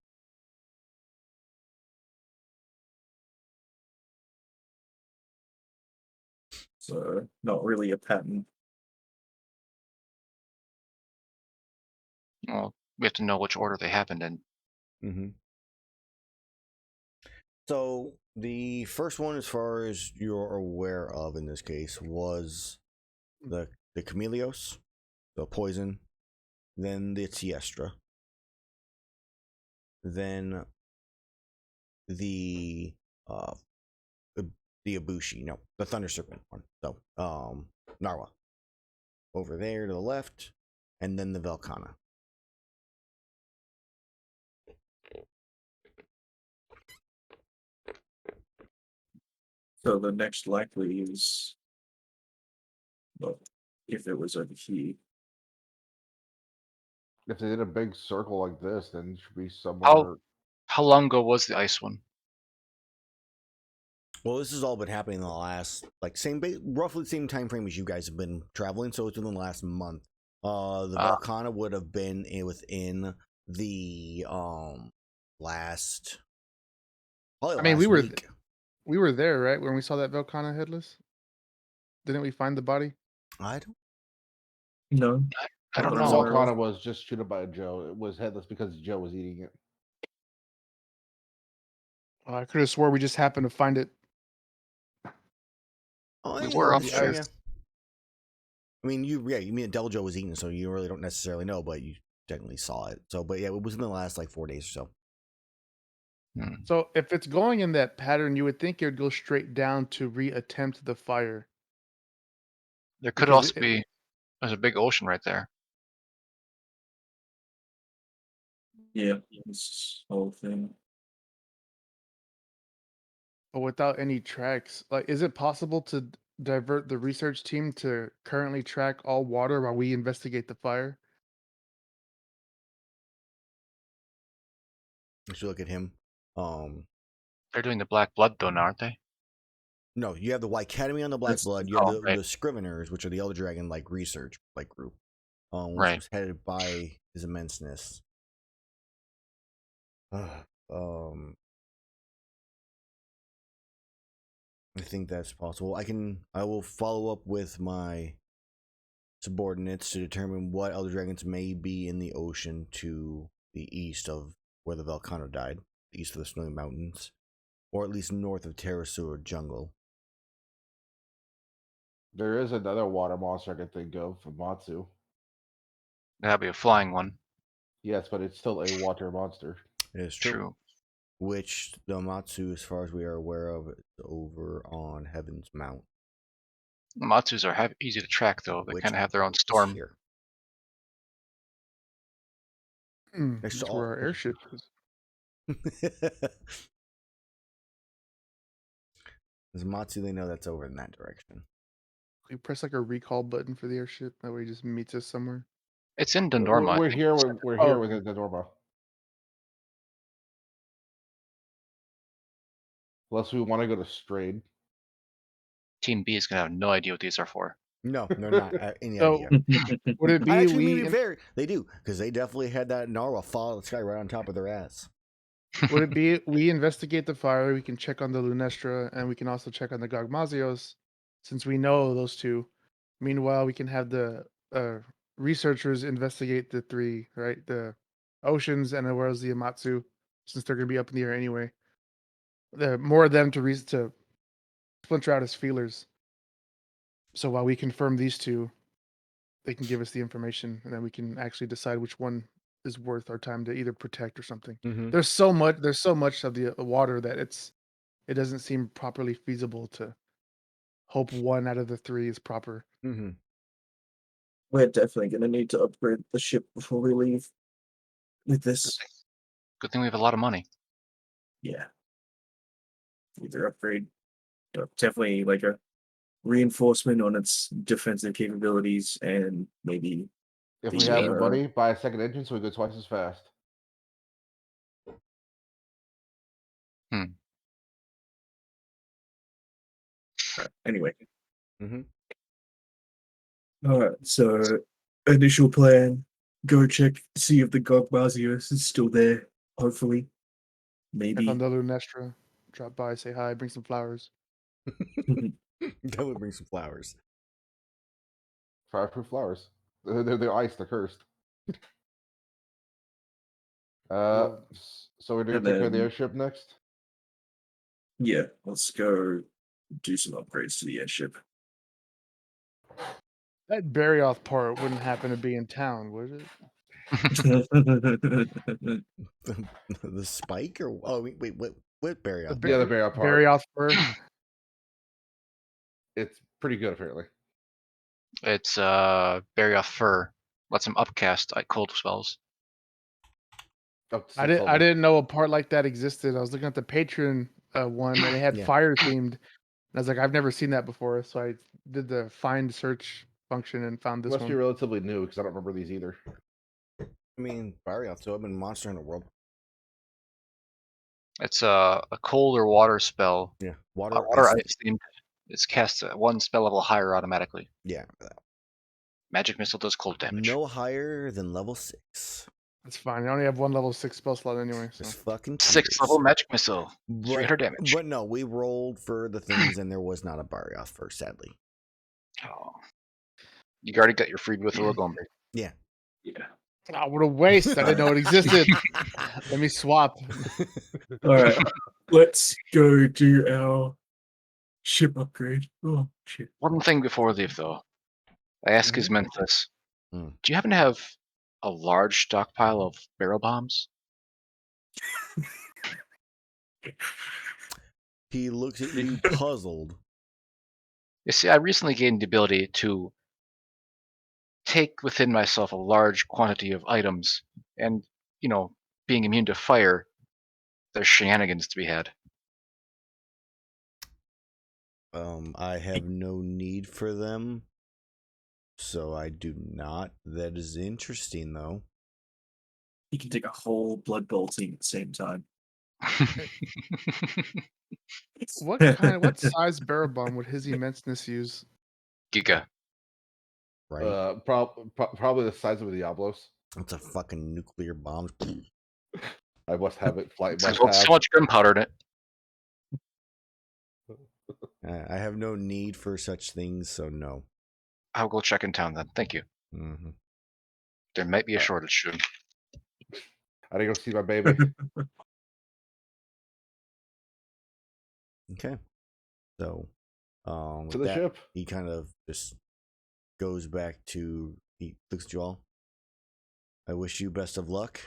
So not really a pattern. Well, we have to know which order they happened in. Mm-hmm. So the first one, as far as you're aware of in this case, was the Chameleos, the poison, then the Tiestra, then the Ibushi, no, the Thunder Serpent one. So Narwa over there to the left, and then the Velkhana. So the next likely is, well, if it was over here. If they did a big circle like this, then it should be somewhere. How long ago was the ice one? Well, this has all been happening in the last, like, roughly the same time frame as you guys have been traveling, so it's within the last month. The Velkhana would have been within the last. I mean, week. we were there, right, when we saw that Velkhana headless. Didn't we find the body? I don't. No, I don't Not know. aware of. Volcana was just shooted by Joe. It was headless because Joe was eating it. I could have swore we just happened to find it. Oh, We yeah, were up that's there. true, yeah. I mean, you mean Deljo was eating, so you really don't necessarily know, but you technically saw it. So, but yeah, it was in the last like 4 days or so. So if it's going in that pattern, you would think it would go straight down to reattempt the fire. There could Because also be. There's a big ocean right there. Yeah, this whole thing. But without any tracks, like, is it possible to divert the research team to currently track all water while we investigate the fire? You should look at him. They're doing the Black Blood though, now, aren't they? No, you have the White Academy on the Black This- Blood. You have right. the Scriveners, which are the Elder Dragon like research like group, which Right. was headed by His Immenseness. I think that's possible. I will follow up with my subordinates to determine what Elder Dragons may be in the ocean to the east of where the Velkhana died, east of the Snowy Mountains, or at least north of Terrasur Jungle. There is another water monster I can think of from Matsu. That'd be a flying one. Yes, but it's still a water monster. It is true. True. Which the Matsu, as far as we are aware of, is over on Heaven's Mount. The Matsus are easy to track though. They Which kind of have their own is storm. here. That's where our airship is. As Matsu, they know that's over in that direction. We press like a recall button for the airship. That way, he just meets us somewhere. It's in Denorma. We're I think. here. We're Oh, here okay. within the Norma. Unless we want to go to Strayed. Team B is gonna have no idea what these are for. No, they're not any So idea. would it be Actually, they do, because they definitely had that Narwa fall out of the sky right on top of their ass. would it be we investigate the fire? We can check on the Lunestra, and we can also check on the Gogmazios, since we know those two. Meanwhile, we can have the researchers investigate the three, right? The oceans and as well as the Amatsu, since they're gonna be up in the air anyway. more of them to splinter out as feelers. So while we confirm these two, they can give us the information, and then we can actually decide which one is worth our time to either protect or something. Mm-hmm. There's so much of the water that it doesn't seem properly feasible to hope one out of the three is proper. Mm-hmm. We're definitely going to need to upgrade the ship before we leave with this. Good thing we have a lot of money. Yeah. Either upgrade, definitely like a reinforcement on its defensive capabilities, and maybe If The, we have the uh, money, buy a second engine so we go twice as fast. anyway. Mm-hmm. All right. So initial plan: go check, see if the Gogmazios is still there. Hopefully, Check maybe. on the Lunestra, drop by, say hi, bring some flowers. Definitely bring some flowers. Fireproof flowers. They're iced. They're cursed. Well, So we're gonna And take care of the then- airship next. Yeah, let's go do some upgrades to the airship. that Barioth part wouldn't happen to be in town, would it? The spike or wait, what barrier? The Yeah, the barrier part. Barioth fur. It's pretty good apparently. It's Barioth fur. Lets him upcast cold spells. Up to I 6 didn't levels. know a part like that existed. I was looking at the Patreon one, and they had Yeah. fire themed. And I was like, I've never seen that before, so I did the find search function and found this Must one. be relatively new because I don't remember these either. I mean, Barioth, so I've been Monster Hunter World. It's a cold or water spell. Yeah, Water ice. ice themed. It's cast at one spell level higher automatically. Yeah, Magic missile does cold damage. no higher than level 6. That's fine. I only have one level 6 spell slot anyway. So Just fucking 6th tears. level magic missile. But- 300 damage. But no, we rolled for the things, and there was not a Barioth first, sadly. Oh. You already got your freebie with the Lagombe. Yeah. oh, what a waste! I didn't know it existed. Let me swap. All right. Let's go do our ship upgrade. Oh shit. One thing before we leave, though. I ask his Memphis. Mm. Do you happen to have a large stockpile of barrel bombs? He looks at you puzzled. You see, I recently gained the ability to take within myself a large quantity of items, and, being immune to fire, there's shenanigans to be had. I have no need for them, so I do not. That is interesting, though. You can take a whole Blood Bowl team at the same time. What size barrel bomb would his immenseness use? Giga. Right? Probably the size of a Diablos. It's a fucking nuclear bomb. I must have it. Flight There's must have. so much gunpowder in it. I have no need for such things, so no. I'll go check in town then. Thank you. Mm-hmm. There might be a shortage soon. I didn't go see my baby. Okay. So, To with the that, ship. he kind of just goes back to. He looks at you all. I wish you best of luck.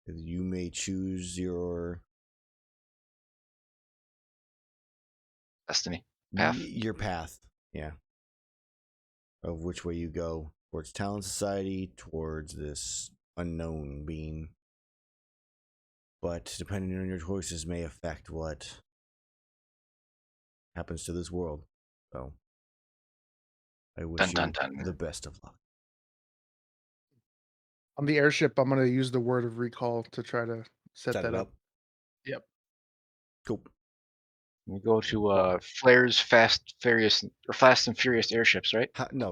You may choose your Destiny. Path. Your path. Yeah. Of which way you go towards Talon Society, towards this unknown being. But depending on your choices, may affect what happens to this world. So, I wish Dun, you dun, dun. the best of luck. On the airship, I'm gonna use the word of recall to try to set Set that it up. up. Yep. Cool. We go to Flair's Fast and Furious airships, right?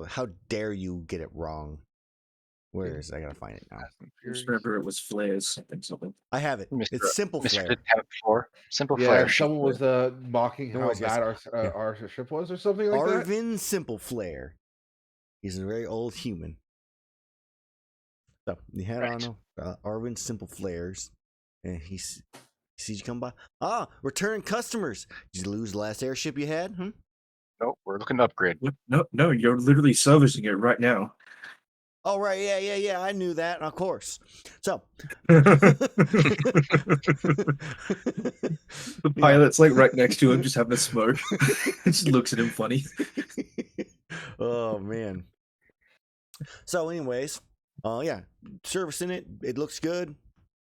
How dare you get it wrong? Where is it? I gotta find it now. Fast and Just Furious. remember it was flares. Something. I have it. Mr. It's Simple Mr. Flare. didn't have it before. Simple Yeah, Flare. someone was mocking No how worries, guys. bad our ship was, or something like that. Arvin Simple Flare. He's a very old human. So he had Right. on Arvin Simple Flares, and See you come by. Ah, returning customers. Did you lose the last airship you had? Hmm? Nope, we're looking to upgrade. No, you're literally servicing it right now. Oh, right. Yeah. I knew that, of course. So. The pilot's like right next to him, just having a smoke. Just looks at him funny. Oh, man. So, anyways, yeah, servicing it. It looks good.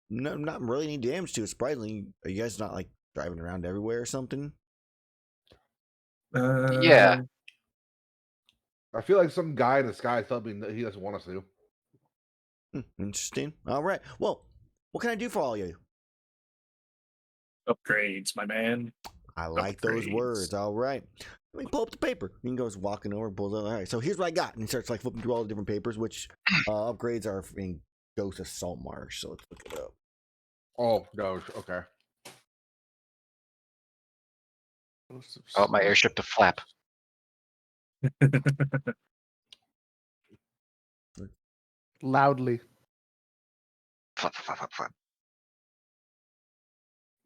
No, not really any damage to it. Surprisingly, are you guys not like driving around everywhere or something? Yeah. I feel like some guy in the sky is telling me that he doesn't want us to. Interesting. All right. Well, what can I do for all of you? Upgrades, my man. I like those Upgrades. words. All right. Let me pull up the paper. He goes walking over, pulls out. All right. So here's what I got. And he starts like flipping through all the different papers, which upgrades are in Ghost of Saltmarsh. So let's look it up. Oh, no. Okay. I want my airship to flap. Loudly. Flap, flap, flap, flap.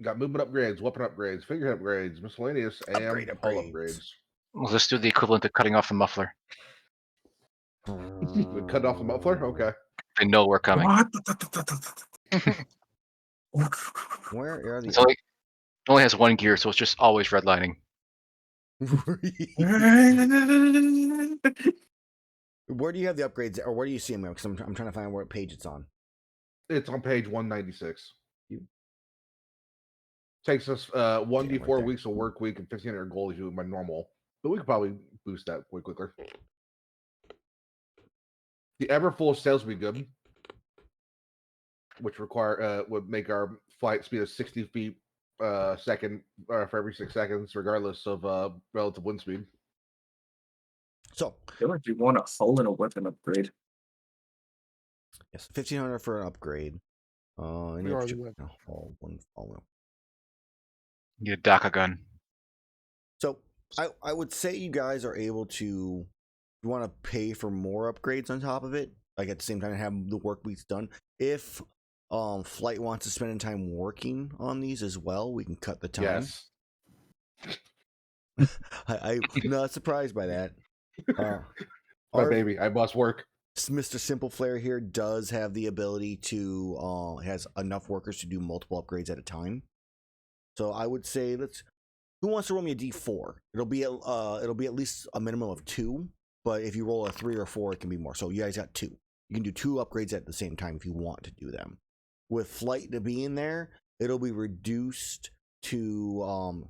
Got movement upgrades, weapon upgrades, finger upgrades, miscellaneous, and Upgrade hull upgrades. upgrades. We'll just do the equivalent of cutting off the muffler. We cut off the muffler? Okay. They know we're coming. What? Where are It the? only has one gear, so it's just always redlining. Where do you have the upgrades, or where do you see them? Because I'm trying to find what page it's on. It's on page 196. You- Takes us right 1d4 there. weeks of work week and 1,500 gold is my normal. But we could probably boost that way quicker. The ever full sails would be good, which would make our flight speed of 60 feet second for every 6 seconds, regardless of relative wind speed. So I feel like you want a hull and a weapon upgrade. yes, 1,500 for an upgrade. Any We already extra? went. No, one. Need a DACA gun. So I would say you guys are able to. You want to pay for more upgrades on top of it, like at the same time have the work weeks done. If Flight wants to spend time working on these as well, we can cut the time. Yes. I'm not surprised by that. My Our- baby, I must work. Mr. Simple Flare here does have the ability to has enough workers to do multiple upgrades at a time. So I would say who wants to roll me a D4? It'll be at least a minimum of 2, but if you roll a 3 or 4, it can be more. So you guys got 2. You can do 2 upgrades at the same time if you want to do them. With Flight to be in there, it'll be reduced to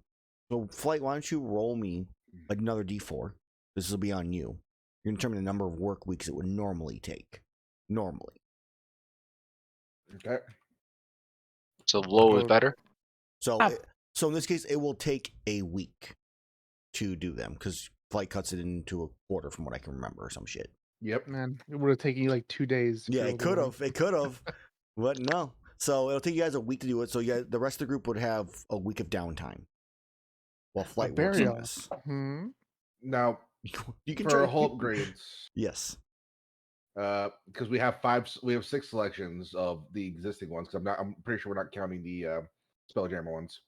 so Flight, why don't you roll me another D4? This will be on you. You're gonna determine the number of work weeks it would normally take. Normally. Okay. So low is better. So, Ah. so in this case, it will take a week to do them because Flight cuts it into a quarter, from what I can remember, or some shit. Yep. Man, it would have taken you like 2 days. to Yeah, roll it the could one. have. It could have. But no. So it'll take you guys a week to do it. So yeah, the rest of the group would have a week of downtime while Flight works on burial. this. Hmm? Now, You can for try our hull upgrades, Yes. because we have 6 selections of the existing ones. Because I'm pretty sure we're not counting the Spelljammer ones.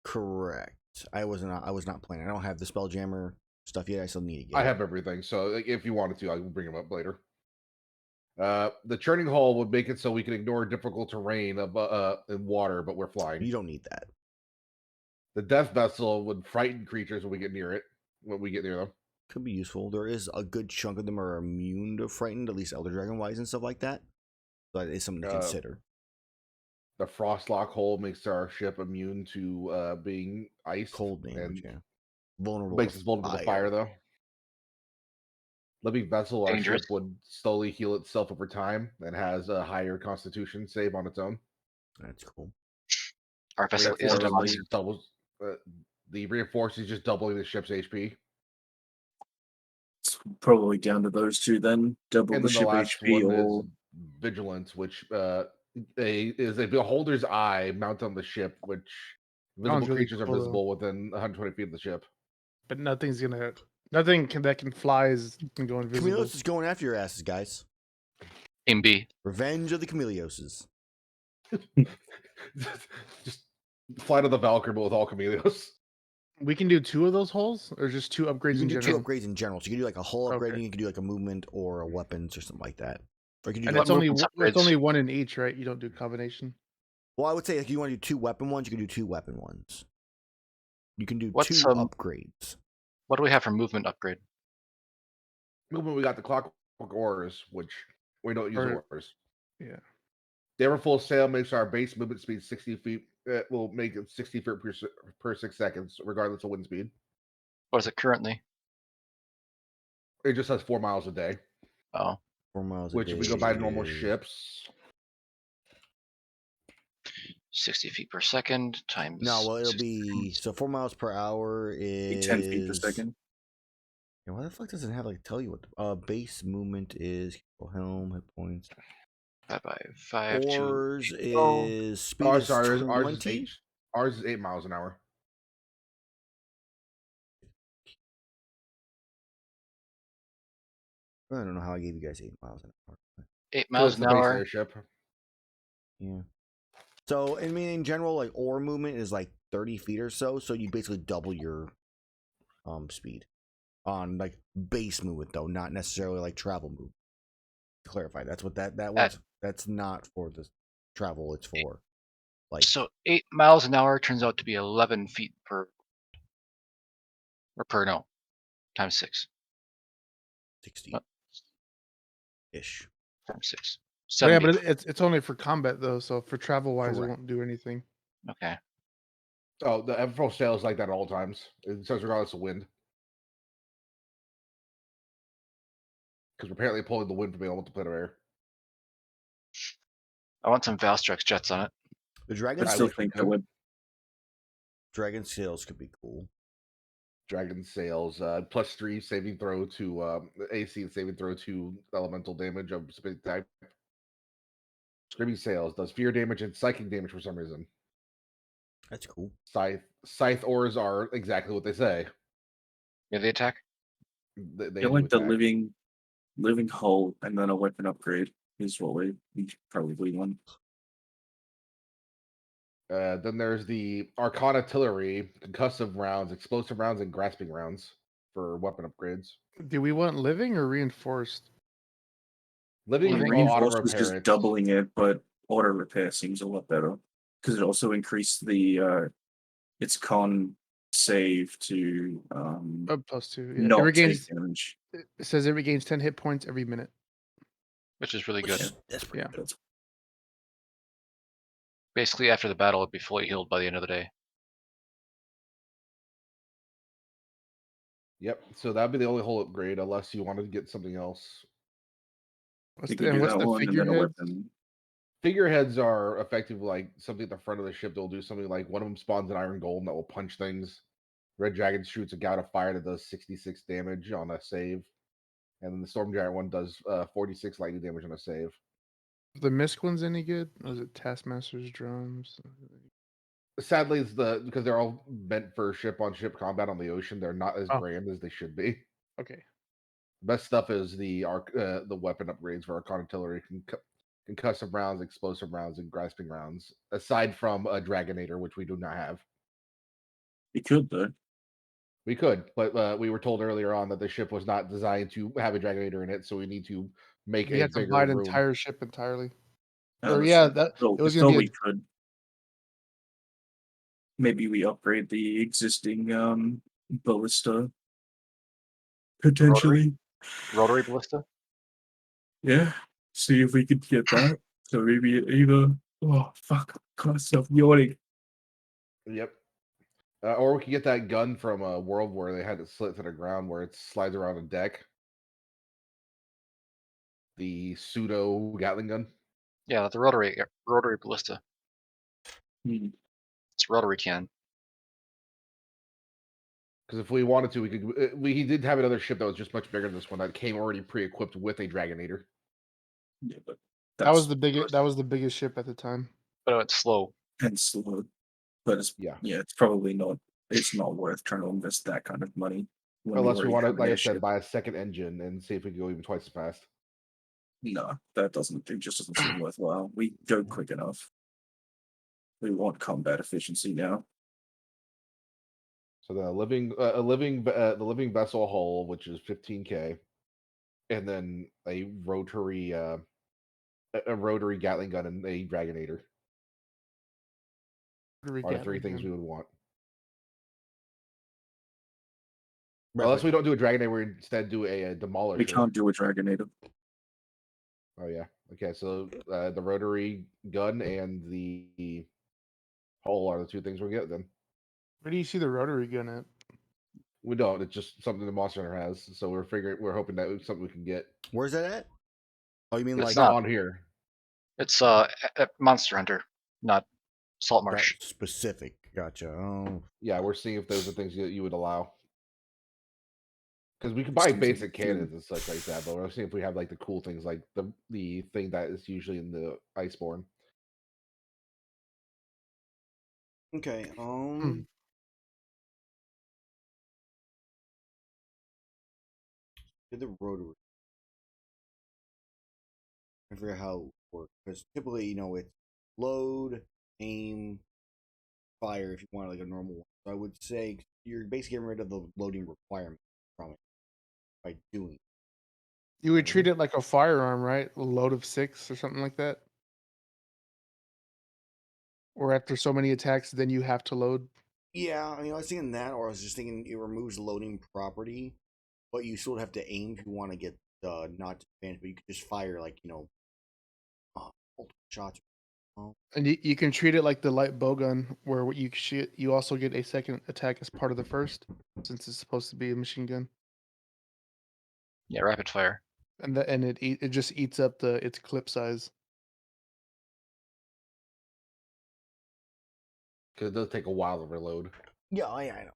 Correct. I was not playing. I don't have the Spelljammer stuff yet. I still need to get I it. have everything, so like, if you wanted to, I will bring them up later. The churning hull would make it so we can ignore difficult terrain in water, but we're flying. You don't need that. The death vessel would frighten creatures when we get near them. Could be useful. There is a good chunk of them are immune to frightened, at least Elder Dragon wise and stuff like that. So that is something to consider. The Frostlock hull makes our ship immune to being iced. Cold damage, and yeah. Vulnerable. makes us vulnerable to fire, though. Living vessel, our Dangerous. ship would slowly heal itself over time and has a higher constitution save on its own. That's cool. Our vessel is Reinforced device. doubles. The reinforced is just doubling the ship's HP. It's probably down to those two then. Double And the then the ship last HP one or is vigilance, which is a beholder's eye mounted on the ship, which visible really creatures cool, are though. visible within 120 feet of the ship. But nothing that can fly can go invisible. Chameleos is going after your asses, guys. Team B. Revenge of the Chameleoses. Just fly to the Valkyrie, but with all Camellios. We can do 2 of those holes, or just 2 upgrades You can in do general. 2 upgrades in general. So you can do like a hull upgrade, Okay. and you can do like a movement or a weapons or something like that. Or you can do And like, it's only movements it's upgrades? only 1 in each, right? You don't do combination. well, I would say like you want to do 2 weapon ones, you can do 2 weapon ones. You can do What's 2 upgrades. what do we have for movement upgrade? Movement, we got the clockwork ores, which we don't use Or- ores. Yeah. The ever full sail makes our base movement speed 60 feet. It will make it 60 feet per 6 seconds, regardless of wind speed. What is it currently? It just has 4 miles a day. Oh, 4 miles a Which, day. if we go by normal ships, 60 feet per second times. No, well, it'll 60 be seconds. so 4 miles per hour Be is 10 feet per second. Yeah, why the fuck doesn't it have like tell you what the base movement is? Helm, hit points. 5 by 5 to Ours Oh. is speed ours, is ours is 20. ours is 8 miles an hour. I don't know how I gave you guys 8 miles an hour. 8 So miles it's an the base hour. airship. Yeah. So I mean, in general, like ore movement is like 30 feet or so. So you basically double your speed on like base movement, though, not necessarily like travel movement. To clarify, that's what that was. That's not for the travel. It's for like So 8 miles an hour turns out to be 11 feet per. Or per no, times 6. 60 ish. Times 6. But yeah, 70. but it's only for combat though, so for travel wise, it Correct. won't do anything. Okay. Oh, the ever full sail is like that at all times. It says regardless of wind. Because we're apparently pulling the wind from the multiplicator air. I want some Valstrax jets on it. The I dragon still wish we think that could. would. dragon sails could be cool. Dragon sails, +3 saving throw to AC and saving throw to elemental damage of specific type. Screaming sails does fear damage and psychic damage for some reason. That's cool. Scythe ores are exactly what they say. Yeah, they attack. They I do feel like the attack. living hull and then a weapon upgrade is what we probably want. Then there's the Arcana Artillery, concussive rounds, explosive rounds, and grasping rounds for weapon upgrades. Do we want living or reinforced? Living Living will auto Reinforced was repair just it. doubling it, but auto repair seems a lot better because it also increased the its con save to +2. Yeah. It not regains. take damage. It says it regains 10 hit points every minute. Which is really Which good. is- That's pretty Yeah. good. That's Basically, after the battle, it'd be fully healed by the end of the day. Yep. So that'd be the only whole upgrade, unless you wanted to get something else. What's you the, could and do what's that the one and then a figurehead? weapon. Figureheads are effective, like something at the front of the ship. They'll do something like one of them spawns an iron golem that will punch things. Red Dragon shoots a gout of fire that does 66 damage on a save, and then the Storm Giant one does 46 lightning damage on a save. The Misk one's any good? Was it Taskmaster's drums? Sadly, it's because they're all meant for ship-on-ship combat on the ocean. They're not as Oh. grand as they should be. Okay. Best stuff is the weapon upgrades for Arcana Artillery, concussive rounds, explosive rounds, and grasping rounds. Aside from a Dragonator, which we do not have. You could though. We could, but we were told earlier on that the ship was not designed to have a Dragonator in it, so we need to make We a had to bigger buy an room. entire ship entirely. Oh, Or that's yeah, right. that Oh, it was we gonna thought be we could. Maybe we upgrade the existing ballista. Potentially. Rotary ballista? Yeah. See if we could get that. So maybe either. Oh fuck! Can't stop yawning. Yep. Or we could get that gun from a world where they had it slit to the ground, where it slides around a deck. The pseudo Gatling gun. Yeah, the rotary ballista. Hmm. It's rotary cannon. Because if we wanted to, we could. He did have another ship that was just much bigger than this one that came already pre-equipped with a Dragonator. Yeah, but that was the biggest ship at the time. But it's slow. and slow. But it's Yeah. it's probably not. It's not worth trying to invest that kind of money. when Unless we already want to, have an like I airship. said, buy a second engine and see if we can go even twice as fast. No, that doesn't. It just doesn't seem worthwhile. We go quick enough. We want combat efficiency now. So the living vessel hull, which is 15K, and then a rotary Gatling gun and a Dragonator are the three things we would want. Unless we don't do a Dragonator, we instead do a Demolisher. We can't do a Dragonator. Oh yeah. Okay, so the rotary gun and the hull are the two things we'll get then. Where do you see the rotary gun at? We don't. It's just something the Monster Hunter has. So we're hoping that it's something we can get. Where's that at? Oh, you mean It's like not. on here? It's Monster Hunter, not Salt Marsh. that specific? Gotcha. Oh, Yeah, we're seeing if those are things that you would allow. Because we can buy basic cannons and such like that, but we're seeing if we have like the cool things like the thing that is usually in the Iceborne. okay. Did the rotary? I forget how it works because typically, it's load, aim, fire. If you want like a normal one, so I would say you're basically getting rid of the loading requirement from it by doing it. You would treat it like a firearm, right? A load of 6 or something like that. Or after so many attacks, then you have to load. Yeah, I was thinking that, or I was just thinking it removes loading property, but you still have to aim if you want to get not disadvantage, but you could just fire like multiple shots. And you can treat it like the light bowgun, where you also get a second attack as part of the first, since it's supposed to be a machine gun. Yeah, rapid fire. And it just eats up its clip size. Because it does take a while to reload. Yeah, I know.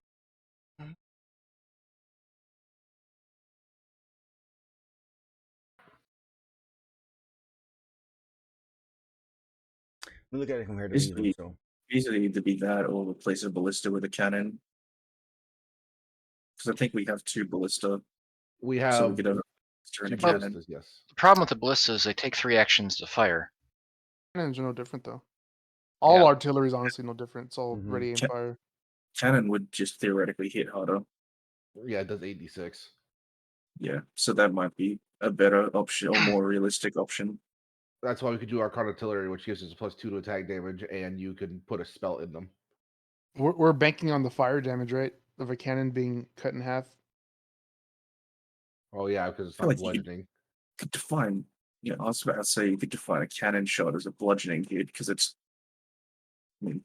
Let me look at it compared to these ones. So Easily either be that or replace a ballista with a cannon. Because I think we have 2 ballista. We have So we could have a two ballista and a cannon. ballistas, yes. The problem with the ballista is they take 3 actions to fire. Cannons are no different though. All Yeah. artillery is honestly no different. It's all Mhm. ready aim fire. Cannon would just theoretically hit harder. Yeah, it does 86. Yeah, so that might be a better option or more realistic option. That's why we could do Archon Artillery, which gives us a +2 to attack damage, and you can put a spell in them. We're banking on the fire damage, right? Of a cannon being cut in half. Oh yeah, because it's I feel not like you bludgeoning. could define, I was about to say you could define a cannon shot as a bludgeoning hit because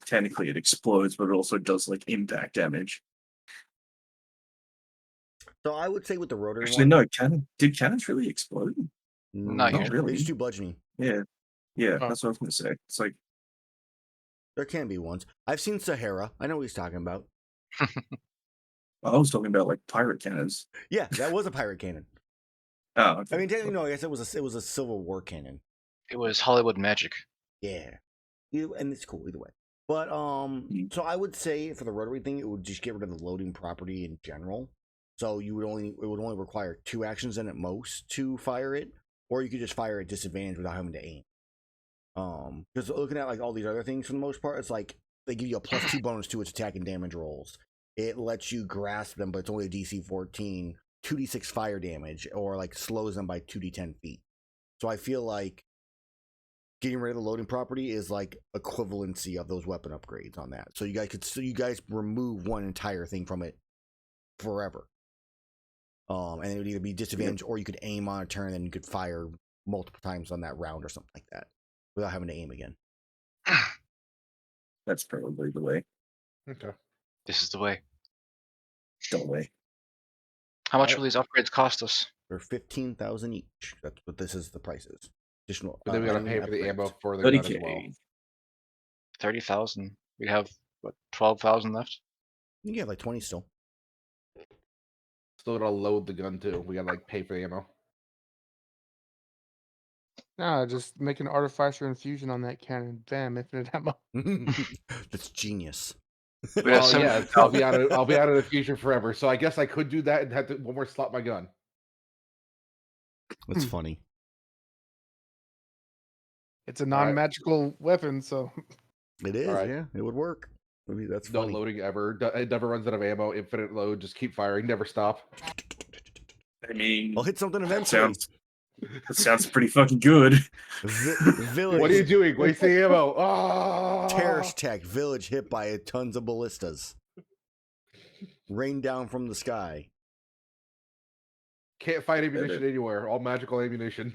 technically it explodes, but it also does like impact damage. So I would say with the rotary Actually, one, no, did cannons really explode? Not Not usually. really. They just do bludgeoning. Yeah, Oh. that's what I was gonna say. It's like There can be ones. I've seen Sahara. I know what he's talking about. I was talking about like pirate cannons. Yeah, that was a pirate cannon. Oh, okay. I mean, technically, no. I guess it was a Civil War cannon. It was Hollywood magic. Yeah, and it's cool either way. But so I would say for the rotary thing, it would just get rid of the loading property in general. So it would only require 2 actions in at most to fire it, or you could just fire at disadvantage without having to aim. Because looking at like all these other things for the most part, it's like they give you a +2 bonus to its attack and damage rolls. It lets you grasp them, but it's only a DC 14, 2d6 fire damage, or like slows them by 2d10 feet. So I feel like getting rid of the loading property is like equivalency of those weapon upgrades on that. So you guys remove one entire thing from it forever. And it would either be disadvantage or you could aim on a turn and you could fire multiple times on that round or something like that without having to aim again. That's probably the way. Okay. This is the way. The way. How much will these upgrades cost us? They're 15,000 each. That's what this is. The prices. Additional. But then we gotta item pay for the upgrades. ammo for the gun as 30K. well. 30,000. We have what, 12,000 left? You have like 20 still. Still gotta load the gun too. We gotta like pay for the ammo. Nah, just make an artificer infusion on that cannon. Bam, infinite ammo. That's genius. We have Well, yeah, I'll be out of the future forever. So I guess I could do that and have to one more slot my gun. That's funny. It's a non-magical weapon, so It is, Alright. yeah. It would work. Maybe that's No funny. loading ever. It never runs out of ammo. Infinite load. Just keep firing. Never stop. I mean, I'll hit something that eventually. sounds pretty fucking good. Village. What are you doing? Wasting ammo. Ah! Terrorist attack. Village hit by tons of ballistas. Rain down from the sky. Can't find ammunition anywhere. All magical ammunition.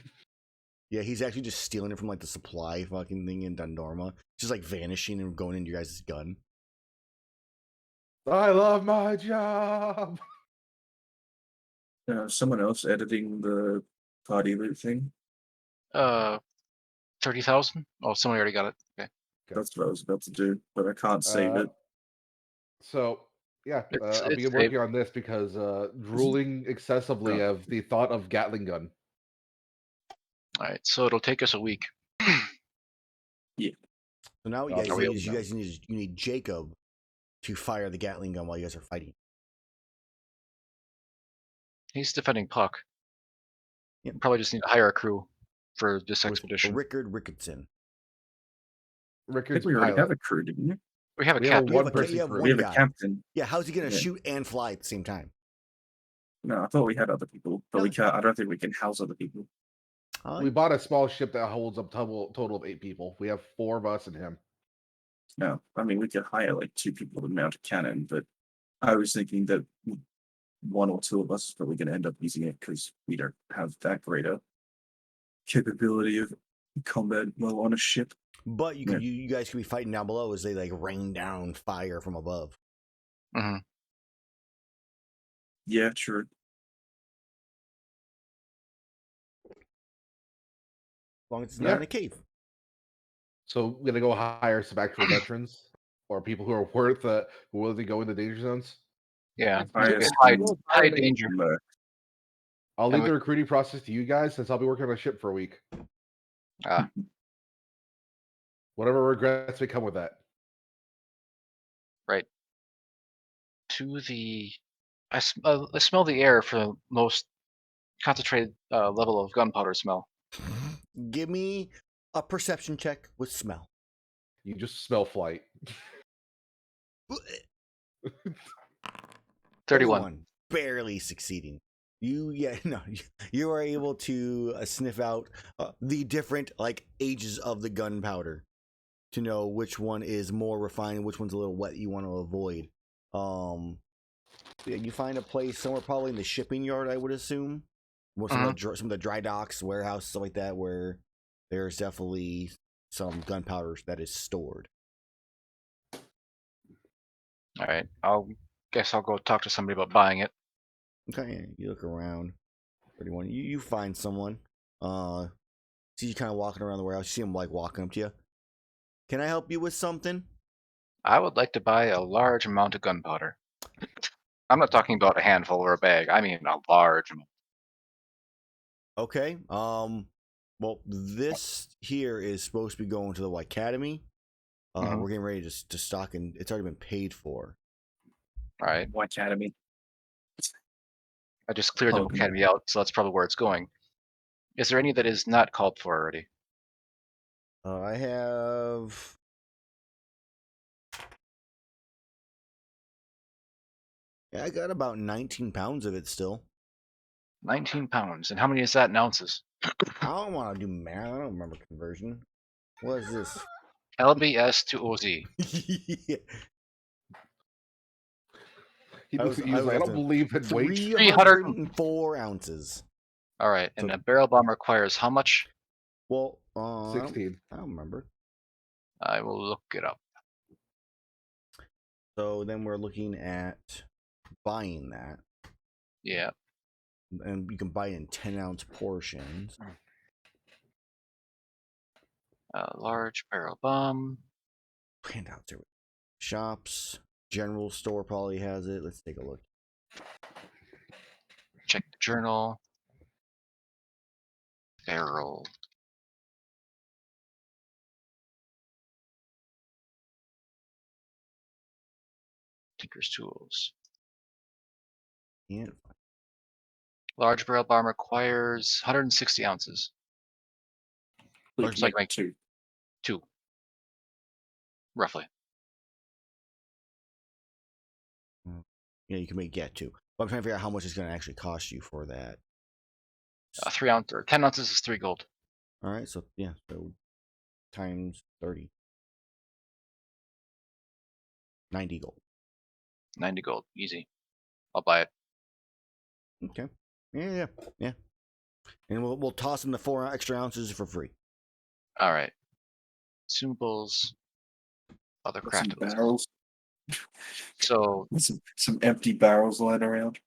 Yeah, he's actually just stealing it from like the supply fucking thing in Dundorma. Just like vanishing and going into your guys' gun. I love my job. Someone else editing the party loot thing. 30,000. Oh, someone already got it. Okay. That's what I was about to do, but I can't save it. So yeah, It's- I'll it's be working on this because drooling excessively Oh. of the thought of Gatling gun. All right, so it'll take us a week. So now what you Oh, guys are we need open is you now? guys need Jacob to fire the Gatling gun while you guys are fighting. He's defending Puck. Yep. Probably just need to hire a crew for this With expedition. Rickard Rickardson. I Rickard's think we already pilot. have a crew, didn't we? We have a We have captain. one you person have crew. one We have a guy. captain. Yeah, how's he gonna Yeah. shoot and fly at the same time? No, I thought we had other people, but we No. can't. I don't think we can house other people. We bought a small ship that holds a total of 8 people. We have 4 of us and him. No, I mean we could hire like 2 people to mount a cannon, but I was thinking that 1 or 2 of us are probably going to end up using it because we don't have that greater capability of combat while on a ship. But you could you guys could be fighting down below as they like rain down fire from above. Hmm. Yeah, true. As long as it's Yeah. not in a cave. So we're gonna go hire some actual veterans or people who are worth who willing to go into danger zones. Yeah, Hire it's some- high danger. I'll And leave we- the recruiting process to you guys since I'll be working on a ship for a week. Whatever regrets may come with that. Right. To the, I smell the air for the most concentrated level of gunpowder smell. Give me a perception check with smell. You just smell flight. 31. Barely succeeding. You are able to sniff out the different like ages of the gunpowder to know which one is more refined and which one's a little wet you want to avoid. Yeah, you find a place somewhere probably in the shipping yard, I would assume, or some of the dry docks, warehouse, stuff like that, where there's definitely some gunpowder that is stored. All right, guess I'll go talk to somebody about buying it. Okay, you look around. 31. You find someone. See you kind of walking around the warehouse. You see him like walking up to you. Can I help you with something? I would like to buy a large amount of gunpowder. I'm not talking about a handful or a bag. I mean a large amount. Okay. Well, this here is supposed to be going to the academy. We're getting ready to stock, and it's already been paid for. All right. Academy. I just cleared the academy out, so that's probably where it's going. Is there any that is not called for already? I have. Yeah, I got about 19 pounds of it still. 19 pounds. And how many is that in ounces? I don't want to do math. I don't remember conversion. What is this? LBS to OZ. Yeah. He I looks was- at you. He's I like, I was don't at believe in weight. 304 ounces. All right. And So- a barrel bomb requires how much? Well, 16. I don't remember. I will look it up. So then we're looking at buying that. Yeah. And you can buy it in 10-ounce portions. Large barrel bomb. Handouts. Shops. General store probably has it. Let's take a look. Check the journal. Barrel. Tinker's Tools. Can't Large barrel bomb requires 160 ounces. We Looks can like make 2. 2. roughly. Yeah, you can make get to. But I'm trying to figure out how much it's going to actually cost you for that. 3 ounce or 10 ounces is 3 gold. All right, so yeah, so times 30. 90 gold. 90 gold, easy. I'll buy it. Okay. Yeah. And we'll toss in the 4 extra ounces for free. All right. Consumables, other Some craftables. barrels. So Some empty barrels lying around.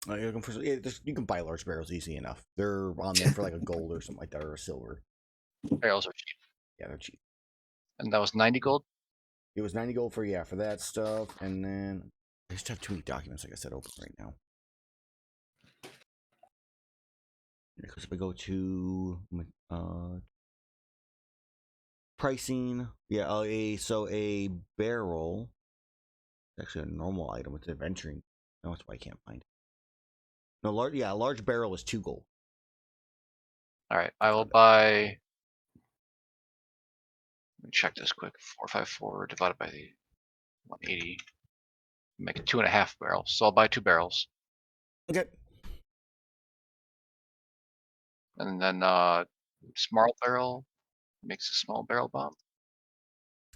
You're looking for, yeah, you can buy large barrels easy enough. They're on there for like a gold or something like that, or a silver. barrels are cheap. Yeah, they're cheap. And that was 90 gold? It was 90 gold for that stuff, and then I just have too many documents, like I said, open right now. Because if we go to pricing, yeah, a barrel, actually a normal item. It's adventuring. No, that's why I can't find it. No, a large barrel is 2 gold. All right, I will buy. Let me check this quick. 454 divided by the 180. Make it 2.5 barrels. So I'll buy 2 barrels. Okay. And then small barrel makes a small barrel bomb.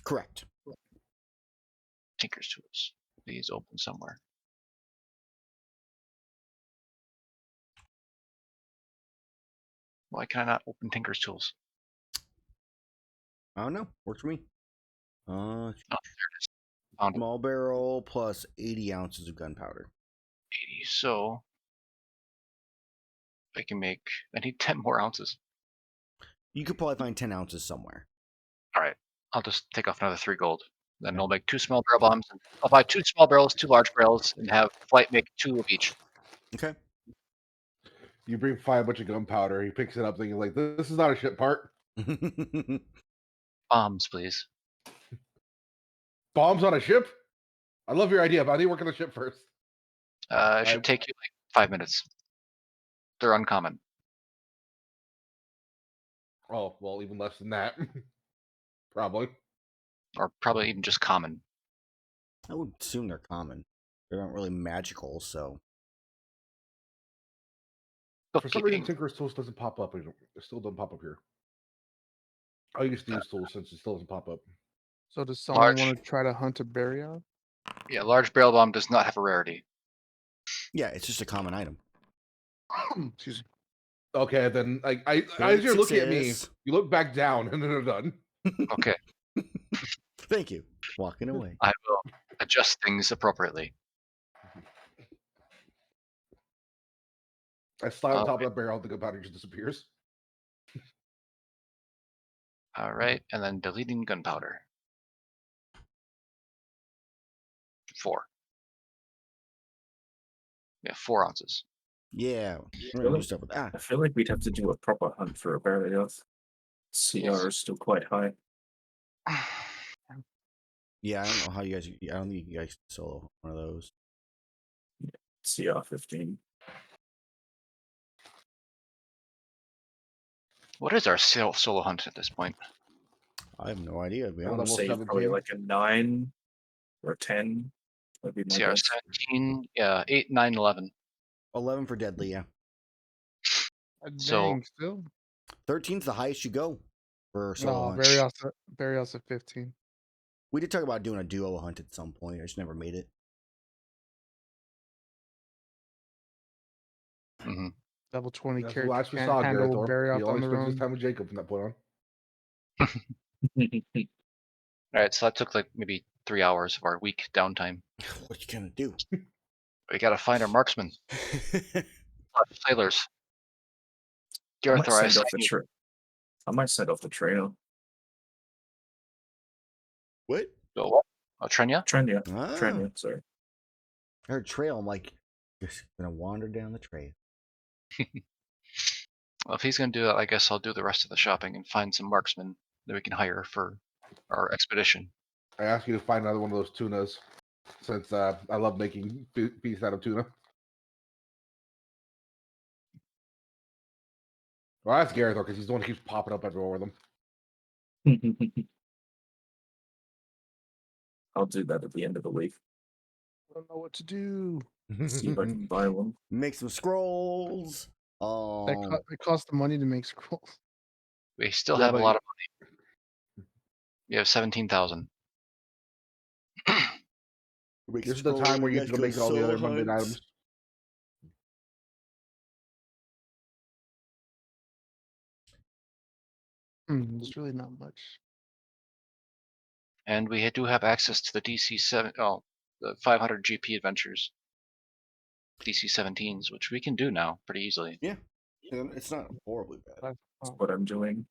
Correct. Tinker's tools. These open somewhere. Why can I not open Tinker's tools? I don't know. Works for me. Oh, there it is. Found it. Small barrel plus 80 ounces of gunpowder. 80. So I can make. I need 10 more ounces. You could probably find 10 ounces somewhere. All right, I'll just take off another 3 gold. Then Okay. I'll make 2 small barrel bombs. And I'll buy 2 small barrels, 2 large barrels, and have Flight make 2 of each. Okay. You bring 5 bunch of gunpowder. He picks it up, thinking like, "This is not a ship part. Bombs, please. Bombs on a ship? I love your idea, but I need to work on the ship first." It should take you like 5 minutes. They're uncommon. Oh well, even less than that, probably. Or probably even just common. I would assume they're common. They're not really magical, so. For some reason, Bookkeeping. Tinker's Tools doesn't pop up. It still doesn't pop up here. I use these tools since it still doesn't pop up. So does someone Large. want to try to hunt a Baryon? Yeah, large barrel bomb does not have a rarity. Yeah, it's just a common item. Excuse me. Okay, then I Right, as you're looking at me, success. you look back down, and then they're done. Okay, Thank you. Walking away. I will adjust things appropriately. I slide on top of that barrel, the gunpowder just disappears. All right, and then deleting gunpowder. 4. Yeah, 4 ounces. Yeah, we're gonna do stuff with that. I feel like we'd have to do a proper hunt for a Barrios. CR is still quite high. Yeah, I don't know how you guys. I don't think you guys can solo one of those. CR 15. What is our solo hunt at this point? I have no idea. To be I want to honest. say 17. probably like a 9 or 10. That'd be my CR guess. 17, yeah, 8, 9, 11. 11 for deadly. Yeah, So- Dang, still. 13's the highest you go for solo No, hunt. Barryos at 15. We did talk about doing a duo hunt at some point. I just never made it. Mm-hmm. Level 20 That's the character last we can't saw handle Gerathor. He Barryos only on their spends his own. time with Jacob from that point on. All right, so that took like maybe 3 hours of our week downtime. What you gonna do? We gotta find our marksmen, sailors. I might Gerathor, I send saw off the you. trail. I might send off the trail. What? Oh, what? Oh, Trenya? Trenya. Ah, Trenya, sorry. I heard trail. I'm like, just gonna wander down the trail. Well, if he's gonna do that, I guess I'll do the rest of the shopping and find some marksmen that we can hire for our expedition. I asked you to find another one of those tunas, since I love making feast out of tuna. Well, that's Gerathor because he's the one who keeps popping up everywhere with them. I'll do that at the end of the week. I don't know what to do. See if I can buy one. Make some scrolls. It costs the money to make scrolls. We still Yeah, have a but lot of money. We have 17,000. make This some is the time where you guys get to make all the other mundane items. There's really not much. And we do have access to the the 500 GP adventures. DC 17s, which we can do now pretty easily. Yeah, it's not horribly bad. That's what I'm doing.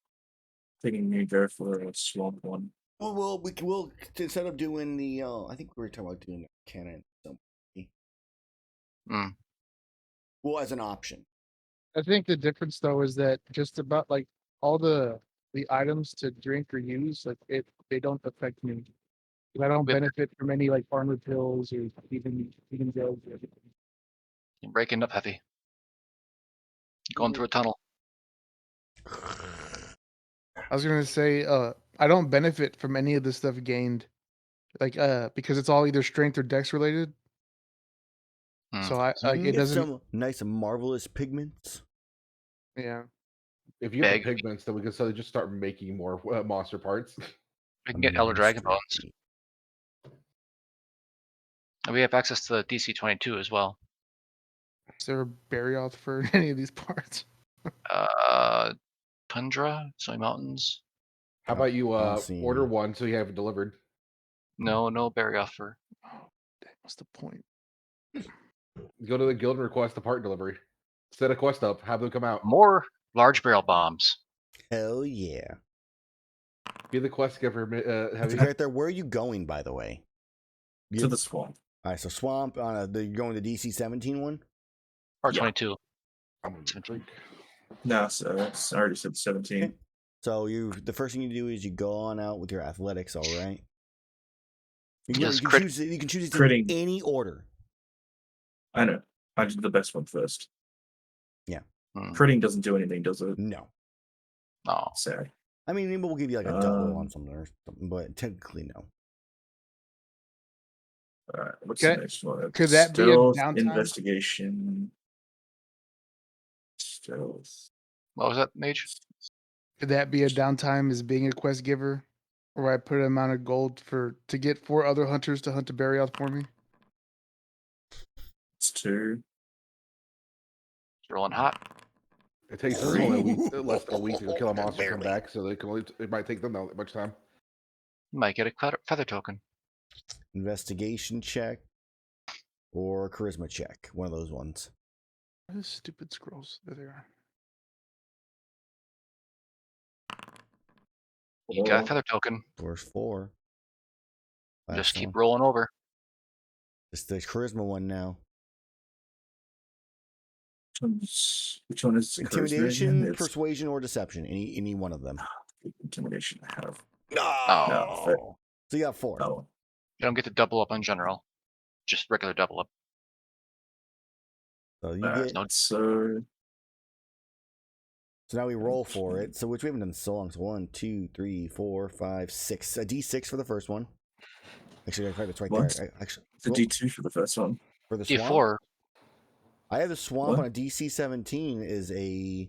Taking me there for a swamp one. Well, we'll instead of doing the, I think we were talking about doing a cannon. Well, as an option. I think the difference though is that just about like all the items to drink or use, like they don't affect me. I don't benefit from any like armor pills or even drugs or anything. You're breaking up heavy. Going through a tunnel. I was gonna say, I don't benefit from any of the stuff gained, like because it's all either strength or dex related. So I So like it get doesn't. some nice marvelous pigments. Yeah. If you get Big. the pigments, then we can suddenly just start making more monster parts. We can get Elder Dragon Bones. And we have access to the DC 22 as well. Is there a Barioth for any of these parts? Tundra, Snowy Mountains. How about you see. order one so you have it delivered? No berry offer. Oh, what's the point? Go to the guild and request a part delivery. Set a quest up, have them come out. More large barrel bombs. Hell yeah. Be the quest giver. Have you... Right there. Where are you going, by the way? To the swamp. All right, so swamp. You're going to DC 17 one. Or Yeah. 22. I'm gonna 17. No, so I already said 17. Okay. So the first thing you do is you go on out with your athletics. All right. You can choose it in any order. I know. I did the best one first. Yeah. Critting doesn't do anything, does it? No. Oh. Sad. I mean, maybe we'll give you like a double on something or something, but technically no. All right. What's the next one? Could that be a downtime? Investigation. Stealth. What was that, Mage? Could that be a downtime as being a quest giver, where I put an amount of gold to get 4 other hunters to hunt a Barioth for me? It's 2. It's rolling hot. It takes them only a week, less than a week to kill a monster and come back, so it might take them that much time. You might get a feather token. Investigation check or charisma check. One of those ones. Those stupid scrolls. There they are. You got a feather token. Where's 4? Just keep one. rolling over. It's the charisma one now. Which one is Intimidation, charisma? persuasion, or deception. Any one of them. Intimidation I have. No. So you got 4. Oh. You don't get to double up on general. Just regular double up. So you get. So now we roll for it. So which we haven't done so long. So 1, 2, 3, 4, 5, 6. A D6 for the first one. Actually, that's right what? there. Actually, it's a D2 for the first one. For the swamp. D4. I have the swamp What? on a DC 17 is a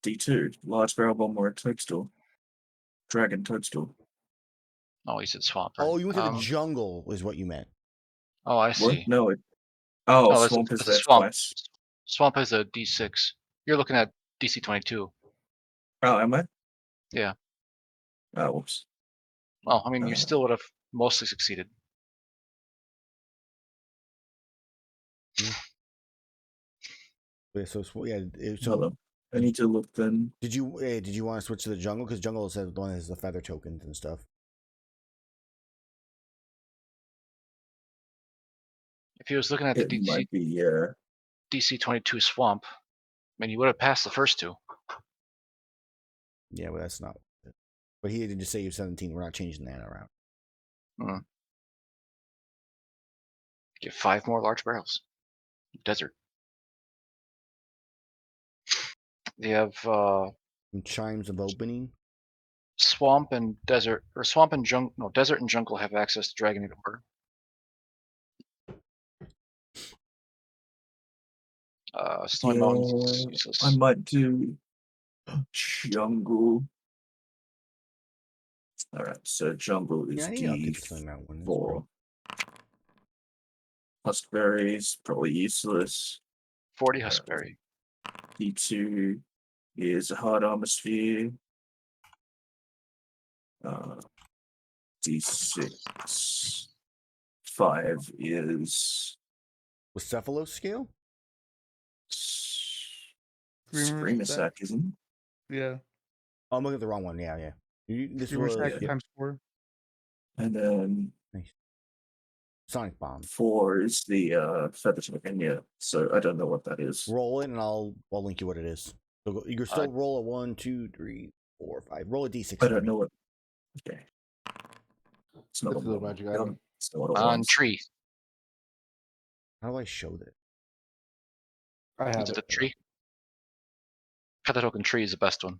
D2. Large barrel bomb or a toadstool. Dragon toadstool. Oh, he said swamp. Right? Oh, you went to the jungle, is what you meant. Oh, I What? see. No. No, swamp is the that swamp. class. Swamp is a D6. You're looking at DC 22. Oh, am I? Yeah. Oh, whoops. Well, I mean, you still would have mostly succeeded. Yeah, so Hold on. I need to look then. Did you want to switch to the jungle? Because jungle says the one that has the feather tokens and stuff. If he was looking at the DC 22 swamp, I mean, he would have passed the first 2. Yeah, but that's not. But he didn't just say you're 17. We're not changing that around. Get 5 more large barrels. Desert. They have Chimes of opening. swamp and desert, or swamp and jungle. No, desert and jungle have access to Dragon Ore. Stone Mountains is useless. I might do jungle. All right, so jungle is Yeah, you don't get to climb that one. That's D4. Huskberries probably useless. 40 Huskberry. D2 is a hard armor sphere. D6. 5 is Was Cephalos scale? Screamer Sack, isn't Yeah. Oh, I'm looking at the wrong one. Yeah. This Screamer was Sack yeah. times 4. it? And then Sonic Bomb. 4 is the Feather Token, yeah. So I don't know what that is. Roll it, and I'll link you what it is. So you can still roll a 1, 2, 3, 4, 5. Roll a d6. I don't know what. Okay. It's not That's a the magic item. It's not what it On was. tree. How do I show that? I have Into the it. tree. Feather Token tree is the best one.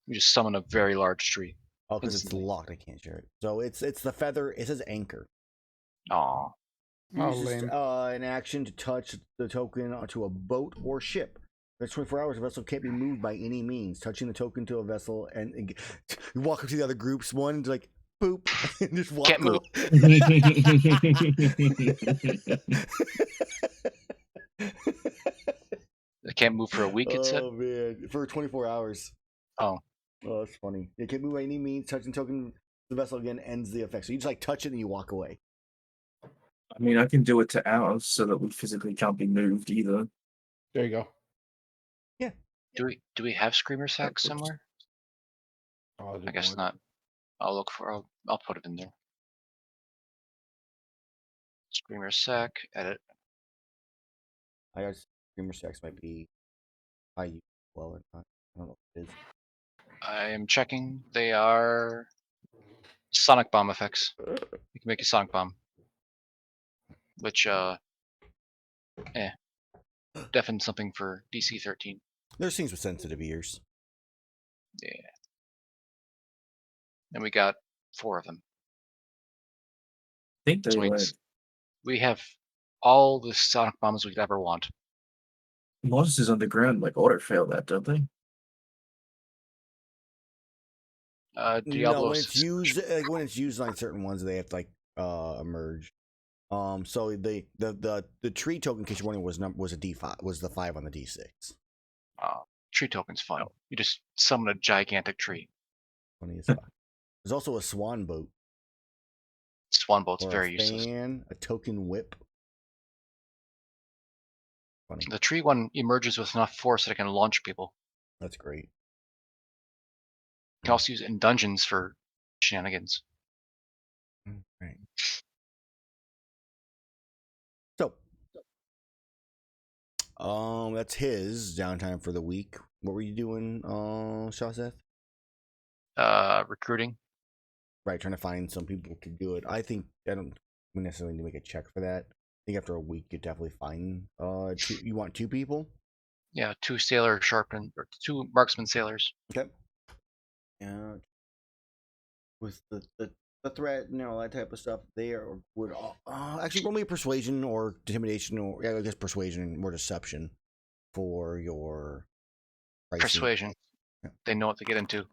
You just summon a very large tree. Oh, because it's Instantly. locked. I can't share it. So it's the feather. It says anchor. Aw. Oh, Use lame. an action to touch the token onto a boat or ship. That's 24 hours. The vessel can't be moved by any means. Touching the token to a vessel, and you walk up to the other groups. One's like, boop, and just walk Can't move. It can't move for a week, it said? Oh, man. For 24 hours. Oh. Oh, that's funny. It can't move by any means. Touching token to the vessel again ends the effect. So you just like touch it and you walk away. I mean, I can do it to ours so that we physically can't be moved either. There you go. Do we have Screamer Sack somewhere? Oh, I guess not. I'll put it in there. Screamer Sack, edit. I got Screamer Sex might be high well or not. I don't know what it is. I am checking. They are Sonic Bomb effects. You can make a Sonic Bomb. Which, deafen something for DC 13. There's things with sensitive ears. Yeah. And we got 4 of them. I think they So let we have all the Sonic Bombs we could ever want. monsters underground like auto fail that, don't they? Diablo No, when it's used, on certain ones, they have to like emerge. So the tree token, in case you're wondering, was a D5, was the 5 on the D6. Tree token's fun. You just summon a gigantic tree. Funny as fuck. There's also a swan boat. Swan boat's Or very a useless. fan, a token whip. Funny. The tree one emerges with enough force that it can launch people. That's great. You can also use it in dungeons for shenanigans. Right. So, that's his downtime for the week. What were you doing, Shaseth? Recruiting. Right, trying to find some people to do it. I think I don't necessarily need to make a check for that. I think after a week, you definitely find you want 2 people. Yeah, 2 sailor sharpened or 2 marksman sailors. Okay. Yeah. With the threat and all that type of stuff, they would actually roll me a persuasion or intimidation, or I guess persuasion or deception for your pricing. Persuasion. Yeah. They know what to get into.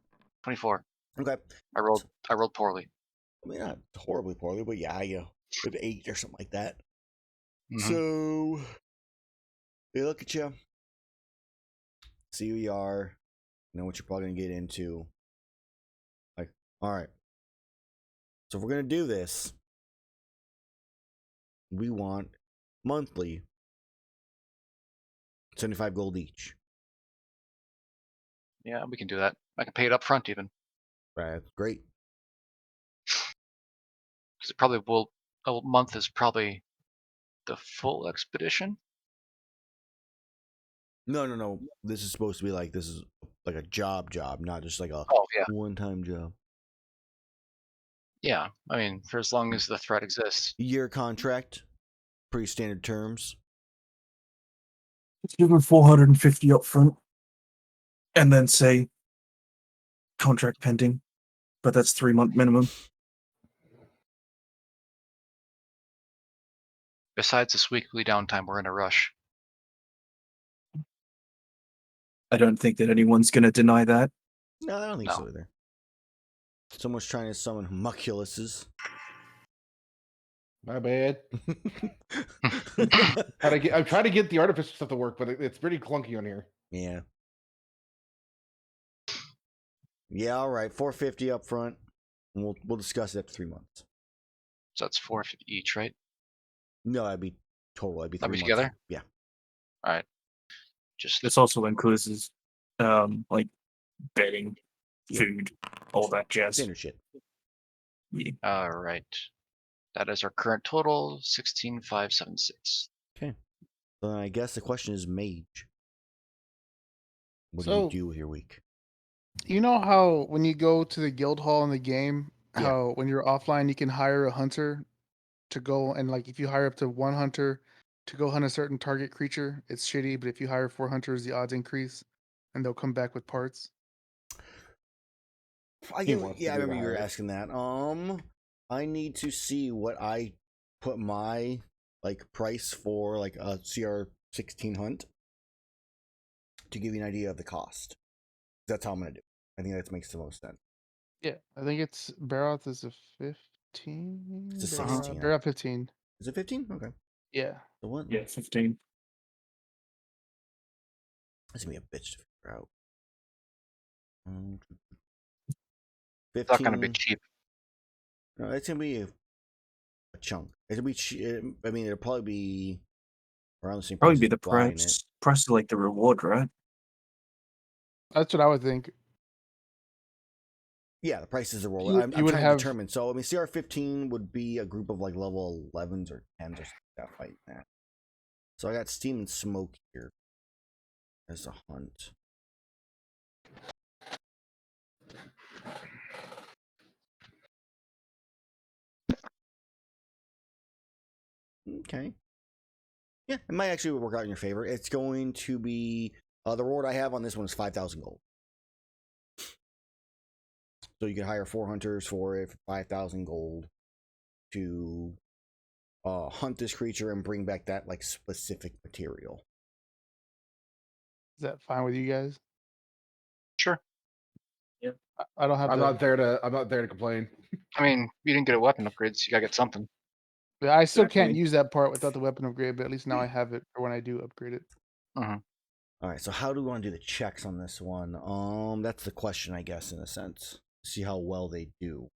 24. Okay. I rolled poorly. I mean, not horribly poorly, but yeah, with 8 or something like that. Mm-hmm. So they look at you, see who you are, know what you're probably gonna get into. Like, all right. So if we're gonna do this, we want monthly 75 gold each. Yeah, we can do that. I can pay it up front even. Right, great. Because it probably will. A month is probably the full expedition. No. This is supposed to be like, this is like a job, not just like a one-time job. Yeah, I mean, for as long as the threat exists. Year contract, pretty standard terms. Let's give her 450 up front, and then say contract pending. but that's 3-month minimum. Besides this weekly downtime, we're in a rush. I don't think that anyone's going to deny that. No, I don't think No. so either. Someone's trying to summon homunculuses. My bad. I'm trying to get the artificer stuff to work, but it's pretty clunky on here. Yeah. Yeah, all right. 450 up front. And we'll discuss it after 3 months. So that's 450 each, right? No, that'd be total. That'd be 3 That'd be months. together? Yeah. All right. Just This also includes like bedding, food, all that jazz. Standard shit. Yeah. all right. That is our current total, 16,576. Okay. So then I guess the question is Mage. What do So- you do with your week? You know how when you go to the guild hall in the game, Yeah. how when you're offline you can hire a hunter to go, and like if you hire up to one hunter to go hunt a certain target creature, it's shitty, but if you hire 4 hunters, the odds increase and they'll come back with parts. He wants to I do remember the you were hires. asking that. I need to see what I put my like price for like a CR 16 hunt to give you an idea of the cost. That's how I'm gonna do it. I think that makes the most sense. Yeah, I think it's Baroth is a 15. It's a Baroth- 16, Baroth 15. Is it 15? Okay. Yeah. The what? Yeah, 15. That's gonna be a bitch to figure out. 15. It's not going to be cheap. No, it's gonna be a chunk. It'll be. I mean, it'll probably be around the same. Probably price be as the buying price of like the reward, right? That's what I would think. Yeah, the price is a roll. You- I'm you would trying have- to determine. So I mean, CR15 would be a group of like level 11s or 10s or something like that fighting that. So I got Steam and Smoke here as a hunt. Okay. Yeah, it might actually work out in your favor. It's going to be the reward I have on this one is 5,000 gold. So you can hire 4 hunters for it for 5,000 gold to hunt this creature and bring back that like specific material. Is that fine with you guys? Sure. I don't have I'm to. not there to complain. I mean, you didn't get a weapon upgrade, so you got to get something. Yeah, I still can't Exactly. use that part without the weapon upgrade, but at least now I have it for when I do upgrade it. All right, so how do we want to do the checks on this one? That's the question, I guess, in a sense. See how well they do.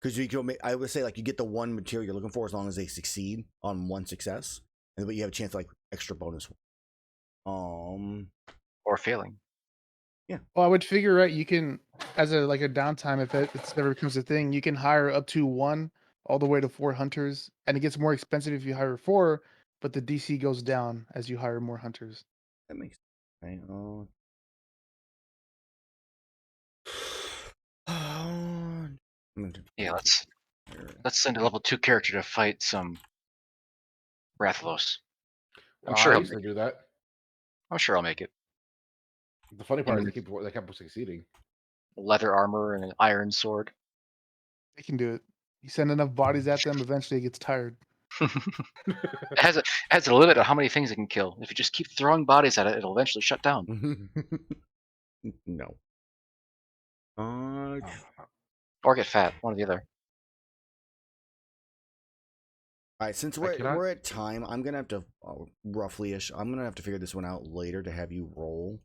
Because you can, I would say, like, you get the one material you're looking for as long as they succeed on one success, and but you have a chance to like extra bonus. Or failing. Well, I would figure, right, you can, as a like a downtime, if it's never becomes a thing, you can hire up to 1 all the way to 4 hunters, and it gets more expensive if you hire 4, but the DC goes down as you hire more hunters. That makes sense. Right. Yeah, let's send a level 2 character to fight some Rathalos. I'm sure I he'll used to make it. do that. I'm sure I'll make it. The funny part is And- they kept succeeding. Leather armor and an iron sword. They can do it. You send enough bodies at them, eventually it gets tired. It has a limit on how many things it can kill. If you just keep throwing bodies at it, it'll eventually shut down. No. Or get fat, one or the other. All right, since we're at time, I'm gonna have to roughly-ish. I'm gonna have to figure this one out later to have you roll.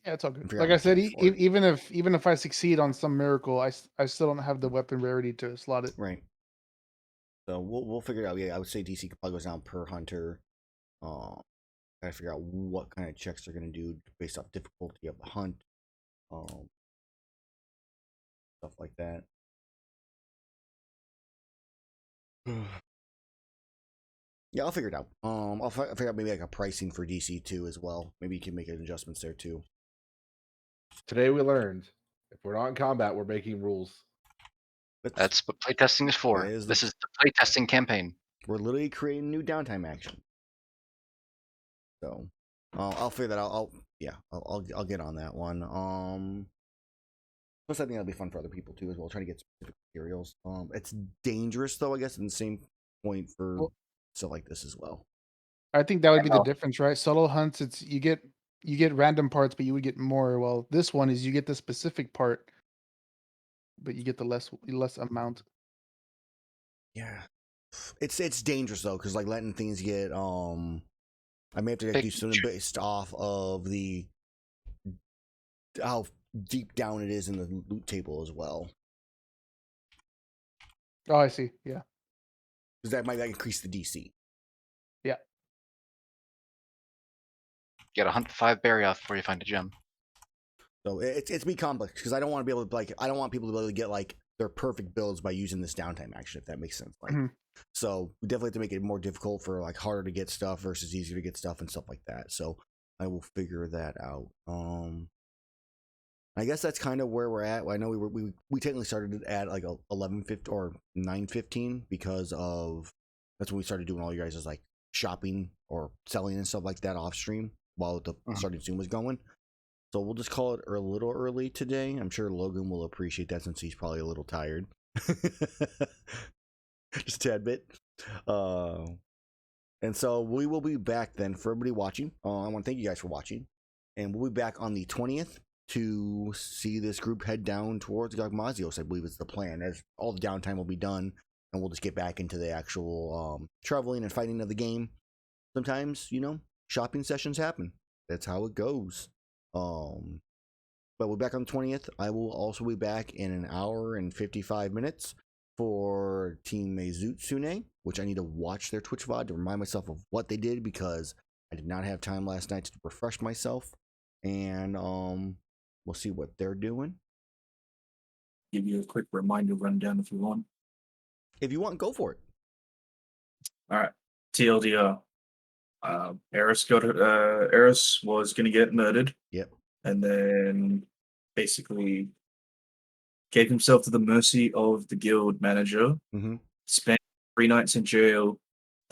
Yeah, it's all good. figure Like out I said, mechanics for it. even if I succeed on some miracle, I still don't have the weapon rarity to slot it. Right. So we'll figure it out. Yeah, I would say DC probably goes down per hunter. Gotta figure out what kind of checks they're gonna do based off difficulty of the hunt. Stuff like that. Yeah, I'll figure it out. I'll figure out maybe like a pricing for DC too as well. Maybe you can make adjustments there too. Today we learned if we're not in combat, we're making rules. That's what playtesting is for. That is This is the playtesting campaign. We're literally creating new downtime action. So, I'll figure that out. I'll get on that one. Plus, I think that'll be fun for other people too as well. Trying to get specific materials. It's dangerous though, I guess, in the same point for Well, stuff like this as well. I think that would I be the know. difference, right? Solo hunts, it's you get random parts, but you would get more. Well, this one is you get the specific part, but you get the less amount. Yeah, it's dangerous though, because like letting things get I may have to Big do something based off of the how deep down it is in the loot table as well, Oh, I see. Yeah. because that might increase the DC. Yeah. You gotta hunt 5 Barioth before you find a gem. So it's be complex because I don't want to be able to like I don't want people to be able to get like their perfect builds by using this downtime action, if that makes sense. Like, Mhm. so we definitely have to make it more difficult for like harder to get stuff versus easier to get stuff and stuff like that. So I will figure that out. I guess that's kind of where we're at. I know we technically started at like 11:50 or 9:15 because of that's when we started doing all you guys' like shopping or selling and stuff like that off stream while the starting Zoom was going. So we'll just call it a little early today. I'm sure Logan will appreciate that since he's probably a little tired. Just a tad bit. And so we will be back then for everybody watching. I want to thank you guys for watching. And we'll be back on the 20th to see this group head down towards Gagmazios, I believe is the plan. As all the downtime will be done, and we'll just get back into the actual traveling and fighting of the game. Sometimes, shopping sessions happen. That's how it goes. But we're back on the 20th. I will also be back in an hour and 55 minutes for Team Meizutsune, which I need to watch their Twitch VOD to remind myself of what they did because I did not have time last night to refresh myself. And we'll see what they're doing. Give you a quick reminder rundown if you want. If you want, go for it. All right. TLDR. Eris was going to get murdered. Yep. And then basically gave himself to the mercy of the guild manager. Mm-hmm. Spent 3 nights in jail.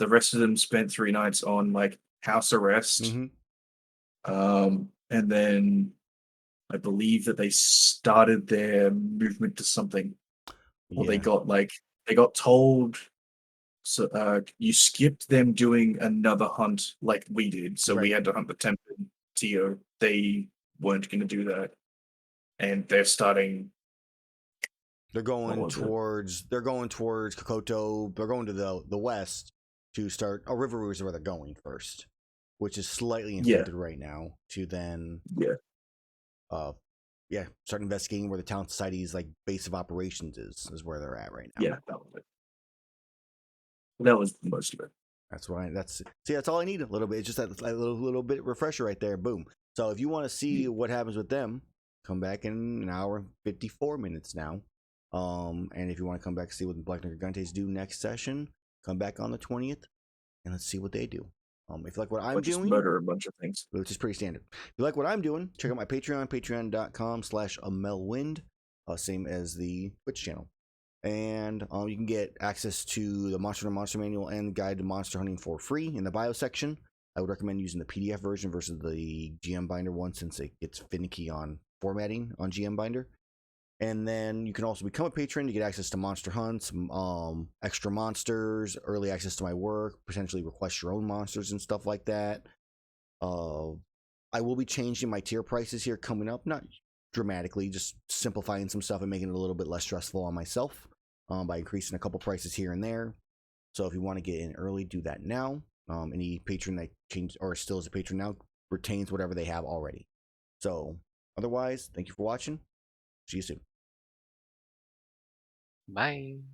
The rest of them spent 3 nights on like house arrest. Mm-hmm. And then I believe that they started their movement to something. Or they got told. So you skipped them doing another hunt like we did. So we had to hunt the Temple Tio. They weren't going to do that. And they're starting. They're going towards Kokoto. They're going to the west to start. Riveroo is where they're going first, which is slightly infected right now. To then start investigating where the town society's like base of operations is where they're at right now. Yeah, that was it. That was most of it. That's right. That's all I need. A little bit. It's just that little bit refresher right there. Boom. So if you want to see what happens with them, come back in an hour and 54 minutes now. And if you want to come back and see what the Black Nergigantes do next session, come back on the 20th and let's see what they do. If you like what I'm doing, murder a bunch of things, which is pretty standard. If you like what I'm doing, check out my Patreon, patreon.com/Amellwind, same as the Twitch channel. And you can get access to the Monster to Monster Manual and Guide to Monster Hunting for free in the bio section. I would recommend using the PDF version versus the GM Binder one since it gets finicky on formatting on GM Binder. And then you can also become a patron to get access to monster hunts, extra monsters, early access to my work, potentially request your own monsters and stuff like that. I will be changing my tier prices here coming up, not dramatically, just simplifying some stuff and making it a little bit less stressful on myself by increasing a couple prices here and there. So if you want to get in early, do that now. Any patron that changed or still is a patron now retains whatever they have already. So otherwise, thank you for watching. See you soon. Bye.